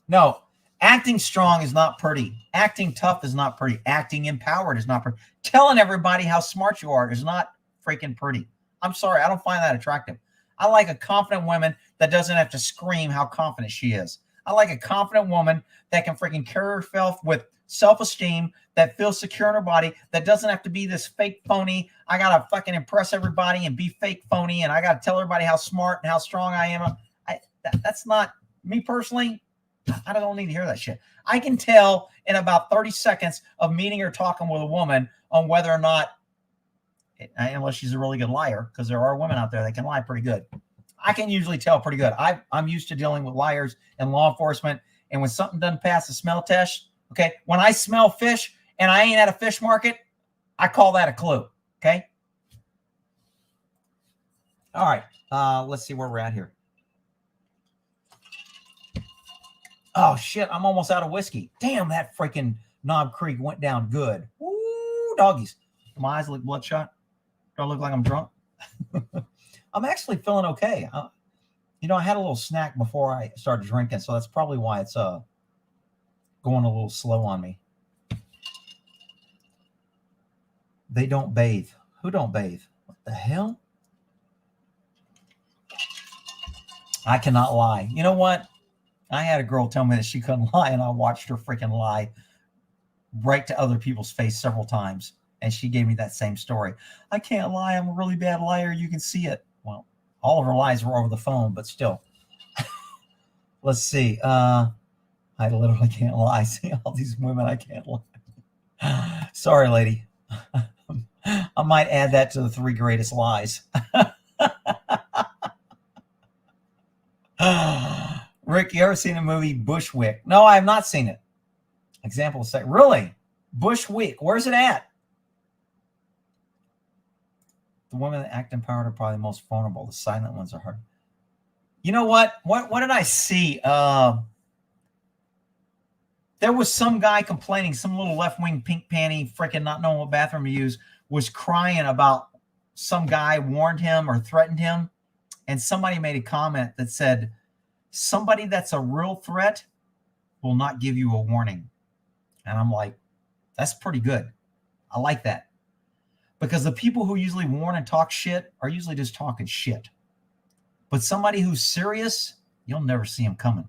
No, acting strong is not pretty. Acting tough is not pretty. Acting empowered is not pretty. Telling everybody how smart you are is not freaking pretty. I'm sorry. I don't find that attractive. I like a confident woman that doesn't have to scream how confident she is. I like a confident woman that can freaking carry herself with self-esteem, that feels secure in her body, that doesn't have to be this fake phony. I got to fucking impress everybody and be fake phony, and I got to tell everybody how smart and how strong I am. That's not me personally. I don't need to hear that shit. I can tell in about 30 seconds of meeting or talking with a woman on whether or not, unless she's a really good liar, because there are women out there that can lie pretty good. I can usually tell pretty good. I'm used to dealing with liars in law enforcement, and when something doesn't pass the smell test, okay, when I smell fish and I ain't at a fish market, I call that a clue, okay? All right, let's see where we're at here. Oh, shit, I'm almost out of whiskey. Damn, that freaking Knob Creek went down good. Ooh, doggies. My eyes look bloodshot. Do I look like I'm drunk? I'm actually feeling okay. I had a little snack before I started drinking, so that's probably why it's going a little slow on me. They don't bathe. Who don't bathe? What the hell? I cannot lie. You know what? I had a girl tell me that she couldn't lie, and I watched her freaking lie right to other people's face several times. And she gave me that same story. I can't lie. I'm a really bad liar. You can see it. Well, all of her lies were over the phone, but still. Let's see. I literally can't lie. See all these women, I can't lie. Sorry, lady. I might add that to the 3 greatest lies. Rick, you ever seen the movie Bushwick? No, I have not seen it. Example say, really? Bushwick, where's it at? The women that act empowered are probably the most vulnerable. The silent ones are hard. You know what? What did I see? There was some guy complaining, some little left-wing pink panty, freaking not knowing what bathroom to use, was crying about some guy warned him or threatened him. And somebody made a comment that said, somebody that's a real threat will not give you a warning. And I'm like, that's pretty good. I like that. Because the people who usually warn and talk shit are usually just talking shit. But somebody who's serious, you'll never see him coming.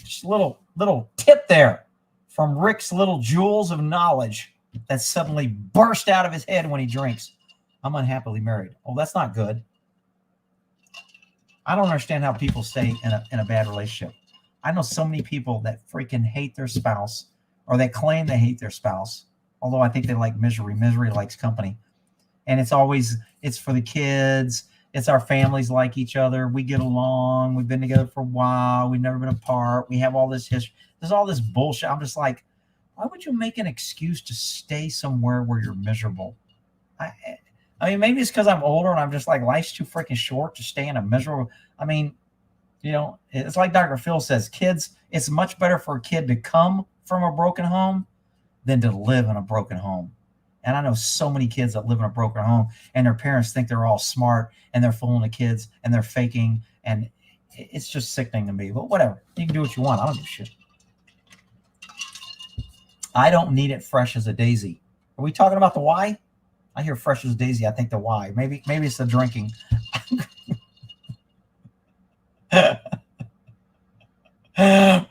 Just a little tip there from Rick's little jewels of knowledge that suddenly burst out of his head when he drinks. I'm unhappily married. Oh, that's not good. I don't understand how people stay in a bad relationship. I know so many people that freaking hate their spouse, or they claim they hate their spouse. Although I think they like misery. Misery likes company. And it's for the kids. It's our families like each other. We get along. We've been together for a while. We've never been apart. We have all this history. There's all this bullshit. I'm just like, why would you make an excuse to stay somewhere where you're miserable? I mean, maybe it's because I'm older and I'm just like, life's too freaking short to stay in a miserable. I mean, it's like Dr. Phil says, kids, it's much better for a kid to come from a broken home than to live in a broken home. And I know so many kids that live in a broken home and their parents think they're all smart and they're fooling the kids and they're faking. And it's just sickening to me. But whatever. You can do what you want. I don't give a shit. I don't need it fresh as a daisy. Are we talking about the why? I hear fresh as a daisy. I think the why. Maybe it's the drinking.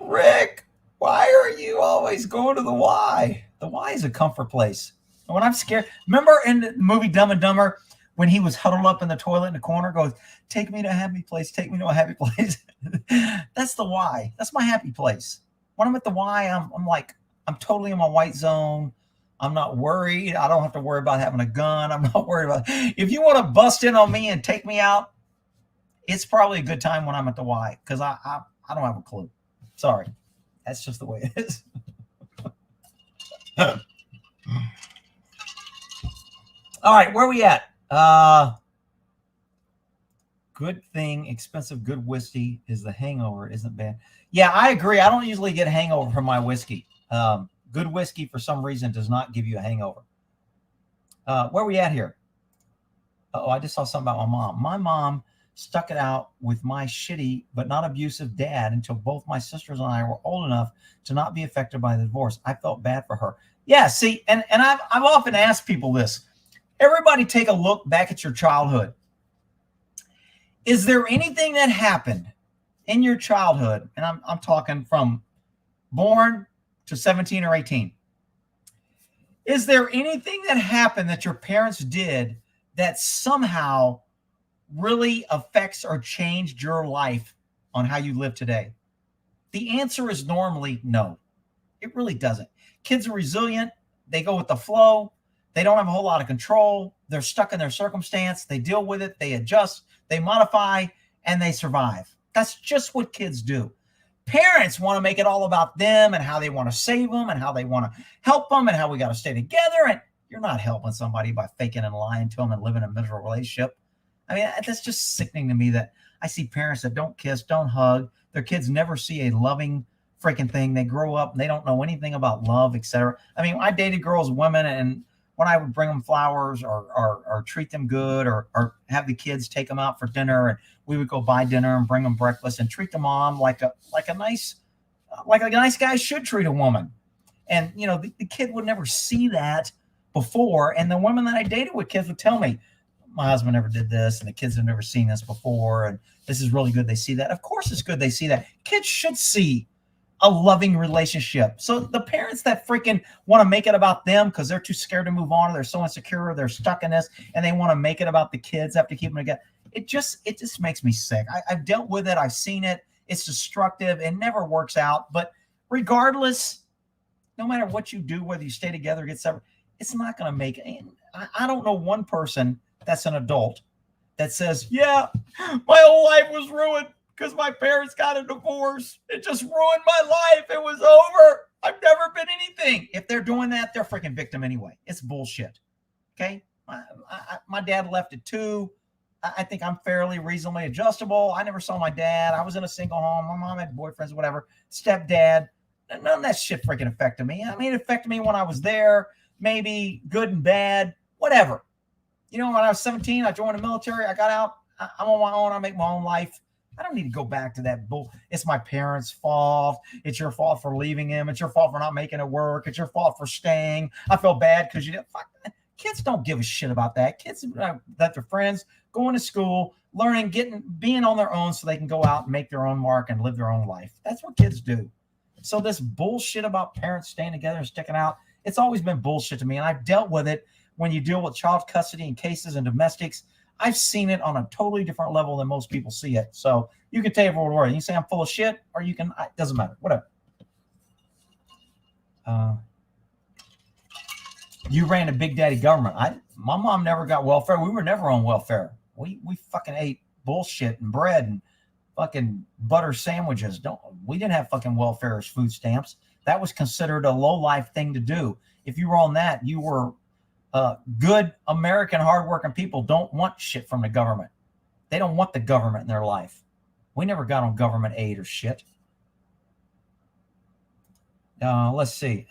Rick, why are you always going to the Y? The Y is a comfort place. And when I'm scared, remember in the movie Dumb and Dumber when he was huddled up in the toilet in the corner, goes, "Take me to a happy place. Take me to a happy place." That's the Y. That's my happy place. When I'm at the Y, I'm like, I'm totally in my white zone. I'm not worried. I don't have to worry about having a gun. I'm not worried about, if you want to bust in on me and take me out, it's probably a good time when I'm at the Y, because I don't have a clue. Sorry. That's just the way it is. All right, where are we at? Good thing, expensive, good whiskey is the hangover. Isn't bad. Yeah, I agree. I don't usually get a hangover from my whiskey. Good whiskey, for some reason, does not give you a hangover. Where are we at here? Oh, I just saw something about my mom. My mom stuck it out with my shitty but not abusive dad until both my sisters and I were old enough to not be affected by the divorce. I felt bad for her. Yeah, see, and I've often asked people this. Everybody take a look back at your childhood. Is there anything that happened in your childhood, and I'm talking from born to 17 or 18, is there anything that happened that your parents did that somehow really affects or changed your life on how you live today? The answer is normally no. It really doesn't. Kids are resilient. They go with the flow. They don't have a whole lot of control. They're stuck in their circumstance. They deal with it. They adjust. They modify, and they survive. That's just what kids do. Parents want to make it all about them and how they want to save them and how they want to help them and how we got to stay together. And you're not helping somebody by faking and lying to them and living a miserable relationship. I mean, that's just sickening to me that I see parents that don't kiss, don't hug. Their kids never see a loving freaking thing. They grow up and they don't know anything about love, etc. I mean, I dated girls, women, and when I would bring them flowers or treat them good or have the kids take them out for dinner, and we would go buy dinner and bring them breakfast and treat the mom like a nice guy should treat a woman. And you know, the kid would never see that before. And the women that I dated with kids would tell me, my husband never did this, and the kids have never seen this before, and this is really good they see that. Of course it's good they see that. Kids should see a loving relationship. So the parents that freaking want to make it about them because they're too scared to move on, or they're so insecure, or they're stuck in this, and they want to make it about the kids, have to keep them together. It just makes me sick. I've dealt with it. I've seen it. It's destructive. It never works out. But regardless, no matter what you do, whether you stay together or get separate, it's not going to make it. I don't know one person that's an adult that says, yeah, my whole life was ruined because my parents got a divorce. It just ruined my life. It was over. I've never been anything. If they're doing that, they're freaking victim anyway. It's bullshit. Okay? My dad left at 2. I think I'm fairly reasonably adjustable. I never saw my dad. I was in a single home. My mom had boyfriends, whatever. Stepdad. None of that shit freaking affected me. I mean, it affected me when I was there. Maybe good and bad. Whatever. You know, when I was 17, I joined the military. I got out. I'm on my own. I make my own life. I don't need to go back to that bull. It's my parents' fault. It's your fault for leaving him. It's your fault for not making it work. It's your fault for staying. I feel bad because you didn't. Fuck. Kids don't give a shit about that. Kids that their friends going to school, learning, being on their own so they can go out and make their own mark and live their own life. That's what kids do. So this bullshit about parents staying together and sticking out, it's always been bullshit to me. And I've dealt with it when you deal with child custody and cases and domestics. I've seen it on a totally different level than most people see it. So you can take it for what it is. You can say I'm full of shit, or you can, it doesn't matter, whatever. You ran a big daddy government. My mom never got welfare. We were never on welfare. We fucking ate bullshit and bread and fucking butter sandwiches. We didn't have fucking welfare as food stamps. That was considered a low life thing to do. If you were on that, you were good American hardworking people. Don't want shit from the government. They don't want the government in their life. We never got on government aid or shit. Let's see.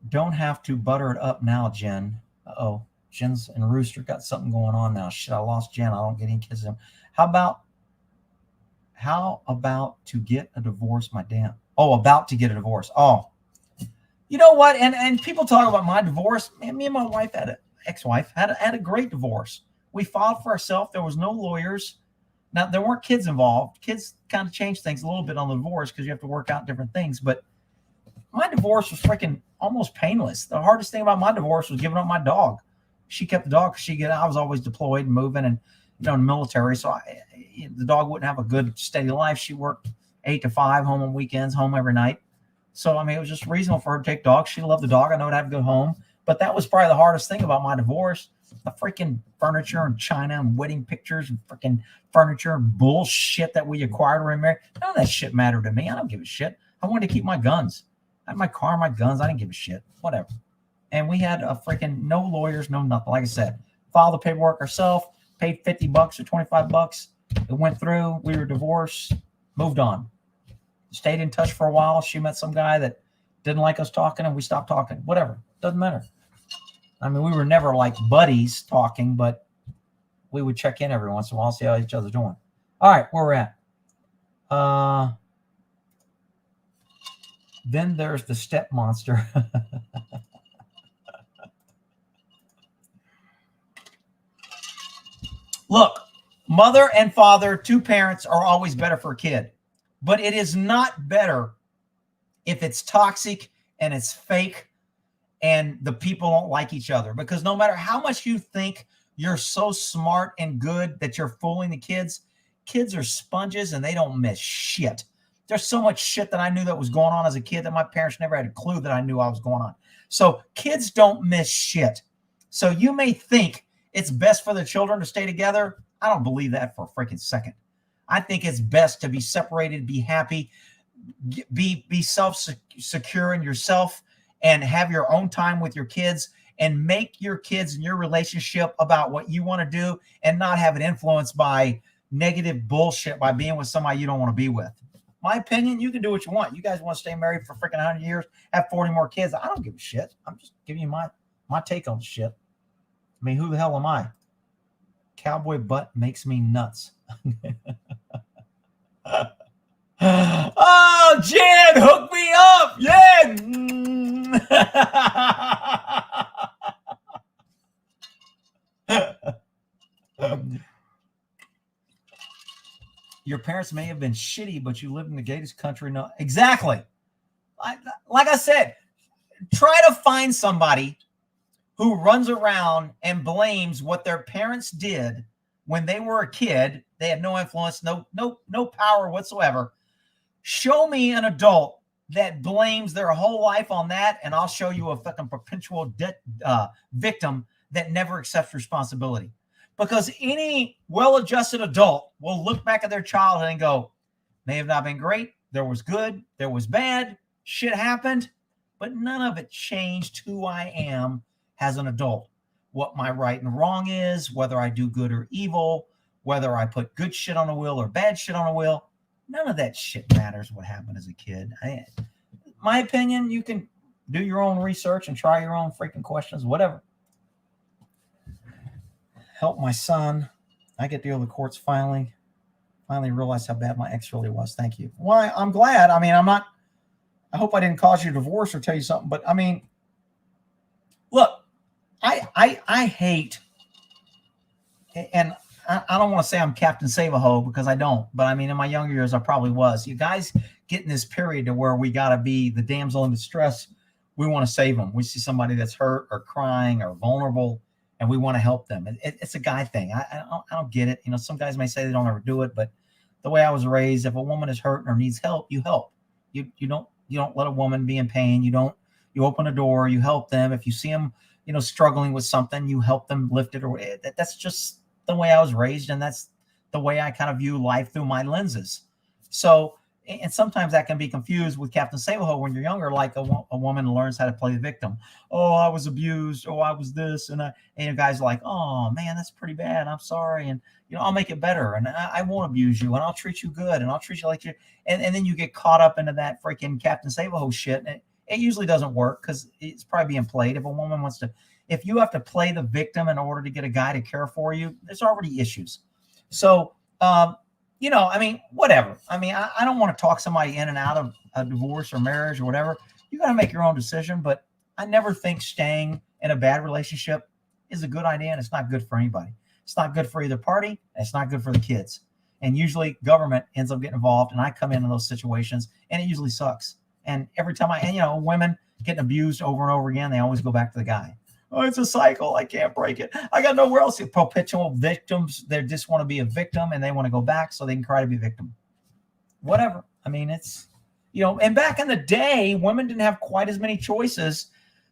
Don't have to butter it up now, Jen. Uh-oh. Jen's and Rooster got something going on now. Shit, I lost Jen. I don't get any kisses. How about to get a divorce, my damn? Oh, about to get a divorce. Oh. You know what? And people talk about my divorce. Man, me and my wife ex-wife had a great divorce. We filed for ourselves. There was no lawyers. Now, there weren't kids involved. Kids kind of changed things a little bit on the divorce because you have to work out different things. But my divorce was freaking almost painless. The hardest thing about my divorce was giving up my dog. She kept the dog because I was always deployed and moving and in the military. So the dog wouldn't have a good steady life. She worked 8 to 5, home on weekends, home every night. So, I mean, it was just reasonable for her to take dogs. She loved the dog. I know I'd have a good home. But that was probably the hardest thing about my divorce. The freaking furniture and china and wedding pictures and freaking furniture and bullshit that we acquired when we married. None of that shit mattered to me. I don't give a shit. I wanted to keep my guns. I had my car, my guns. I didn't give a shit. Whatever. And we had a freaking no lawyers, no nothing. Like I said, filed the paperwork ourselves, paid $50 or $25. It went through. We were divorced, moved on. Stayed in touch for a while. She met some guy that didn't like us talking and we stopped talking. Whatever. Doesn't matter. I mean, we were never like buddies talking, but we would check in every once in a while, see how each other's doing. All right, where we're at. Then there's the step monster. Look, mother and father, two parents are always better for a kid, but it is not better if it's toxic and it's fake and the people don't like each other. Because no matter how much you think you're so smart and good that you're fooling the kids, kids are sponges and they don't miss shit. There's so much shit that I knew that was going on as a kid that my parents never had a clue that I knew I was going on. So kids don't miss shit. So you may think it's best for the children to stay together. I don't believe that for a freaking second. I think it's best to be separated, be happy, be self-secure in yourself, and have your own time with your kids and make your kids and your relationship about what you want to do and not have it influenced by negative bullshit by being with somebody you don't want to be with. My opinion, you can do what you want. You guys want to stay married for freaking 100 years, have 40 more kids. I don't give a shit. I'm just giving you my take on the shit. I mean, who the hell am I? Cowboy butt makes me nuts. Oh, Jen, hook me up. Yeah. Your parents may have been shitty, but you live in the greatest country. No, exactly. Like I said, try to find somebody who runs around and blames what their parents did when they were a kid. They had no influence, no power whatsoever. Show me an adult that blames their whole life on that, and I'll show you a fucking perpetual victim that never accepts responsibility. Because any well-adjusted adult will look back at their childhood and go, may have not been great, there was good, there was bad, shit happened, but none of it changed who I am as an adult. What my right and wrong is, whether I do good or evil, whether I put good shit on a wheel or bad shit on a wheel, none of that shit matters what happened as a kid. My opinion, you can do your own research and try your own freaking questions, whatever. Help my son. I get to go to the courts finally realized how bad my ex really was. Thank you. Well, I'm glad. I mean, I hope I didn't cause you a divorce or tell you something, but I mean, look, I hate, and I don't want to say I'm Captain Save-A-Ho because I don't, but I mean, in my younger years, I probably was. You guys get in this period to where we got to be the damsel in distress. We want to save them. We see somebody that's hurt or crying or vulnerable, and we want to help them. It's a guy thing. I don't get it. You know, some guys may say they don't ever do it, but the way I was raised, if a woman is hurt or needs help, you help. You don't let a woman be in pain. You open a door, you help them. If you see them, you know, struggling with something, you help them lift it. Or that's just the way I was raised, and that's the way I kind of view life through my lenses. So, and sometimes that can be confused with Captain Save-A-Ho when you're younger, like a woman learns how to play the victim. Oh, I was abused. Oh, I was this. And you guys are like, oh, man, that's pretty bad. I'm sorry. And, you know, I'll make it better. And I won't abuse you. And I'll treat you good. And I'll treat you like you. And then you get caught up into that freaking Captain Save-A-Ho shit. And it usually doesn't work because it's probably being played. If a woman wants to, if you have to play the victim in order to get a guy to care for you, there's already issues. So, you know, I mean, whatever. I mean, I don't want to talk somebody in and out of a divorce or marriage or whatever. You got to make your own decision. But I never think staying in a bad relationship is a good idea, and it's not good for anybody. It's not good for either party, and it's not good for the kids. And usually government ends up getting involved, and I come into those situations, and it usually sucks. And every time and you know, women getting abused over and over again, they always go back to the guy. Oh, it's a cycle. I can't break it. I got nowhere else. Perpetual victims. They just want to be a victim and they want to go back so they can cry to be a victim. Whatever. I mean, it's And back in the day, women didn't have quite as many choices,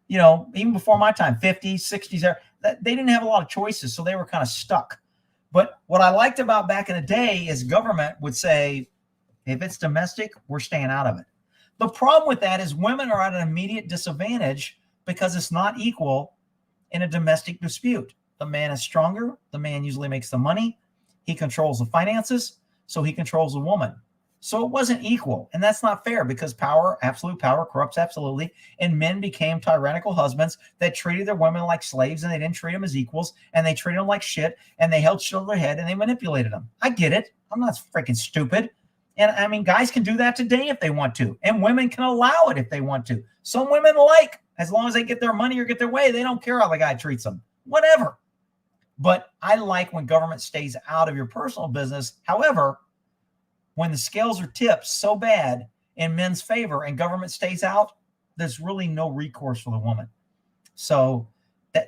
even before my time, 50s, 60s, they didn't have a lot of choices. So they were kind of stuck. But what I liked about back in the day is government would say, if it's domestic, we're staying out of it. The problem with that is women are at an immediate disadvantage because it's not equal in a domestic dispute. The man is stronger. The man usually makes the money. He controls the finances, so he controls the woman. So it wasn't equal, and that's not fair because power, absolute power, corrupts absolutely, and men became tyrannical husbands that treated their women like slaves, and they didn't treat them as equals, and they treated them like shit, and they held shit over their head, and they manipulated them. I get it. I'm not freaking stupid. And I mean, guys can do that today if they want to, and women can allow it if they want to. Some women as long as they get their money or get their way, they don't care how the guy treats them, whatever. But I like when government stays out of your personal business. However, when the scales are tipped so bad in men's favor and government stays out, there's really no recourse for the woman. So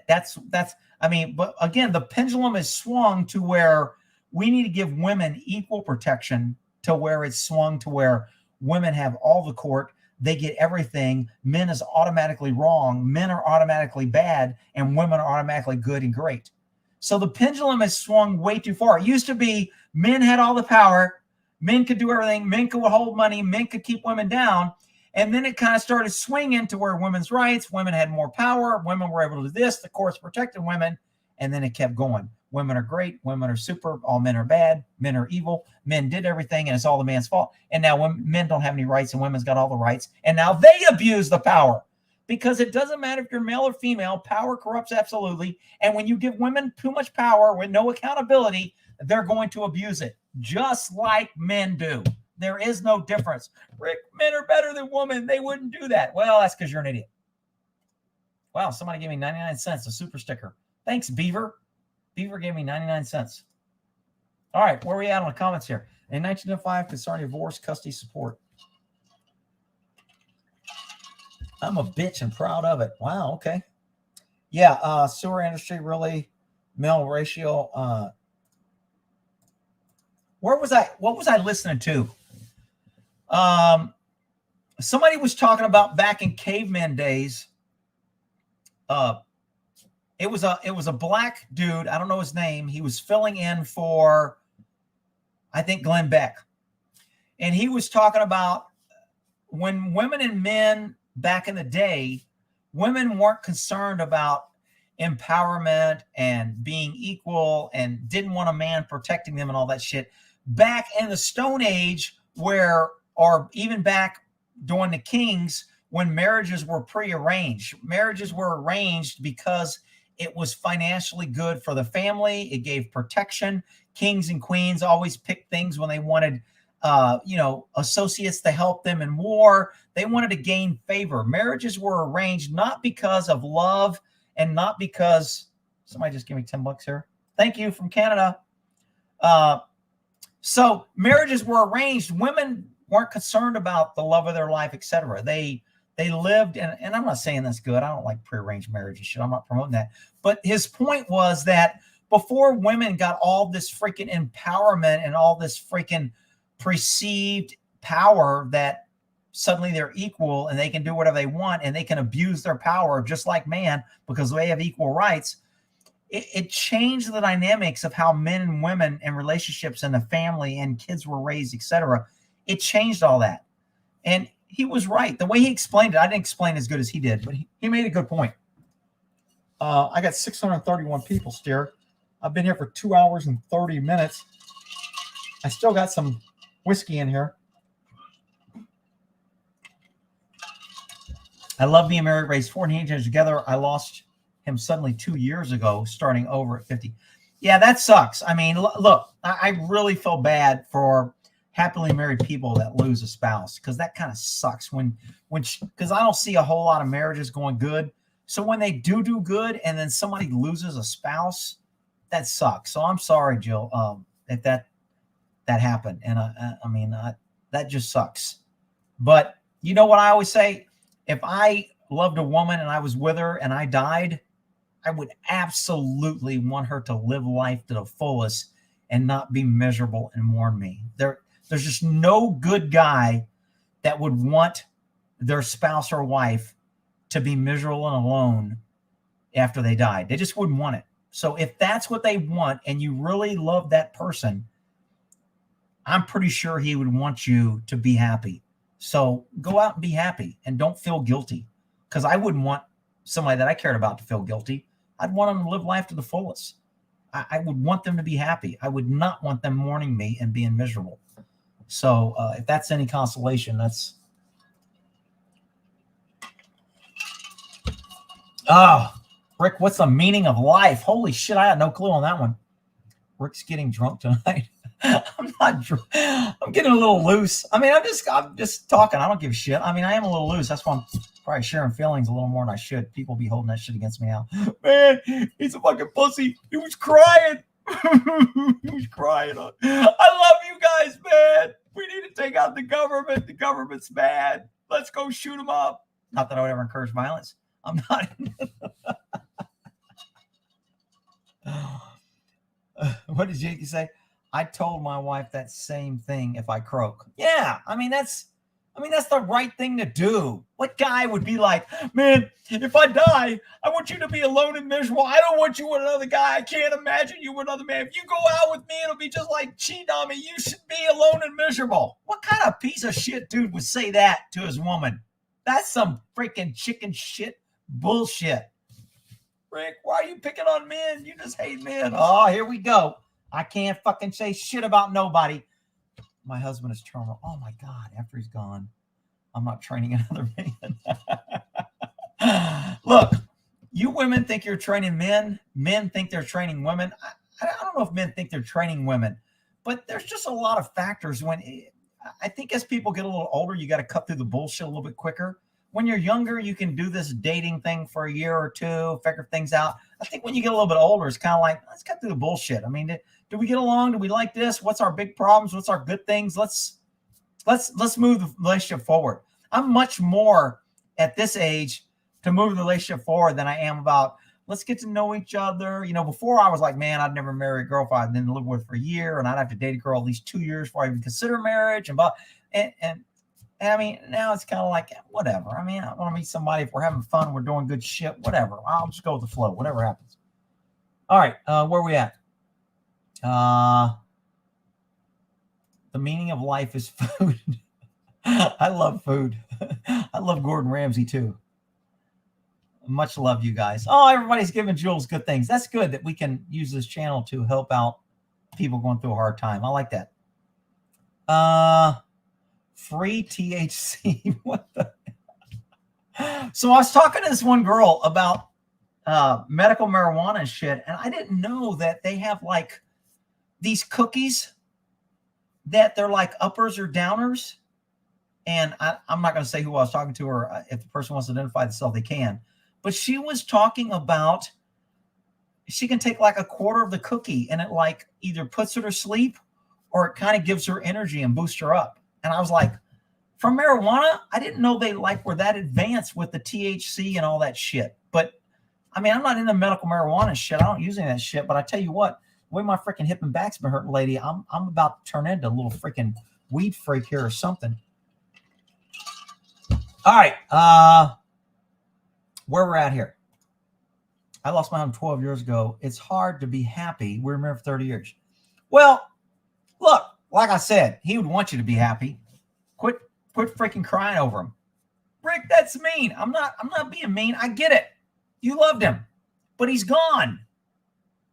that's but again, the pendulum is swung to where we need to give women equal protection to where it's swung to where women have all the court. They get everything. Men is automatically wrong. Men are automatically bad, and women are automatically good and great. So the pendulum has swung way too far. It used to be men had all the power. Men could do everything. Men could hold money. Men could keep women down. And then it kind of started swinging to where women's rights, women had more power. Women were able to do this. The courts protected women. And then it kept going. Women are great. Women are super. All men are bad. Men are evil. Men did everything, and it's all the man's fault. And now men don't have any rights, and women's got all the rights. And now they abuse the power. Because it doesn't matter if you're male or female, power corrupts absolutely. And when you give women too much power with no accountability, they're going to abuse it, just like men do. There is no difference. Rick, men are better than women. They wouldn't do that. Well, that's because you're an idiot. Wow, somebody gave me 99 cents, a super sticker. Thanks, Beaver. Beaver gave me 99 cents. All right, where are we at on the comments here? In 1905, concerning divorce, custody support. I'm a bitch and proud of it. Wow, okay. Yeah, sewer industry, really, male ratio. What was I listening to? Somebody was talking about back in caveman days. It was a black dude. I don't know his name. He was filling in for, I think, Glenn Beck. And he was talking about when women and men back in the day, women weren't concerned about empowerment and being equal and didn't want a man protecting them and all that shit. Back in the Stone Age, or even back during the Kings, when marriages were prearranged. Marriages were arranged because it was financially good for the family. It gave protection. Kings and queens always picked things when they wanted, associates to help them in war. They wanted to gain favor. Marriages were arranged not because of love and not because somebody just gave me $10 here. Thank you from Canada. So marriages were arranged. Women weren't concerned about the love of their life, etc. They lived, and I'm not saying that's good. I don't like prearranged marriage and shit. I'm not promoting that. But his point was that before women got all this freaking empowerment and all this freaking perceived power that suddenly they're equal and they can do whatever they want and they can abuse their power just like man because they have equal rights. It changed the dynamics of how men and women and relationships and the family and kids were raised, etc. It changed all that. And he was right. The way he explained it, I didn't explain as good as he did, but he made a good point. I got 631 people still. I've been here for 2 hours and 30 minutes. I still got some whiskey in here. I love being married, raised 4 teenagers together. I lost him suddenly 2 years ago, starting over at 50. Yeah, that sucks. I mean, look, I really feel bad for happily married people that lose a spouse because that kind of sucks because I don't see a whole lot of marriages going good. So when they do good and then somebody loses a spouse, that sucks. So I'm sorry, Jill, if that happened. And that just sucks. But you know what I always say? If I loved a woman and I was with her and I died, I would absolutely want her to live life to the fullest and not be miserable and mourn me. There's just no good guy that would want their spouse or wife to be miserable and alone after they died. They just wouldn't want it. So if that's what they want and you really love that person, I'm pretty sure he would want you to be happy. So go out and be happy and don't feel guilty, because I wouldn't want somebody that I cared about to feel guilty. I'd want them to live life to the fullest. I would want them to be happy. I would not want them mourning me and being miserable. So if that's any consolation, that's... Oh, Rick, what's the meaning of life? Holy shit, I had no clue on that one. Rick's getting drunk tonight. I'm not drunk. I'm getting a little loose. I mean, I'm just talking. I don't give a shit. I mean, I am a little loose. That's why I'm probably sharing feelings a little more than I should. People be holding that shit against me now. Man, he's a fucking pussy. He was crying. He was crying. I love you guys, man. We need to take out the government. The government's bad. Let's go shoot them up. Not that I would ever encourage violence. I'm not. What did Jakey say? I told my wife that same thing if I croak. Yeah, I mean that's the right thing to do. What guy would be like, man, if I die, I want you to be alone and miserable. I don't want you with another guy. I can't imagine you with another man. If you go out with me, it'll be just like cheating on me. You should be alone and miserable. What kind of piece of shit dude would say that to his woman? That's some freaking chicken shit bullshit. Rick, why are you picking on men? You just hate men. Oh, here we go. I can't fucking say shit about nobody. My husband is terminal. Oh my God, after he's gone, I'm not training another man. Look, you women think you're training men. Men think they're training women. I don't know if men think they're training women, but there's just a lot of factors. I think as people get a little older, you got to cut through the bullshit a little bit quicker. When you're younger, you can do this dating thing for a year or two, figure things out. I think when you get a little bit older, it's kind of like, let's cut through the bullshit. I mean, do we get along? Do we like this? What's our big problems? What's our good things? Let's move the relationship forward. I'm much more at this age to move the relationship forward than I am about let's get to know each other. You know, before I was like, man, I'd never marry a girlfriend I'd then live with for a year, and I'd have to date a girl at least 2 years before I even consider marriage. And I mean, now it's kind of like, whatever. I mean, I want to meet somebody. If we're having fun, we're doing good shit, whatever. I'll just go with the flow, whatever happens. All right, where are we at? The meaning of life is food. I love food. I love Gordon Ramsay too. Much love, you guys. Oh, everybody's giving Jules good things. That's good that we can use this channel to help out people going through a hard time. I like that. Free THC. What the? So I was talking to this one girl about medical marijuana and shit, and I didn't know that they have like these cookies that they're like uppers or downers. And I'm not going to say who I was talking to, or if the person wants to identify themselves, they can. But she was talking about she can take like a quarter of the cookie, and it like either puts her to sleep or it kind of gives her energy and boosts her up. And I was like, from marijuana, I didn't know they like were that advanced with the THC and all that shit. But I mean, I'm not into medical marijuana shit. I don't use any of that shit. But I tell you what, the way my freaking hip and back's been hurting, lady, I'm about to turn into a little freaking weed freak here or something. All right, where we're at here. I lost my mom 12 years ago. It's hard to be happy. We were married for 30 years. Well, look, like I said, he would want you to be happy. Quit freaking crying over him. Rick, that's mean. I'm not being mean. I get it. You loved him, but he's gone.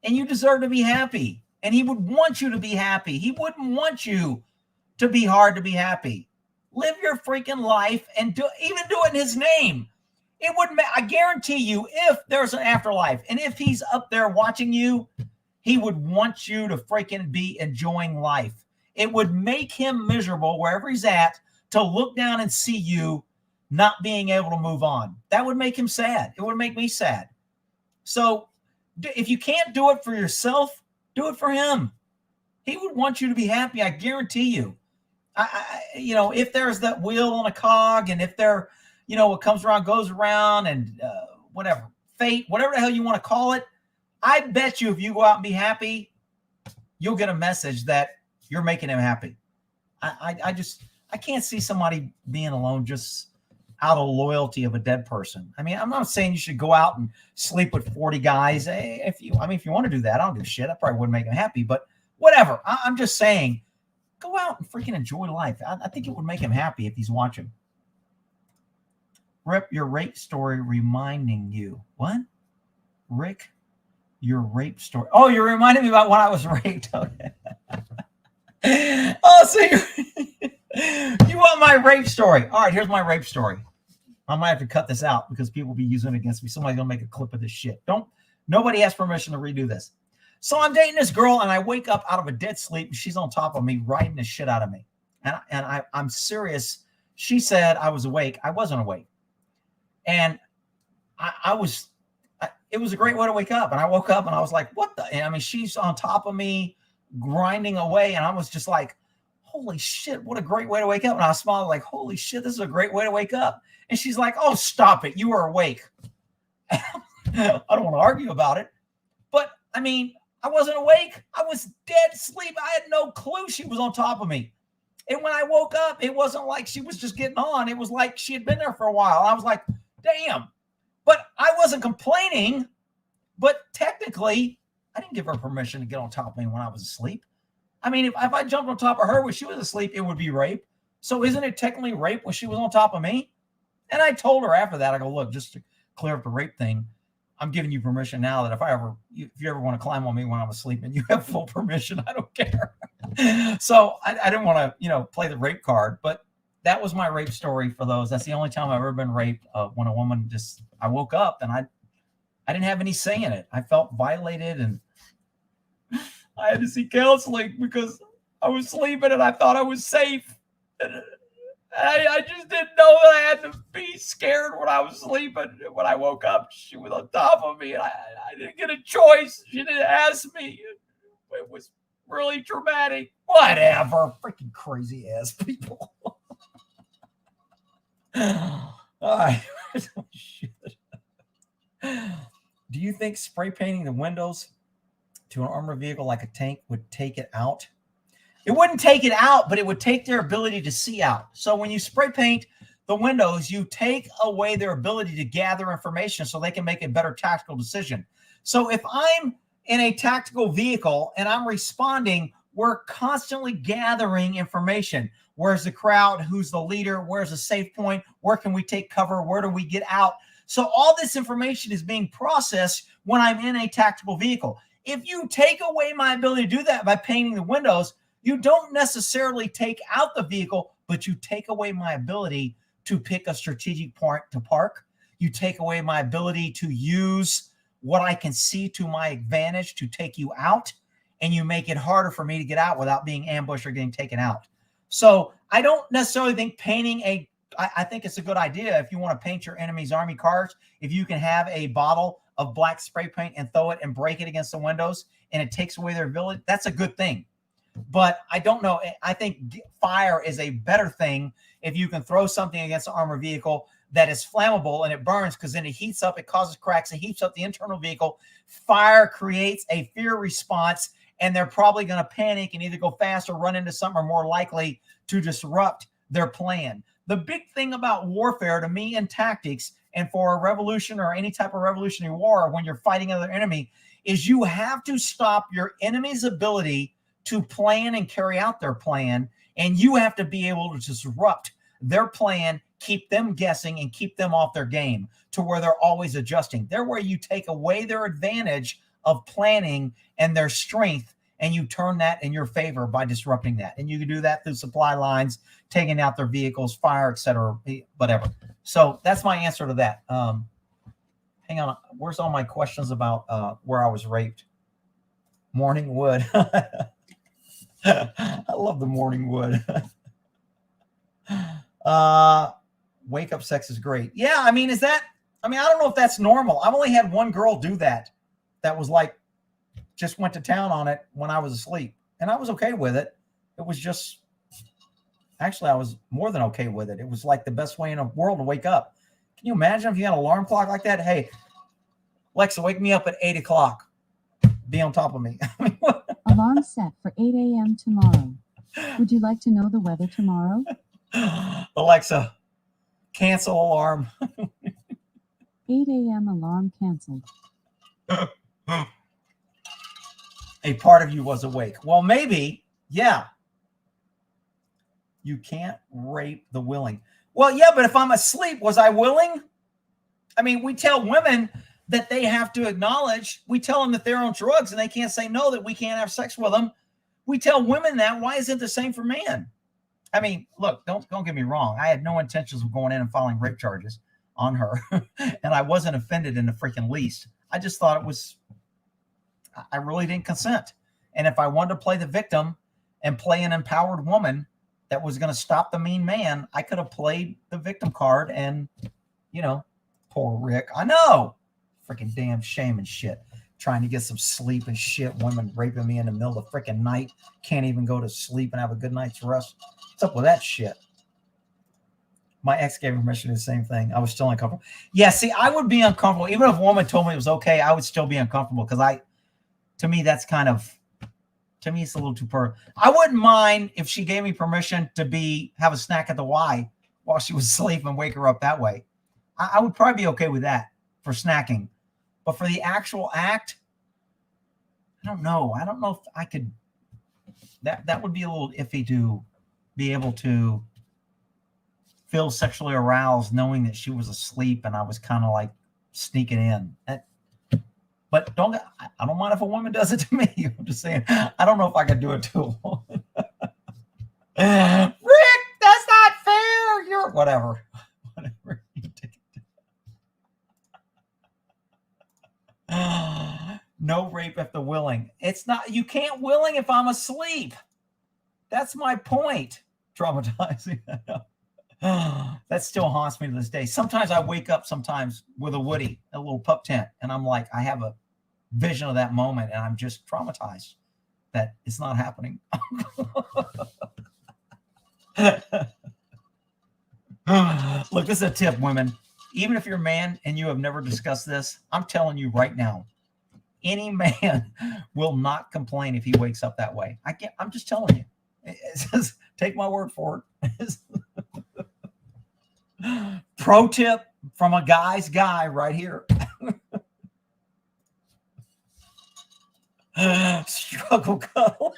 And you deserve to be happy. And he would want you to be happy. He wouldn't want you to be hard to be happy. Live your freaking life and even do it in his name. It wouldn't matter. I guarantee you, if there's an afterlife and if he's up there watching you, he would want you to freaking be enjoying life. It would make him miserable wherever he's at to look down and see you not being able to move on. That would make him sad. It would make me sad. So if you can't do it for yourself, do it for him. He would want you to be happy. I guarantee you. If there's that wheel on a cog, and if there, what comes around goes around, and whatever, fate, whatever the hell you want to call it, I bet you if you go out and be happy, you'll get a message that you're making him happy. I can't see somebody being alone just out of loyalty of a dead person. I mean, I'm not saying you should go out and sleep with 40 guys. If you want to do that, I don't give a shit. That probably wouldn't make them happy, but whatever. I'm just saying, go out and freaking enjoy life. I think it would make him happy if he's watching. Rip, your rape story reminding you. What? Rick, your rape story. Oh, you're reminding me about when I was raped. Okay. Oh, so you want my rape story. All right, here's my rape story. I might have to cut this out because people will be using it against me. Somebody's going to make a clip of this shit. Nobody has permission to redo this. So I'm dating this girl, and I wake up out of a dead sleep, and she's on top of me, riding the shit out of me. And I'm serious. She said I was awake. I wasn't awake. And it was a great way to wake up. And I woke up, and I was like, what the? And I mean, she's on top of me, grinding away. And I was just like, holy shit, what a great way to wake up. And I smiled like, holy shit, this is a great way to wake up. And she's like, oh, stop it. You were awake. I don't want to argue about it. But, I mean, I wasn't awake. I was dead asleep. I had no clue she was on top of me. And when I woke up, it wasn't like she was just getting on. It was like she had been there for a while. And I was like, damn. But I wasn't complaining. But technically, I didn't give her permission to get on top of me when I was asleep. I mean, if I jumped on top of her when she was asleep, it would be rape. So isn't it technically rape when she was on top of me? And I told her after that, I go, look, just to clear up the rape thing, I'm giving you permission now that if you ever want to climb on me when I'm asleep, and you have full permission, I don't care. So I didn't want to, play the rape card, but that was my rape story for those. That's the only time I've ever been raped, when a woman I woke up and I didn't have any say in it. I felt violated, and I had to see counseling because I was sleeping and I thought I was safe. And I just didn't know that I had to be scared when I was sleeping. When I woke up, she was on top of me, and I didn't get a choice. She didn't ask me. It was really traumatic. Whatever. Freaking crazy ass people. All right. Shit. Do you think spray painting the windows to an armored vehicle like a tank would take it out? It wouldn't take it out, but it would take their ability to see out. So when you spray paint the windows, you take away their ability to gather information so they can make a better tactical decision. So if I'm in a tactical vehicle and I'm responding, we're constantly gathering information. Where's the crowd? Who's the leader? Where's the safe point? Where can we take cover? Where do we get out? So all this information is being processed when I'm in a tactical vehicle. If you take away my ability to do that by painting the windows, you don't necessarily take out the vehicle, but you take away my ability to pick a strategic point to park. You take away my ability to use what I can see to my advantage to take you out, and you make it harder for me to get out without being ambushed or getting taken out. So I don't necessarily think painting I think it's a good idea if you want to paint your enemy's army cars, if you can have a bottle of black spray paint and throw it and break it against the windows and it takes away their ability, that's a good thing. But I don't know. I think fire is a better thing if you can throw something against an armored vehicle that is flammable and it burns, because then it heats up, it causes cracks, it heats up the internal vehicle. Fire creates a fear response, and they're probably going to panic and either go fast or run into something, or more likely to disrupt their plan. The big thing about warfare to me and tactics, and for a revolution or any type of revolutionary war, when you're fighting another enemy, is you have to stop your enemy's ability to plan and carry out their plan, and you have to be able to disrupt their plan, keep them guessing, and keep them off their game to where they're always adjusting. They're where you take away their advantage of planning and their strength, and you turn that in your favor by disrupting that. And you can do that through supply lines, taking out their vehicles, fire, etc., whatever. So that's my answer to that. Hang on. Where's all my questions about where I was raped? Morning wood. I love the morning wood. Wake up sex is great. Yeah, I mean, I don't know if that's normal. I've only had one girl do that. That was like, just went to town on it when I was asleep. And I was okay with it. It was just, actually, I was more than okay with it. It was like the best way in the world to wake up. Can you imagine if you had an alarm clock like that? Hey, Alexa, wake me up at 8 o'clock. Be on top of me. I mean, Alarm set for 8 a.m. tomorrow. Would you like to know the weather tomorrow? Alexa, cancel alarm. 8 a.m. alarm canceled. A part of you was awake. Well, maybe, yeah. You can't rape the willing. Well, yeah, but if I'm asleep, was I willing? I mean, we tell women that they have to acknowledge, we tell them that they're on drugs and they can't say no, that we can't have sex with them. We tell women that. Why isn't it the same for men? I mean, look, don't get me wrong. I had no intentions of going in and filing rape charges on her. And I wasn't offended in the freaking least. I just thought I really didn't consent. And if I wanted to play the victim and play an empowered woman that was going to stop the mean man, I could have played the victim card and, poor Rick. I know. Freaking damn shame and shit. Trying to get some sleep and shit. Women raping me in the middle of the freaking night. Can't even go to sleep and have a good night's rest. What's up with that shit? My ex gave me permission to do the same thing. I was still uncomfortable. Yeah, see, I would be uncomfortable. Even if a woman told me it was okay, I would still be uncomfortable because to me, it's a little too I wouldn't mind if she gave me permission to have a snack at the Y while she was asleep and wake her up that way. I would probably be okay with that for snacking. But for the actual act, I don't know. I don't know if I could. That would be a little iffy to be able to feel sexually aroused knowing that she was asleep and I was kind of like sneaking in. But I don't mind if a woman does it to me. I'm just saying, I don't know if I could do it to a woman. Rick, that's not fair. You're whatever. No rape if the willing. It's not, you can't willing if I'm asleep. That's my point. Traumatizing. That still haunts me to this day. Sometimes I wake up with a Woody, a little pup tent, and I'm like, I have a vision of that moment and I'm just traumatized that it's not happening. Look, this is a tip, women. Even if you're a man and you have never discussed this, I'm telling you right now, any man will not complain if he wakes up that way. I'm just telling you. Just take my word for it. Pro tip from a guy's guy right here. Struggle cuddle.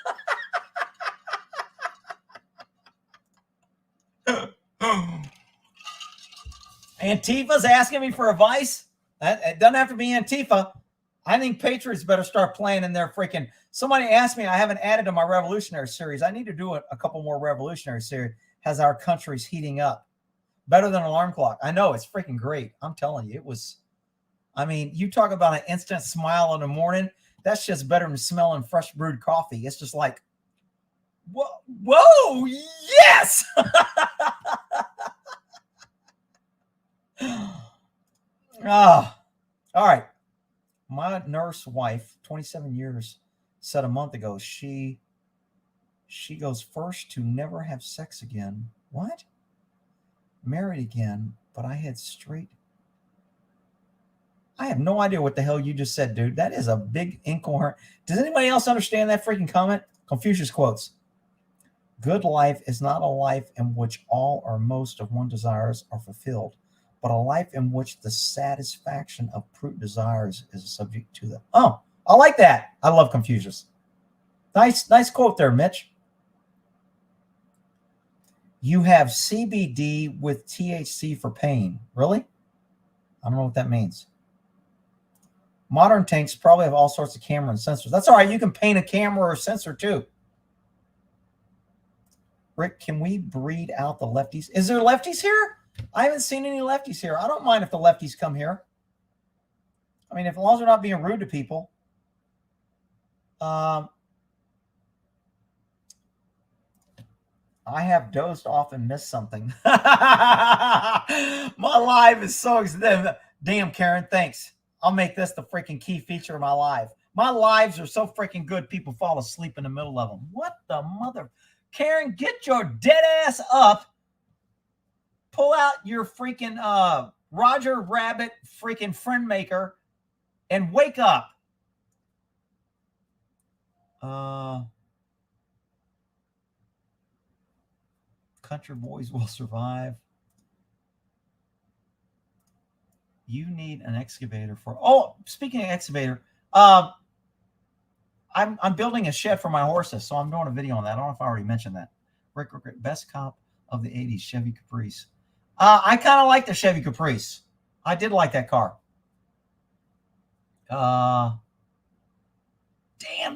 Antifa's asking me for advice. It doesn't have to be Antifa. I think Patriots better start playing in their freaking. Somebody asked me, I haven't added to my Revolutionary series. I need to do a couple more Revolutionary series as our country's heating up. Better than Alarm Clock. I know, it's freaking great. I'm telling you, it was. I mean, you talk about an instant smile in the morning. That's just better than smelling fresh brewed coffee. It's just like, whoa, yes. All right. My nurse wife, 27 years, said a month ago she goes first to never have sex again. What? Married again, but I had straight. I have no idea what the hell you just said, dude. That is a big incoherent. Does anybody else understand that freaking comment? Confucius quotes. Good life is not a life in which all or most of one's desires are fulfilled, but a life in which the satisfaction of prudent desires is subject to them. Oh, I like that. I love Confucius. Nice quote there, Mitch. You have CBD with THC for pain. Really? I don't know what that means. Modern tanks probably have all sorts of camera and sensors. That's all right. You can paint a camera or a sensor too. Rick, can we breed out the lefties? Is there lefties here? I haven't seen any lefties here. I don't mind if the lefties come here. I mean, as long as they're not being rude to people. I have dozed off and missed something. My live is so extensive. Damn, Karen, thanks. I'll make this the freaking key feature of my live. My lives are so freaking good, people fall asleep in the middle of them. What the mother? Karen, get your dead ass up. Pull out your freaking Roger Rabbit freaking friend maker and wake up. Country boys will survive. You need an excavator for. Oh, speaking of excavator, I'm building a shed for my horses, so I'm doing a video on that. I don't know if I already mentioned that. Rick, best cop of the '80s, Chevy Caprice. I kind of like the Chevy Caprice. I did like that car. Damn,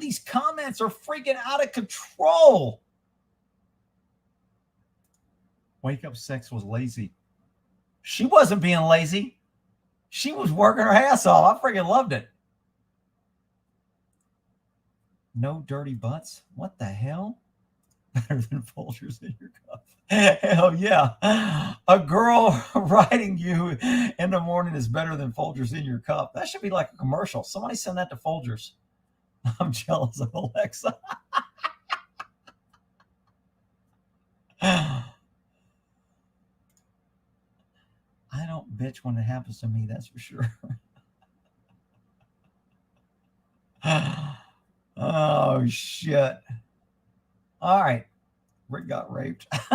these comments are freaking out of control. Wake up sex was lazy. She wasn't being lazy. She was working her ass off. I freaking loved it. No dirty butts? What the hell? Better than Folgers in your cup. Hell yeah. A girl writing you in the morning is better than Folgers in your cup. That should be like a commercial. Somebody send that to Folgers. I'm jealous of Alexa. I don't bitch when it happens to me, that's for sure. Oh, shit. All right. Rick got raped. But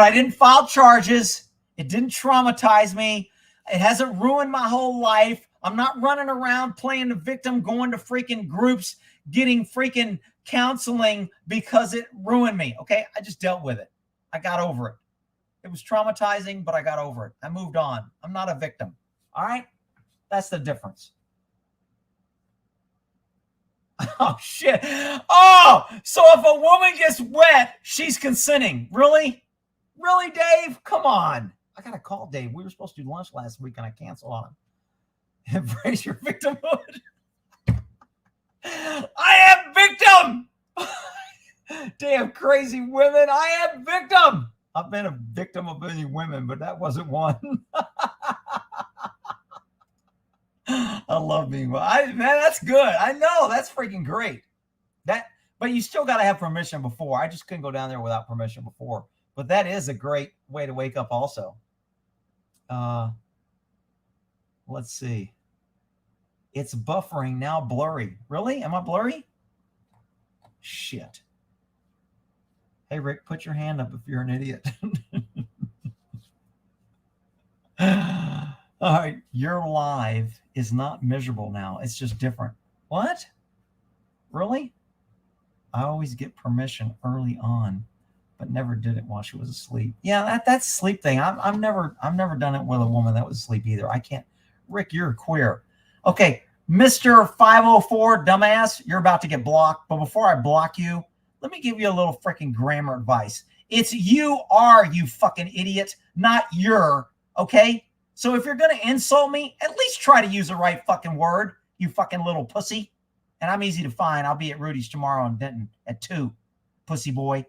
I didn't file charges. It didn't traumatize me. It hasn't ruined my whole life. I'm not running around playing the victim, going to freaking groups, getting freaking counseling because it ruined me. Okay? I just dealt with it. I got over it. It was traumatizing, but I got over it. I moved on. I'm not a victim. All right? That's the difference. Oh, shit. Oh, so if a woman gets wet, she's consenting. Really? Really, Dave? Come on. I got to call Dave. We were supposed to do lunch last week, and I canceled on him. Embrace your victimhood. I am victim. Damn crazy women. I am victim. I've been a victim of many women, but that wasn't one. I love being man, that's good. I know, that's freaking great. But you still got to have permission before. I just couldn't go down there without permission before. But that is a great way to wake up also. Let's see. It's buffering now, blurry. Really? Am I blurry? Shit. Hey, Rick, put your hand up if you're an idiot. All right. Your live is not miserable now. It's just different. What? Really? I always get permission early on, but never did it while she was asleep. Yeah, that's sleep thing. I've never done it with a woman that was asleep either. I can't. Rick, you're queer. Okay, Mr. 504 dumbass, you're about to get blocked. But before I block you, let me give you a little freaking grammar advice. It's you are, you fucking idiot, not your, okay? So if you're going to insult me, at least try to use the right fucking word, you fucking little pussy. And I'm easy to find. I'll be at Rudy's tomorrow in Denton at 2, pussy boy.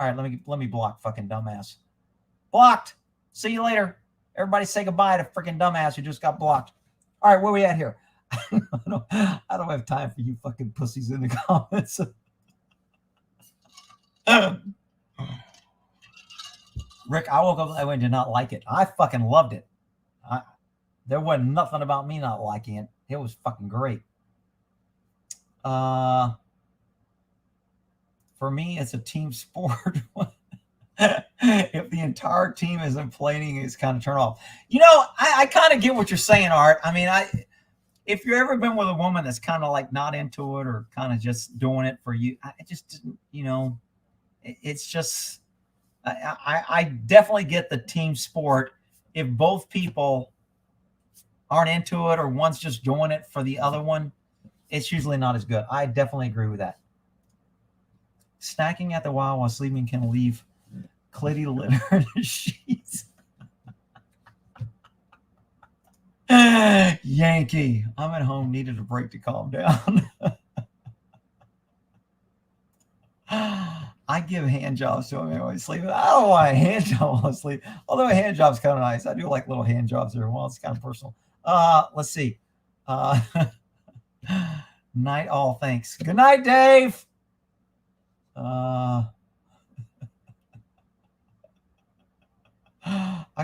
All right, let me block fucking dumbass. Blocked. See you later. Everybody say goodbye to freaking dumbass who just got blocked. All right, where we at here? I don't have time for you fucking pussies in the comments. Rick, I woke up that way and did not like it. I fucking loved it. There wasn't nothing about me not liking it. It was fucking great. For me, it's a team sport. If the entire team isn't playing, it's kind of turn off. You know, I kind of get what you're saying, Art. I mean, if you've ever been with a woman that's kind of like not into it or kind of just doing it for you, I just didn't, you know, it's just, I definitely get the team sport. If both people aren't into it or one's just doing it for the other one, it's usually not as good. I definitely agree with that. Snacking at the while sleeping can leave clitty litter in the sheets. Yankee, I'm at home, needed a break to calm down. I give hand jobs to him anyway. Sleeping. I don't want a hand job while I sleep. Although a hand job's kind of nice. I do like little hand jobs every once. It's kind of personal. Let's see. Night all. Thanks. Good night, Dave. I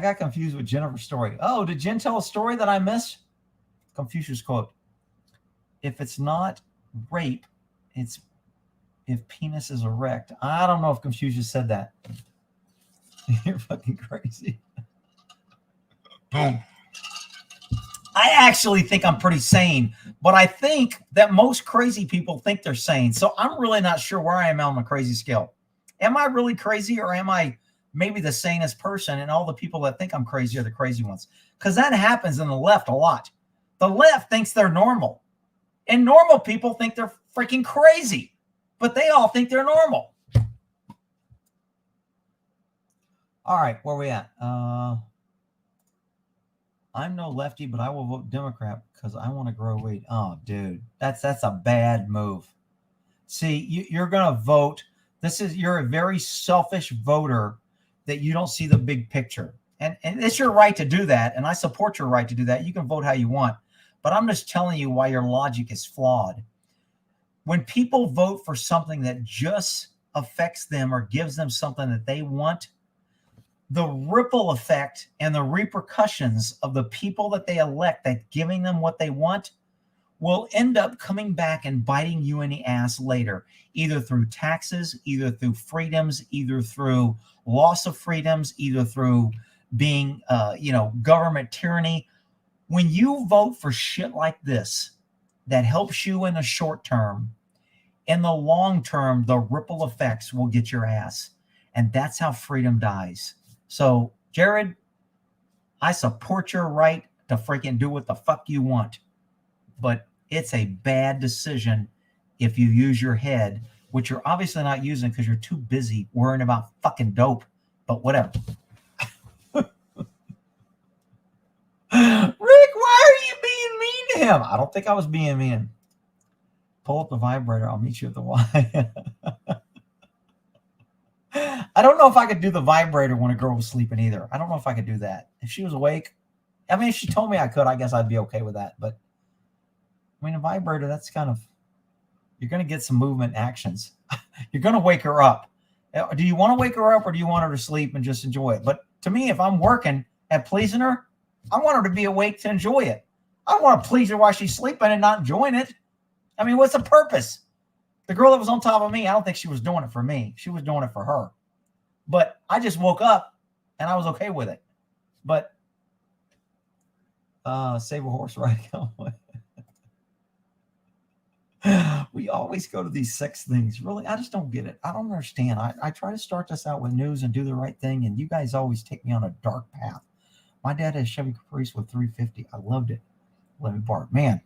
got confused with Jennifer's story. Oh, did Jen tell a story that I missed? Confucius quote. If it's not rape, it's if penis is erect. I don't know if Confucius said that. You're fucking crazy. I actually think I'm pretty sane, but I think that most crazy people think they're sane. So I'm really not sure where I am on the crazy scale. Am I really crazy, or am I maybe the sanest person, and all the people that think I'm crazy are the crazy ones? Because that happens in the left a lot. The left thinks they're normal, and normal people think they're freaking crazy, but they all think they're normal. All right, where are we at? I'm no lefty, but I will vote Democrat because I want to grow weed. Oh, dude, that's a bad move. See, you're going to vote. You're a very selfish voter that you don't see the big picture. And it's your right to do that, and I support your right to do that. You can vote how you want, but I'm just telling you why your logic is flawed. When people vote for something that just affects them or gives them something that they want, the ripple effect and the repercussions of the people that they elect that giving them what they want will end up coming back and biting you in the ass later, either through taxes, either through freedoms, either through loss of freedoms, either through being, government tyranny. When you vote for shit like this, that helps you in the short term, in the long term, the ripple effects will get your ass. And that's how freedom dies. So, Jared, I support your right to freaking do what the fuck you want. But it's a bad decision if you use your head, which you're obviously not using because you're too busy worrying about fucking dope. But whatever. Rick, why are you being mean to him? I don't think I was being mean. Pull up the vibrator. I'll meet you at the Y. I don't know if I could do the vibrator when a girl was sleeping either. I don't know if I could do that. If she was awake, I mean, if she told me I could, I guess I'd be okay with that. But I mean, a vibrator, that's kind of, you're going to get some movement actions. You're going to wake her up. Do you want to wake her up, or do you want her to sleep and just enjoy it? But to me, if I'm working at pleasing her, I want her to be awake to enjoy it. I don't want to please her while she's sleeping and not enjoying it. I mean, what's the purpose? The girl that was on top of me, I don't think she was doing it for me. She was doing it for her. But I just woke up and I was okay with it. But save a horse riding cowboy. We always go to these sex things. Really, I just don't get it. I don't understand. I try to start this out with news and do the right thing, and you guys always take me on a dark path. My dad had a Chevy Caprice with 350. I loved it. Let me borrow it. Man,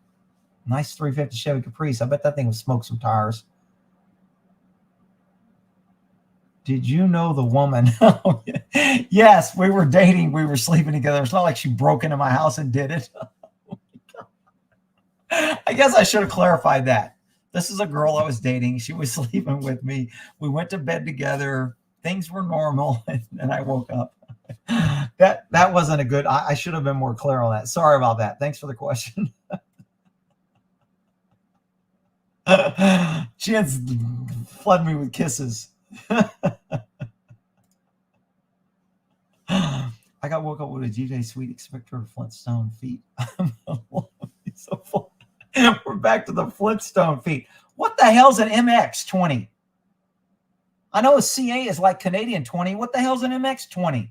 nice 350 Chevy Caprice. I bet that thing would smoke some tires. Did you know the woman? Yes, we were dating. We were sleeping together. It's not like she broke into my house and did it. I guess I should have clarified that. This is a girl I was dating. She was sleeping with me. We went to bed together. Things were normal, and I woke up. That wasn't a good. I should have been more clear on that. Sorry about that. Thanks for the question. Jen's flooded me with kisses. I got woke up with a GJ Sweet Expector of Flintstone feet. So we're back to the Flintstone feet. What the hell's an MX-20? I know a CA is like Canadian 20. What the hell's an MX-20?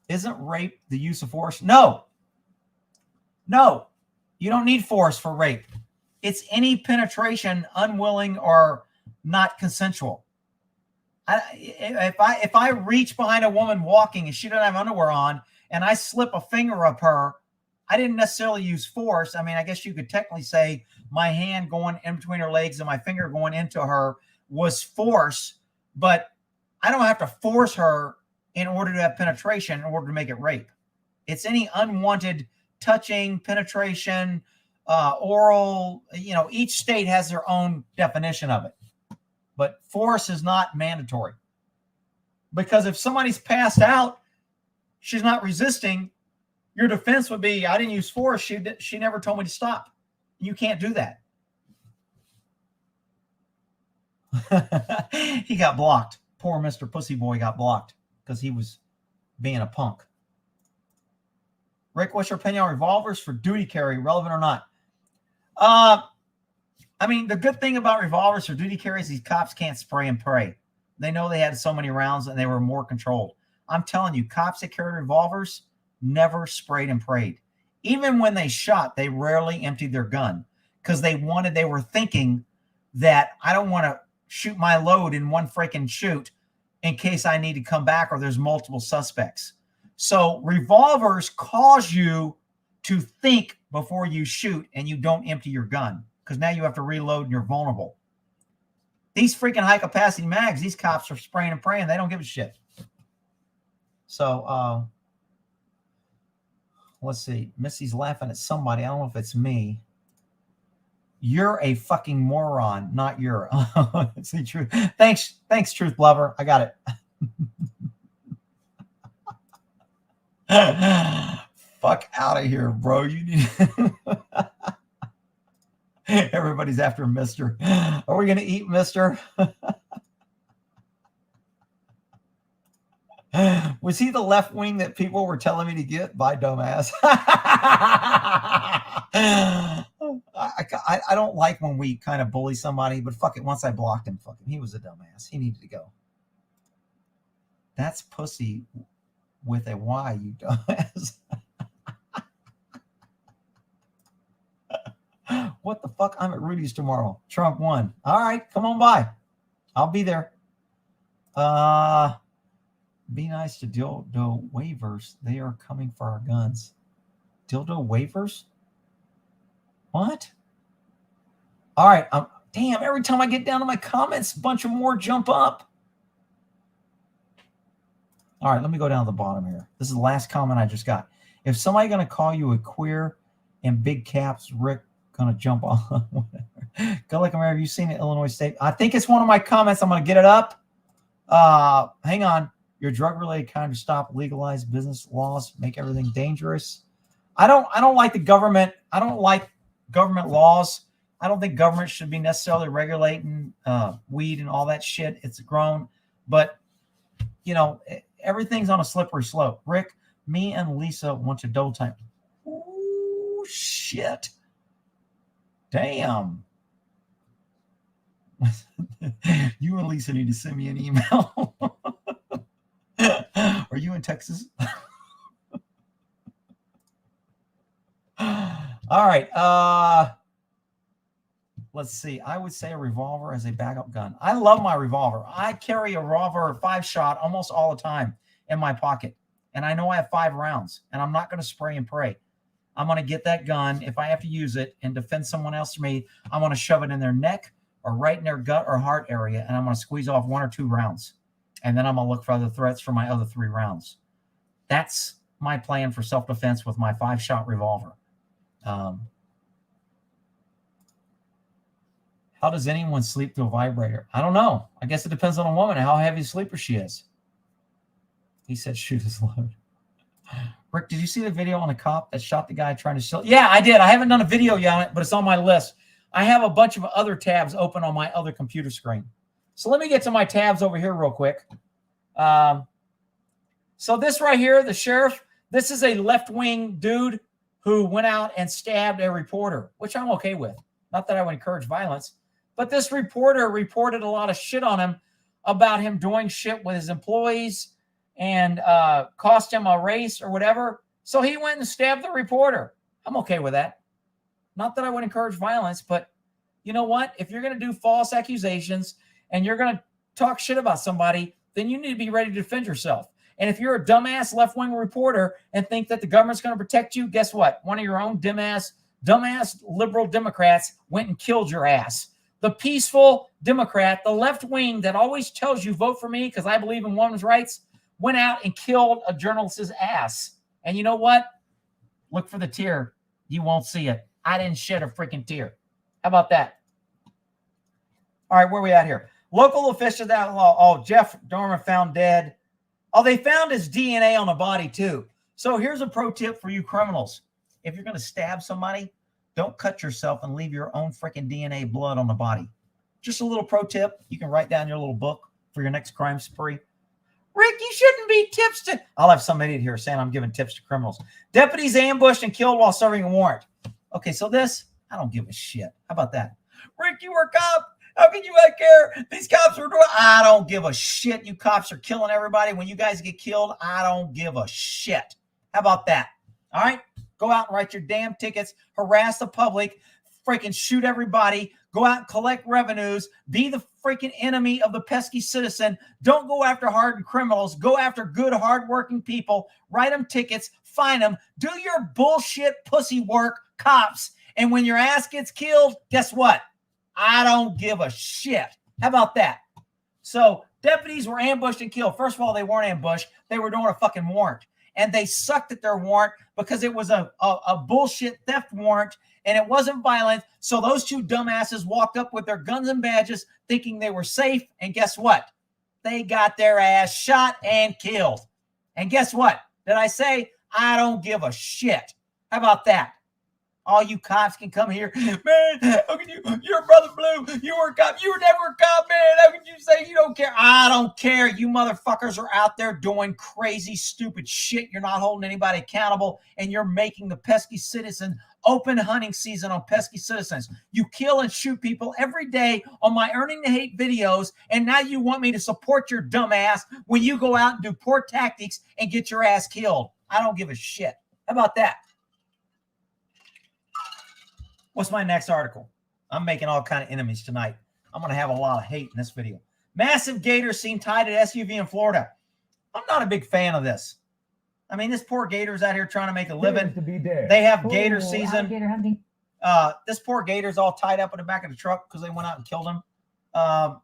Isn't rape the use of force? No. You don't need force for rape. It's any penetration, unwilling or not consensual. If I reach behind a woman walking and she doesn't have underwear on, and I slip a finger up her, I didn't necessarily use force. I mean, I guess you could technically say my hand going in between her legs and my finger going into her was force, but I don't have to force her in order to have penetration in order to make it rape. It's any unwanted touching, penetration, oral, each state has their own definition of it. But force is not mandatory. Because if somebody's passed out, she's not resisting, your defense would be, I didn't use force. She never told me to stop. You can't do that. He got blocked. Poor Mr. Pussy Boy got blocked because he was being a punk. Rick, what's your opinion on revolvers for duty carry, relevant or not? I mean, the good thing about revolvers for duty carries, these cops can't spray and pray. They know they had so many rounds and they were more controlled. I'm telling you, cops that carried revolvers never sprayed and prayed. Even when they shot, they rarely emptied their gun because they were thinking that I don't want to shoot my load in one freaking shoot in case I need to come back or there's multiple suspects. So revolvers cause you to think before you shoot and you don't empty your gun because now you have to reload and you're vulnerable. These freaking high capacity mags, these cops are spraying and praying. They don't give a shit. So let's see. Missy's laughing at somebody. I don't know if it's me. You're a fucking moron, not your. It's the truth. Thanks, truth lover. I got it. Fuck out of here, bro. You need. Everybody's after Mister. Are we gonna eat Mister? Was he the left wing that people were telling me to get? Bye, dumbass. I don't like when we kind of bully somebody, but fuck it. Once I blocked him, fuck him. He was a dumbass. He needed to go. That's pussy with a Y, you dumbass. What the fuck? I'm at Rudy's tomorrow. Trump won. All right, come on by. I'll be there. Be nice to dildo waivers. They are coming for our guns. Dildo waivers? What? All right. Damn, every time I get down to my comments, a bunch of more jump up. All right, let me go down to the bottom here. This is the last comment I just got. If somebody going to call you a queer in big caps, Rick going to jump on. Go like America. Have you seen it, Illinois State? I think it's one of my comments. I'm going to get it up. Hang on. Your drug-related kind of stop legalized business laws, make everything dangerous. I don't like the government. I don't like government laws. I don't think government should be necessarily regulating weed and all that shit. It's grown. But, you know, everything's on a slippery slope. Rick, me and Lisa went to Dole Time. Oh, shit. Damn. You and Lisa need to send me an email. Are you in Texas? All right. Let's see. I would say a revolver as a backup gun. I love my revolver. I carry a revolver 5-shot almost all the time in my pocket. And I know I have 5 rounds. And I'm not going to spray and pray. I'm going to get that gun. If I have to use it and defend someone else to me, I'm going to shove it in their neck or right in their gut or heart area. And I'm going to squeeze off 1 or 2 rounds. And then I'm going to look for other threats for my other 3 rounds. That's my plan for self-defense with my 5-shot revolver. How does anyone sleep through a vibrator? I don't know. I guess it depends on a woman, how heavy a sleeper she is. He said shoot his load. Rick, did you see the video on the cop that shot the guy trying to steal? Yeah, I did. I haven't done a video yet on it, but it's on my list. I have a bunch of other tabs open on my other computer screen. So let me get to my tabs over here real quick. So this right here, the sheriff, this is a left-wing dude who went out and stabbed a reporter, which I'm okay with. Not that I would encourage violence, but this reporter reported a lot of shit on him about him doing shit with his employees and cost him a race or whatever. So he went and stabbed the reporter. I'm okay with that. Not that I would encourage violence, but you know what? If you're going to do false accusations and you're going to talk shit about somebody, then you need to be ready to defend yourself. And if you're a dumbass left-wing reporter and think that the government's going to protect you, guess what? One of your own dumbass liberal Democrats went and killed your ass. The peaceful Democrat, the left wing that always tells you vote for me because I believe in women's rights, went out and killed a journalist's ass. And you know what? Look for the tear. You won't see it. I didn't shed a freaking tear. How about that? All right, where are we at here? Local officials outlaw. Oh, Jeff Dorman found dead. Oh, they found his DNA on the body too. So here's a pro tip for you criminals. If you're going to stab somebody, don't cut yourself and leave your own freaking DNA blood on the body. Just a little pro tip. You can write down in your little book for your next crime spree. Rick, you shouldn't be tips to... I'll have some idiot here saying I'm giving tips to criminals. Deputies ambushed and killed while serving a warrant. Okay, so this, I don't give a shit. How about that? Rick, you were a cop. How can you not care? These cops were doing. I don't give a shit. You cops are killing everybody. When you guys get killed, I don't give a shit. How about that? All right? Go out and write your damn tickets, harass the public, freaking shoot everybody, go out and collect revenues, be the freaking enemy of the pesky citizen. Don't go after hardened criminals. Go after good, hardworking people. Write them tickets, fine them, do your bullshit pussy work, cops. And when your ass gets killed, guess what? I don't give a shit. How about that? So deputies were ambushed and killed. First of all, they weren't ambushed. They were doing a fucking warrant. And they sucked at their warrant because it was a bullshit theft warrant and it wasn't violent. So those two dumbasses walked up with their guns and badges thinking they were safe. And guess what? They got their ass shot and killed. And guess what? Did I say I don't give a shit? How about that? All you cops can come here. Man, how can you? You're Brother Blue. You were a cop. You were never a cop, man. How can you say you don't care? I don't care. You motherfuckers are out there doing crazy, stupid shit. You're not holding anybody accountable, and you're making the pesky citizen open hunting season on pesky citizens. You kill and shoot people every day on my Earning to Hate videos, and now you want me to support your dumb ass when you go out and do poor tactics and get your ass killed. I don't give a shit. How about that? What's my next article? I'm making all kind of enemies tonight. I'm going to have a lot of hate in this video. Massive gator seen tied at SUV in Florida. I'm not a big fan of this. I mean, this poor gator's out here trying to make a living. They have gator season. Hunting. This poor gator's all tied up in the back of the truck because they went out and killed him. I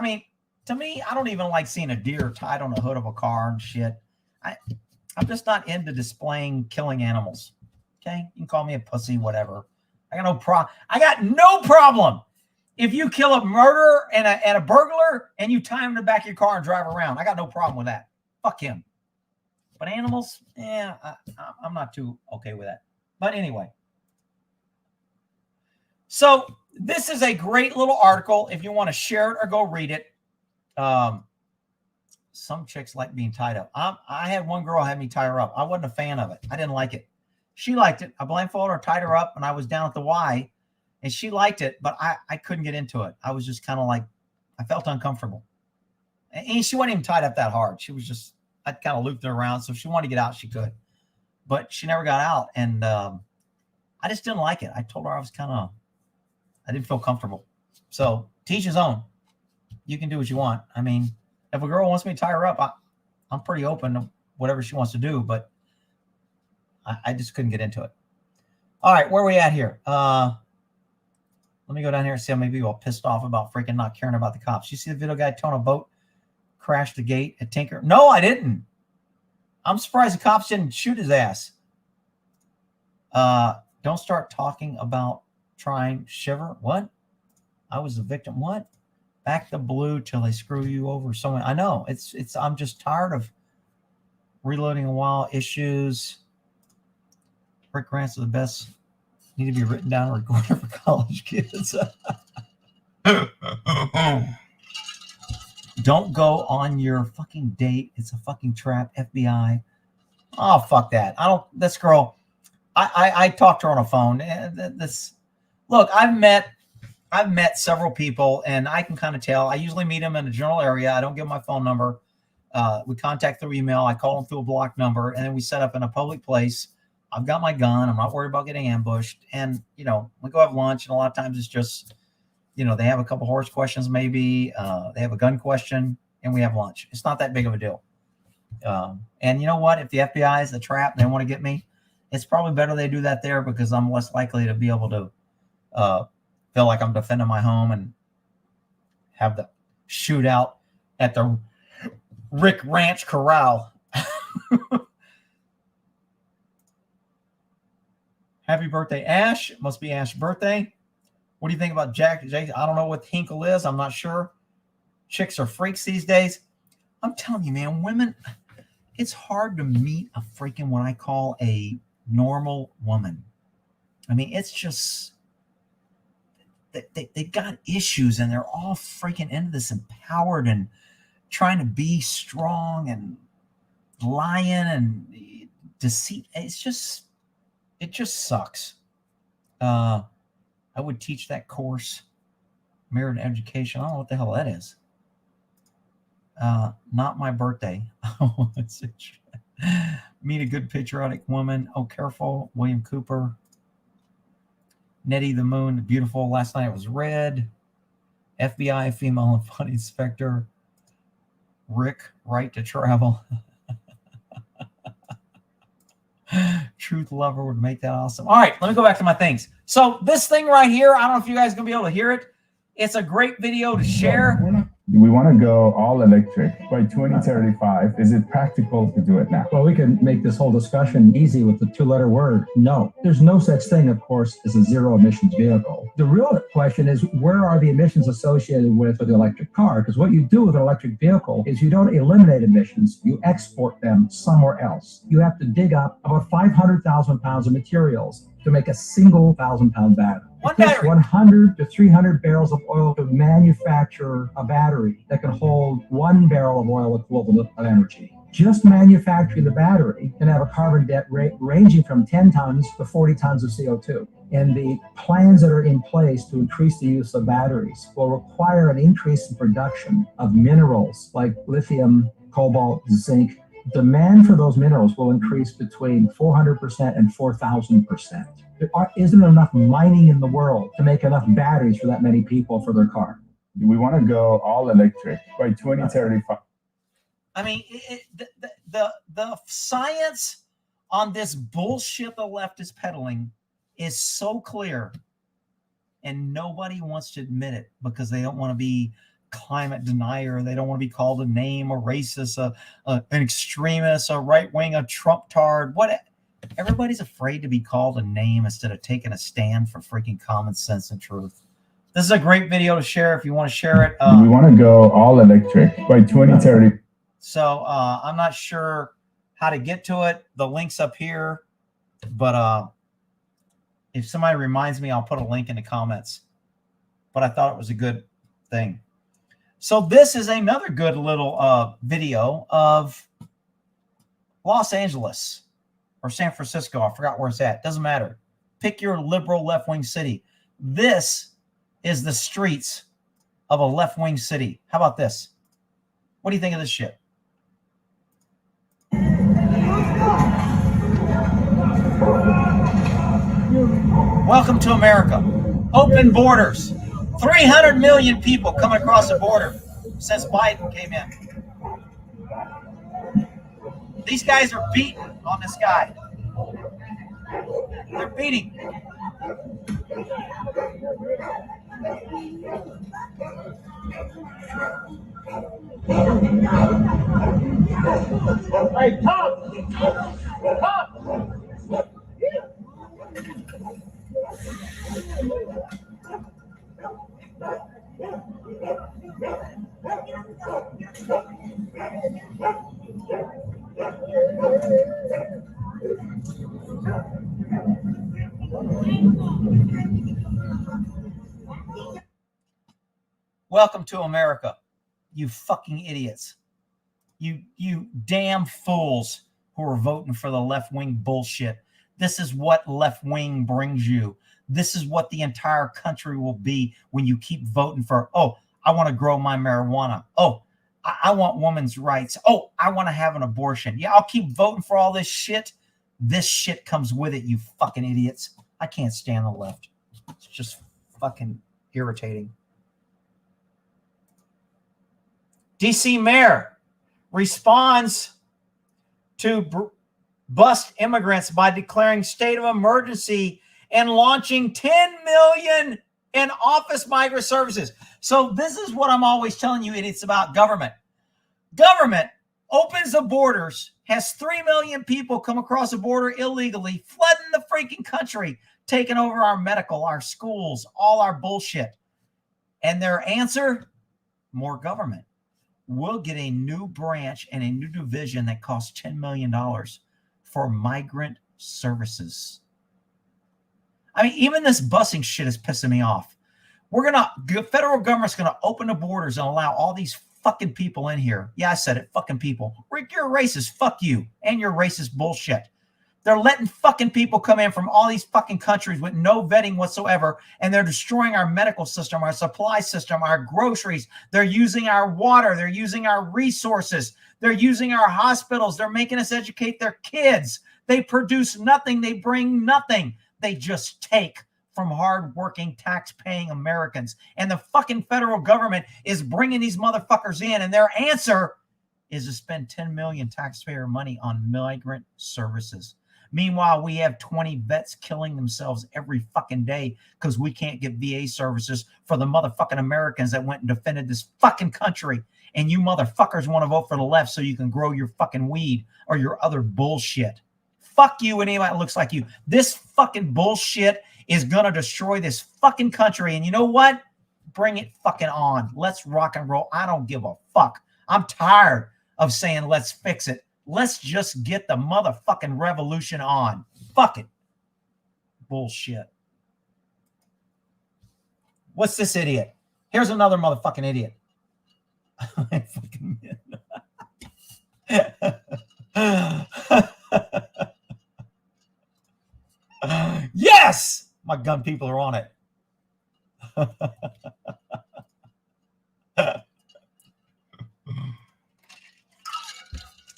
mean, to me, I don't even like seeing a deer tied on the hood of a car and shit. I'm just not into displaying killing animals. Okay? You can call me a pussy, whatever. I got no problem if you kill a murderer and a burglar and you tie him in the back of your car and drive around. I got no problem with that. Fuck him. But animals, I'm not too okay with that. But anyway. So this is a great little article. If you want to share it or go read it. Some chicks like being tied up. I had one girl had me tie her up. I wasn't a fan of it. I didn't like it. She liked it. I blindfolded her, tied her up, and I was down at the Y, and she liked it, but I couldn't get into it. I was just kind of like, I felt uncomfortable. And she wasn't even tied up that hard. She was just, I kind of looped her around. So if she wanted to get out, she could. But she never got out, and I just didn't like it. I told her I didn't feel comfortable. So teach his own. You can do what you want. I mean, if a girl wants me to tie her up, I'm pretty open to whatever she wants to do, but I just couldn't get into it. All right, where are we at here? Let me go down here and see how many people are pissed off about freaking not caring about the cops. You see the video guy towing a boat, crashed the gate at Tinker? No, I didn't. I'm surprised the cops didn't shoot his ass. Don't start talking about trying shiver. What? I was the victim. What? Back the blue till they screw you over. Someone. I know. It's. I'm just tired of reloading a while issues. Rick Grants are the best. Need to be written down and recorded for college kids. Don't go on your fucking date. It's a fucking trap. FBI. Oh, fuck that. This girl, I talked to her on a phone. Look, I've met several people and I can kind of tell. I usually meet them in a general area. I don't give my phone number. We contact through email. I call them through a block number and then we set up in a public place. I've got my gun. I'm not worried about getting ambushed. And, we go have lunch. And a lot of times it's just, they have a couple horse questions, maybe. They have a gun question and we have lunch. It's not that big of a deal. And you know what? If the FBI is the trap and they want to get me, it's probably better they do that there because I'm less likely to be able to feel like I'm defending my home and have the shootout at the Rick Ranch Corral. Happy birthday, Ash. It must be Ash's birthday. What do you think about Jack? I don't know what Hinkle is. I'm not sure. Chicks are freaks these days. I'm telling you, man, women, it's hard to meet a freaking what I call a normal woman. I mean, it's just, they got issues and they're all freaking into this empowered and trying to be strong and lying and deceit. It just sucks. I I would teach that course. Merit education. I don't know what the hell that is. Not my birthday. Meet a good patriotic woman. Oh, careful. William Cooper. Nettie the Moon. Beautiful. Last night it was red. FBI female and funny inspector. Rick, right to travel. Truth lover would make that awesome. All right, let me go back to my things. So this thing right here, I don't know if you guys are going to be able to hear it. It's a great video to share. We want to go all electric by 2035. Is it practical to do it now? Well, we can make this whole discussion easy with the two-letter word, no. There's no such thing, of course, as a zero-emissions vehicle. The real question is, where are the emissions associated with the electric car? Because what you do with an electric vehicle is you don't eliminate emissions, you export them somewhere else. You have to dig up about 500,000 pounds of materials to make a single 1,000-pound battery. It takes 100 to 300 barrels of oil to manufacture a battery that can hold 1 barrel of oil equivalent of energy. Just manufacturing the battery can have a carbon debt rate ranging from 10 tons to 40 tons of CO2. And the plans that are in place to increase the use of batteries will require an increase in production of minerals like lithium, cobalt, zinc. Demand for those minerals will increase between 400% and 4,000%. There isn't enough mining in the world to make enough batteries for that many people for their car. We want to go all electric by 2035. I mean, the science on this bullshit the left is peddling is so clear, and nobody wants to admit it because they don't want to be climate denier. They don't want to be called a name, a racist, an extremist, a right wing, a Trump tard. What? Everybody's afraid to be called a name instead of taking a stand for freaking common sense and truth. This is a great video to share if you want to share it. We want to go all electric by 2030. So I'm not sure how to get to it. The link's up here, but if somebody reminds me, I'll put a link in the comments. But I thought it was a good thing. So this is another good little video of Los Angeles or San Francisco. I forgot where it's at. Doesn't matter. Pick your liberal left-wing city. This is the streets of a left-wing city. How about this? What do you think of this shit? Welcome to America. Open borders. 300 million people coming across the border since Biden came in. These guys are beating on this guy. They're beating. Hey, come! Come! Welcome to America, you fucking idiots. You damn fools who are voting for the left-wing bullshit. This is what left-wing brings you. This is what the entire country will be when you keep voting for, oh, I want to grow my marijuana. Oh, I want women's rights. Oh, I want to have an abortion. Yeah, I'll keep voting for all this shit. This shit comes with it, you fucking idiots. I can't stand the left. It's just fucking irritating. DC mayor responds to bust immigrants by declaring state of emergency and launching 10 million in office migrant services. So this is what I'm always telling you, idiots, about government. Government opens the borders, has 3 million people come across the border illegally, flooding the freaking country, taking over our medical, our schools, all our bullshit. And their answer, more government. We'll get a new branch and a new division that costs $10 million for migrant services. I mean, even this busing shit is pissing me off. The federal government's going to open the borders and allow all these fucking people in here. Yeah, I said it, fucking people. Rick, you're racist. Fuck you and your racist bullshit. They're letting fucking people come in from all these fucking countries with no vetting whatsoever, and they're destroying our medical system, our supply system, our groceries. They're using our water. They're using our resources. They're using our hospitals. They're making us educate their kids. They produce nothing. They bring nothing. They just take from hardworking, tax-paying Americans. And the fucking federal government is bringing these motherfuckers in, and their answer is to spend $10 million taxpayer money on migrant services. Meanwhile, we have 20 vets killing themselves every fucking day because we can't get VA services for the motherfucking Americans that went and defended this fucking country. And you motherfuckers want to vote for the left so you can grow your fucking weed or your other bullshit. Fuck you and anybody that looks like you. This fucking bullshit is going to destroy this fucking country. And you know what? Bring it fucking on. Let's rock and roll. I don't give a fuck. I'm tired of saying let's fix it. Let's just get the motherfucking revolution on. Fuck it. Bullshit. What's this idiot? Here's another motherfucking idiot. Yes! My gun people are on it.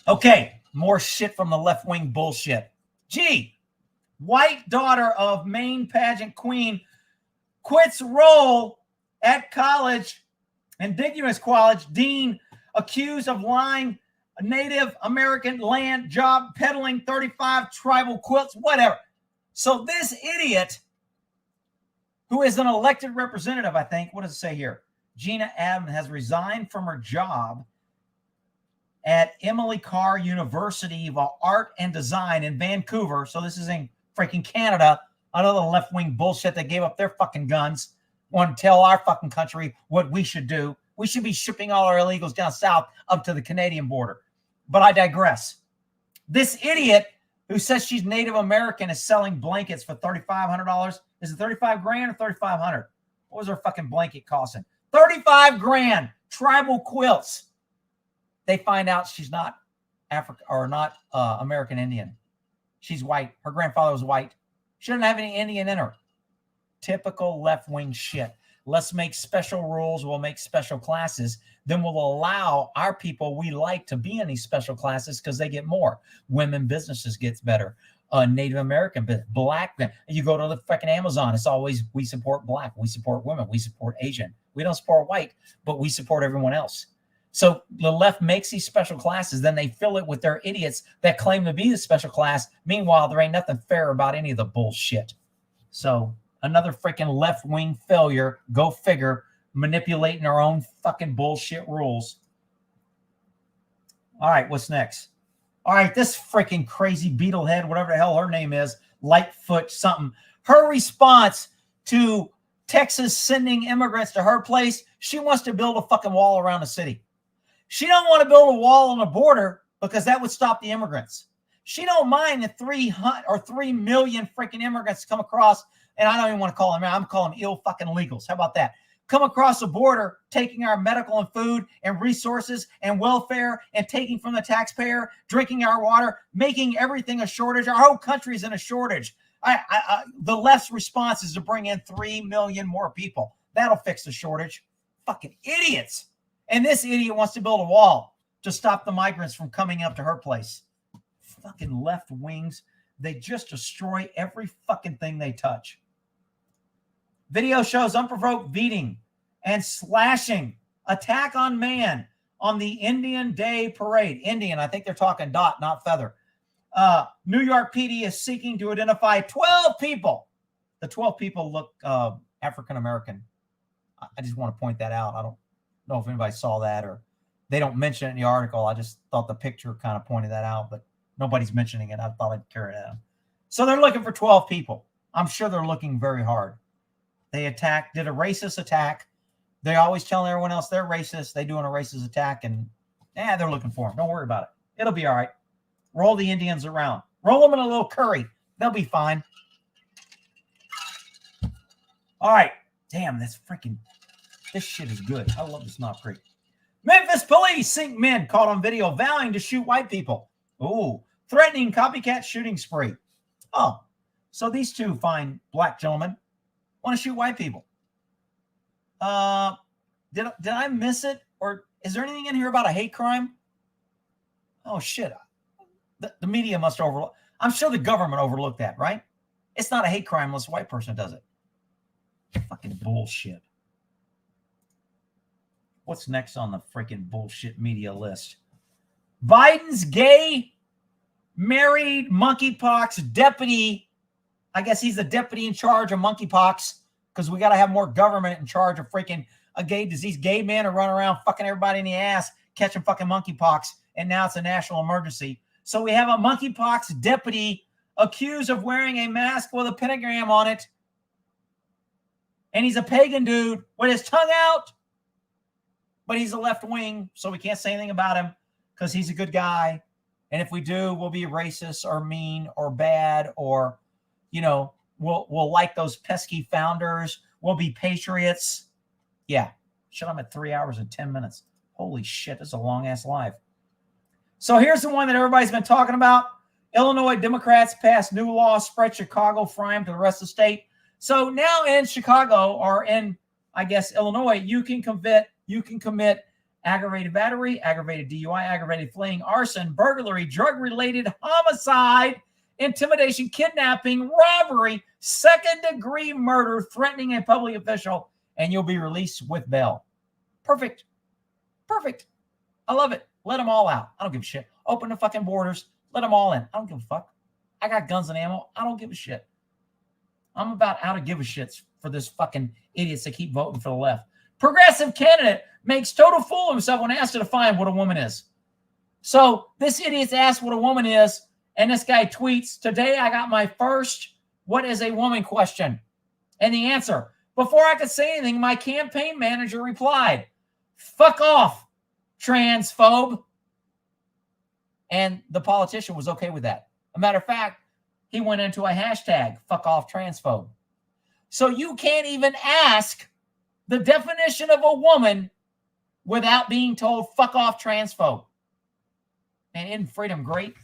Okay, more shit from the left-wing bullshit. Gee, white daughter of Maine pageant queen quits role at college, indigenous college, dean accused of lying, Native American land job, peddling 35 tribal quilts, whatever. So this idiot, who is an elected representative, I think, what does it say here? Gina Adams has resigned from her job at Emily Carr University of Art and Design in Vancouver. So this is in freaking Canada. Another left-wing bullshit that gave up their fucking guns. Want to tell our fucking country what we should do. We should be shipping all our illegals down south up to the Canadian border. But I digress. This idiot who says she's Native American is selling blankets for $3,500. Is it 35 grand or 3,500? What was her fucking blanket costing? 35 grand. Tribal quilts. They find out she's not African or not American Indian. She's white. Her grandfather was white. She doesn't have any Indian in her. Typical left-wing shit. Let's make special rules. We'll make special classes. Then we'll allow our people we like to be in these special classes because they get more. Women businesses gets better. Native American, black. You go to the freaking Amazon. It's always we support black. We support women. We support Asian. We don't support white, but we support everyone else. So the left makes these special classes. Then they fill it with their idiots that claim to be the special class. Meanwhile, there ain't nothing fair about any of the bullshit. So another freaking left-wing failure. Go figure. Manipulating our own fucking bullshit rules. All right, what's next? All right, this freaking crazy beetlehead, whatever the hell her name is, Lightfoot something. Her response to Texas sending immigrants to her place, she wants to build a fucking wall around the city. She don't want to build a wall on the border because that would stop the immigrants. She don't mind that 3 million freaking immigrants come across, and I don't even want to call them, I'm calling them ill fucking legals. How about that? Come across the border, taking our medical and food and resources and welfare and taking from the taxpayer, drinking our water, making everything a shortage. Our whole country's in a shortage. The left's response is to bring in 3 million more people. That'll fix the shortage. Fucking idiots. And this idiot wants to build a wall to stop the migrants from coming up to her place. Fucking left wings. They just destroy every fucking thing they touch. Video shows unprovoked beating and slashing. Attack on man on the Indian Day Parade. Indian, I think they're talking dot, not feather. New York PD is seeking to identify 12 people. The 12 people look African-American. I just want to point that out. I don't know if anybody saw that or they don't mention it in the article. I just thought the picture kind of pointed that out, but nobody's mentioning it. I thought I'd carry it out. So they're looking for 12 people. I'm sure they're looking very hard. They did a racist attack. They always telling everyone else they're racist. They doing a racist attack, and they're looking for them. Don't worry about it. It'll be all right. Roll the Indians around. Roll them in a little curry. They'll be fine. All right. Damn, this shit is good. I love this Knob Creek. Memphis police sink men caught on video vowing to shoot white people. Ooh, threatening copycat shooting spree. Oh, so these two fine black gentlemen want to shoot white people. Did I miss it? Or is there anything in here about a hate crime? Oh, shit. The media must overlook. I'm sure the government overlooked that, right? It's not a hate crime unless a white person does it. Fucking bullshit. What's next on the freaking bullshit media list? Biden's gay married monkeypox deputy. I guess he's the deputy in charge of monkeypox because we got to have more government in charge of freaking a gay disease. Gay men are running around fucking everybody in the ass, catching fucking monkeypox, and now it's a national emergency. So we have a monkeypox deputy accused of wearing a mask with a pentagram on it. And he's a pagan dude with his tongue out. But he's a left wing, so we can't say anything about him because he's a good guy. And if we do, we'll be racist or mean or bad or, you know, we'll like those pesky founders. We'll be patriots. Yeah. Shit, I'm at 3 hours and 10 minutes. Holy shit, this is a long-ass live. So here's the one that everybody's been talking about. Illinois Democrats passed new law, spread Chicago, fry them to the rest of the state. So now in Chicago or in, I guess, Illinois, you can commit aggravated battery, aggravated DUI, aggravated fleeing, arson, burglary, drug-related homicide, intimidation, kidnapping, robbery, second-degree murder, threatening a public official, and you'll be released with bail. Perfect. Perfect. I love it. Let them all out. I don't give a shit. Open the fucking borders. Let them all in. I don't give a fuck. I got guns and ammo. I don't give a shit. I'm about out of give a shits for this fucking idiots that keep voting for the left. Progressive candidate makes total fool of himself when asked to define what a woman is. So this idiot's asked what a woman is, and this guy tweets, "Today I got my first what is a woman question." And the answer, before I could say anything, my campaign manager replied, "Fuck off, transphobe." And the politician was okay with that. A matter of fact, he went into a hashtag, "fuck off, transphobe." So you can't even ask the definition of a woman without being told, "fuck off, transphobe." And isn't freedom great?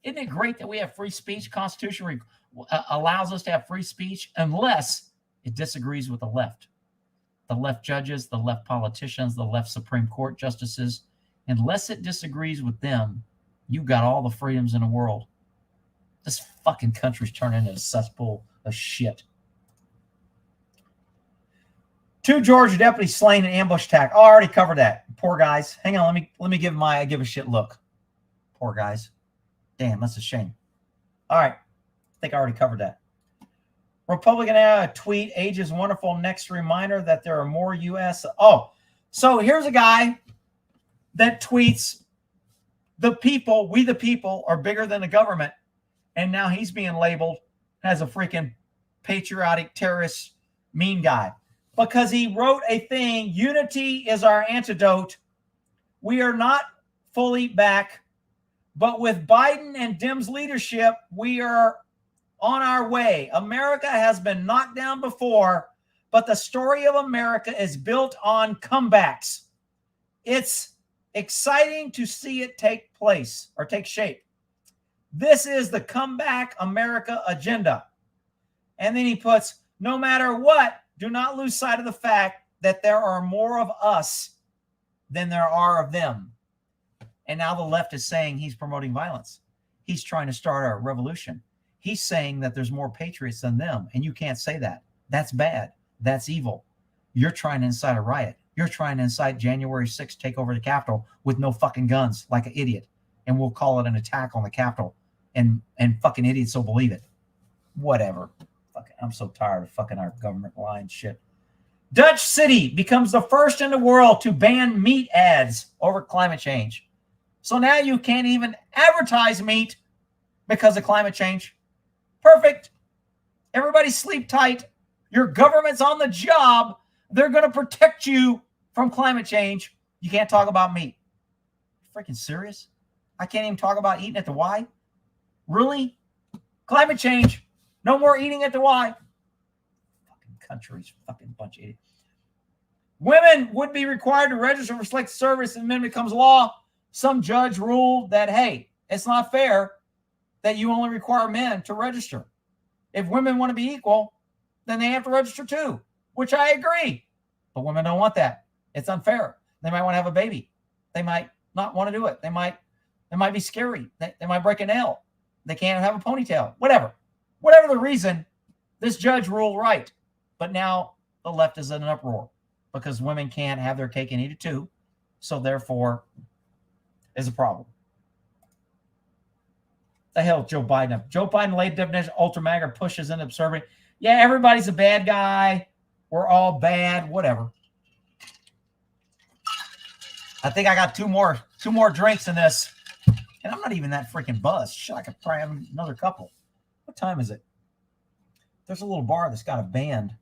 Isn't it great that we have free speech? Constitution allows us to have free speech unless it disagrees with the left. The left judges, the left politicians, the left Supreme Court justices. Unless it disagrees with them, you got all the freedoms in the world. This fucking country's turning into a cesspool of shit. 2 Georgia deputies slain in ambush attack. Oh, I already covered that. Poor guys. Hang on, let me give my I give a shit look. Poor guys. Damn, that's a shame. All right. I think I already covered that. Republican tweet, age is wonderful. Next reminder that there are more U.S. Oh, so here's a guy that tweets, the people, we the people, are bigger than the government. And now he's being labeled as a freaking patriotic terrorist mean guy. Because he wrote a thing, unity is our antidote. We are not fully back, but with Biden and Dems leadership, we are on our way. America has been knocked down before, but the story of America is built on comebacks. It's exciting to see it take place or take shape. This is the Comeback America agenda. And then he puts, no matter what, do not lose sight of the fact that there are more of us than there are of them. And now the left is saying he's promoting violence. He's trying to start a revolution. He's saying that there's more patriots than them. And you can't say that. That's bad. That's evil. You're trying to incite a riot. You're trying to incite January 6th, take over the Capitol with no fucking guns like an idiot. And we'll call it an attack on the Capitol. And fucking idiots will believe it. Whatever. Fucking, I'm so tired of fucking our government lying shit. Dutch city becomes the first in the world to ban meat ads over climate change. So now you can't even advertise meat because of climate change. Perfect. Everybody sleep tight. Your government's on the job. They're going to protect you from climate change. You can't talk about meat. Freaking serious? I can't even talk about eating at the Y? Really? Climate change. No more eating at the Y. Fucking countries. Fucking bunch of idiots. Women would be required to register for select service and then becomes law. Some judge ruled that, hey, it's not fair that you only require men to register. If women want to be equal, then they have to register too, which I agree. But women don't want that. It's unfair. They might want to have a baby. They might not want to do it. They might be scary. They might break a nail. They can't have a ponytail. Whatever the reason, this judge ruled right. But now the left is in an uproar because women can't have their cake and eat it too. So therefore, is a problem. The hell, Joe Biden. Joe Biden laid definition ultra MAGA pushes into observing. Yeah, everybody's a bad guy. We're all bad. Whatever. I think I got two more drinks in this. And I'm not even that freaking buzzed. Shit, I could probably have another couple. What time is it? There's a little bar that's got a band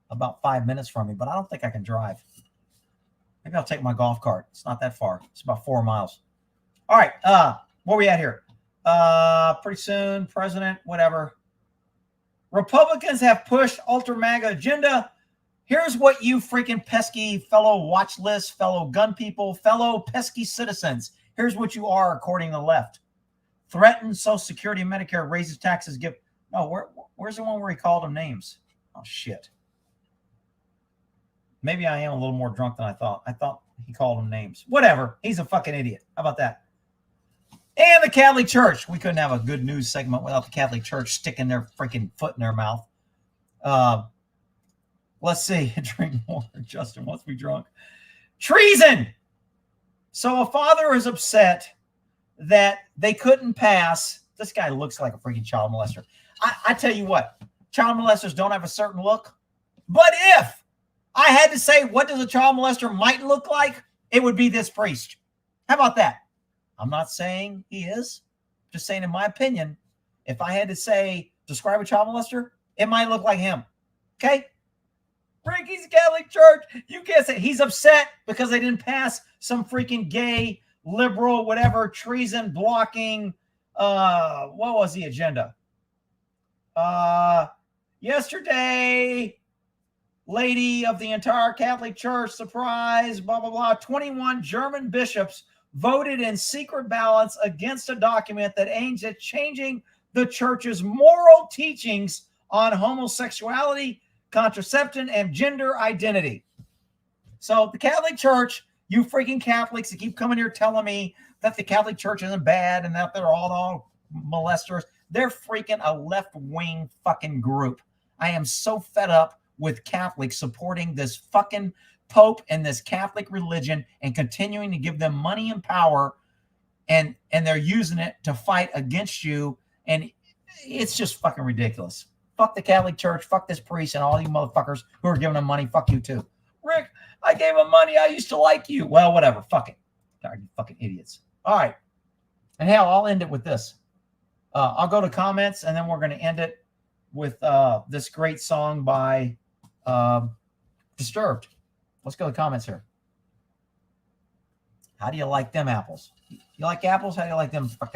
about 5 minutes from me, but I don't think I can drive. Maybe I'll take my golf cart. It's not that far. It's about 4 miles. All right. Where we at here? Pretty soon, president, whatever. Republicans have pushed ultra MAGA agenda. Here's what you freaking pesky fellow watch list, fellow gun people, fellow pesky citizens. Here's what you are according to the left. Threaten Social Security and Medicare, raises taxes, give. No, where's the one where he called them names? Oh, shit. Maybe I am a little more drunk than I thought. I thought he called them names. Whatever. He's a fucking idiot. How about that? And the Catholic Church. We couldn't have a good news segment without the Catholic Church sticking their freaking foot in their mouth. Let's see. Drink more. Justin wants to be drunk. Treason. So a father is upset that they couldn't pass. This guy looks like a freaking child molester. I tell you what, child molesters don't have a certain look. But if I had to say what does a child molester might look like, it would be this priest. How about that? I'm not saying he is. Just saying in my opinion, if I had to say, describe a child molester, it might look like him. Okay? Frankie's Catholic Church. You can't say he's upset because they didn't pass some freaking gay, liberal, whatever, treason, blocking. What was the agenda? Yesterday, lady of the entire Catholic Church, surprise, blah, blah, blah. 21 German bishops voted in secret ballots against a document that aims at changing the church's moral teachings on homosexuality, contraception, and gender identity. So the Catholic Church, you freaking Catholics that keep coming here telling me that the Catholic Church isn't bad and that they're all molesters, they're freaking a left-wing fucking group. I am so fed up with Catholics supporting this fucking Pope and this Catholic religion and continuing to give them money and power, and they're using it to fight against you, and it's just fucking ridiculous. Fuck the Catholic Church, fuck this priest, and all you motherfuckers who are giving them money. Fuck you too. Rick, I gave him money. I used to like you. Well, whatever. Fuck it. You fucking idiots. All right. And hell, I'll end it with this. I'll go to comments, and then we're going to end it with this great song by Disturbed. Let's go to comments here. How do you like them apples? You like apples? How do you like them fucking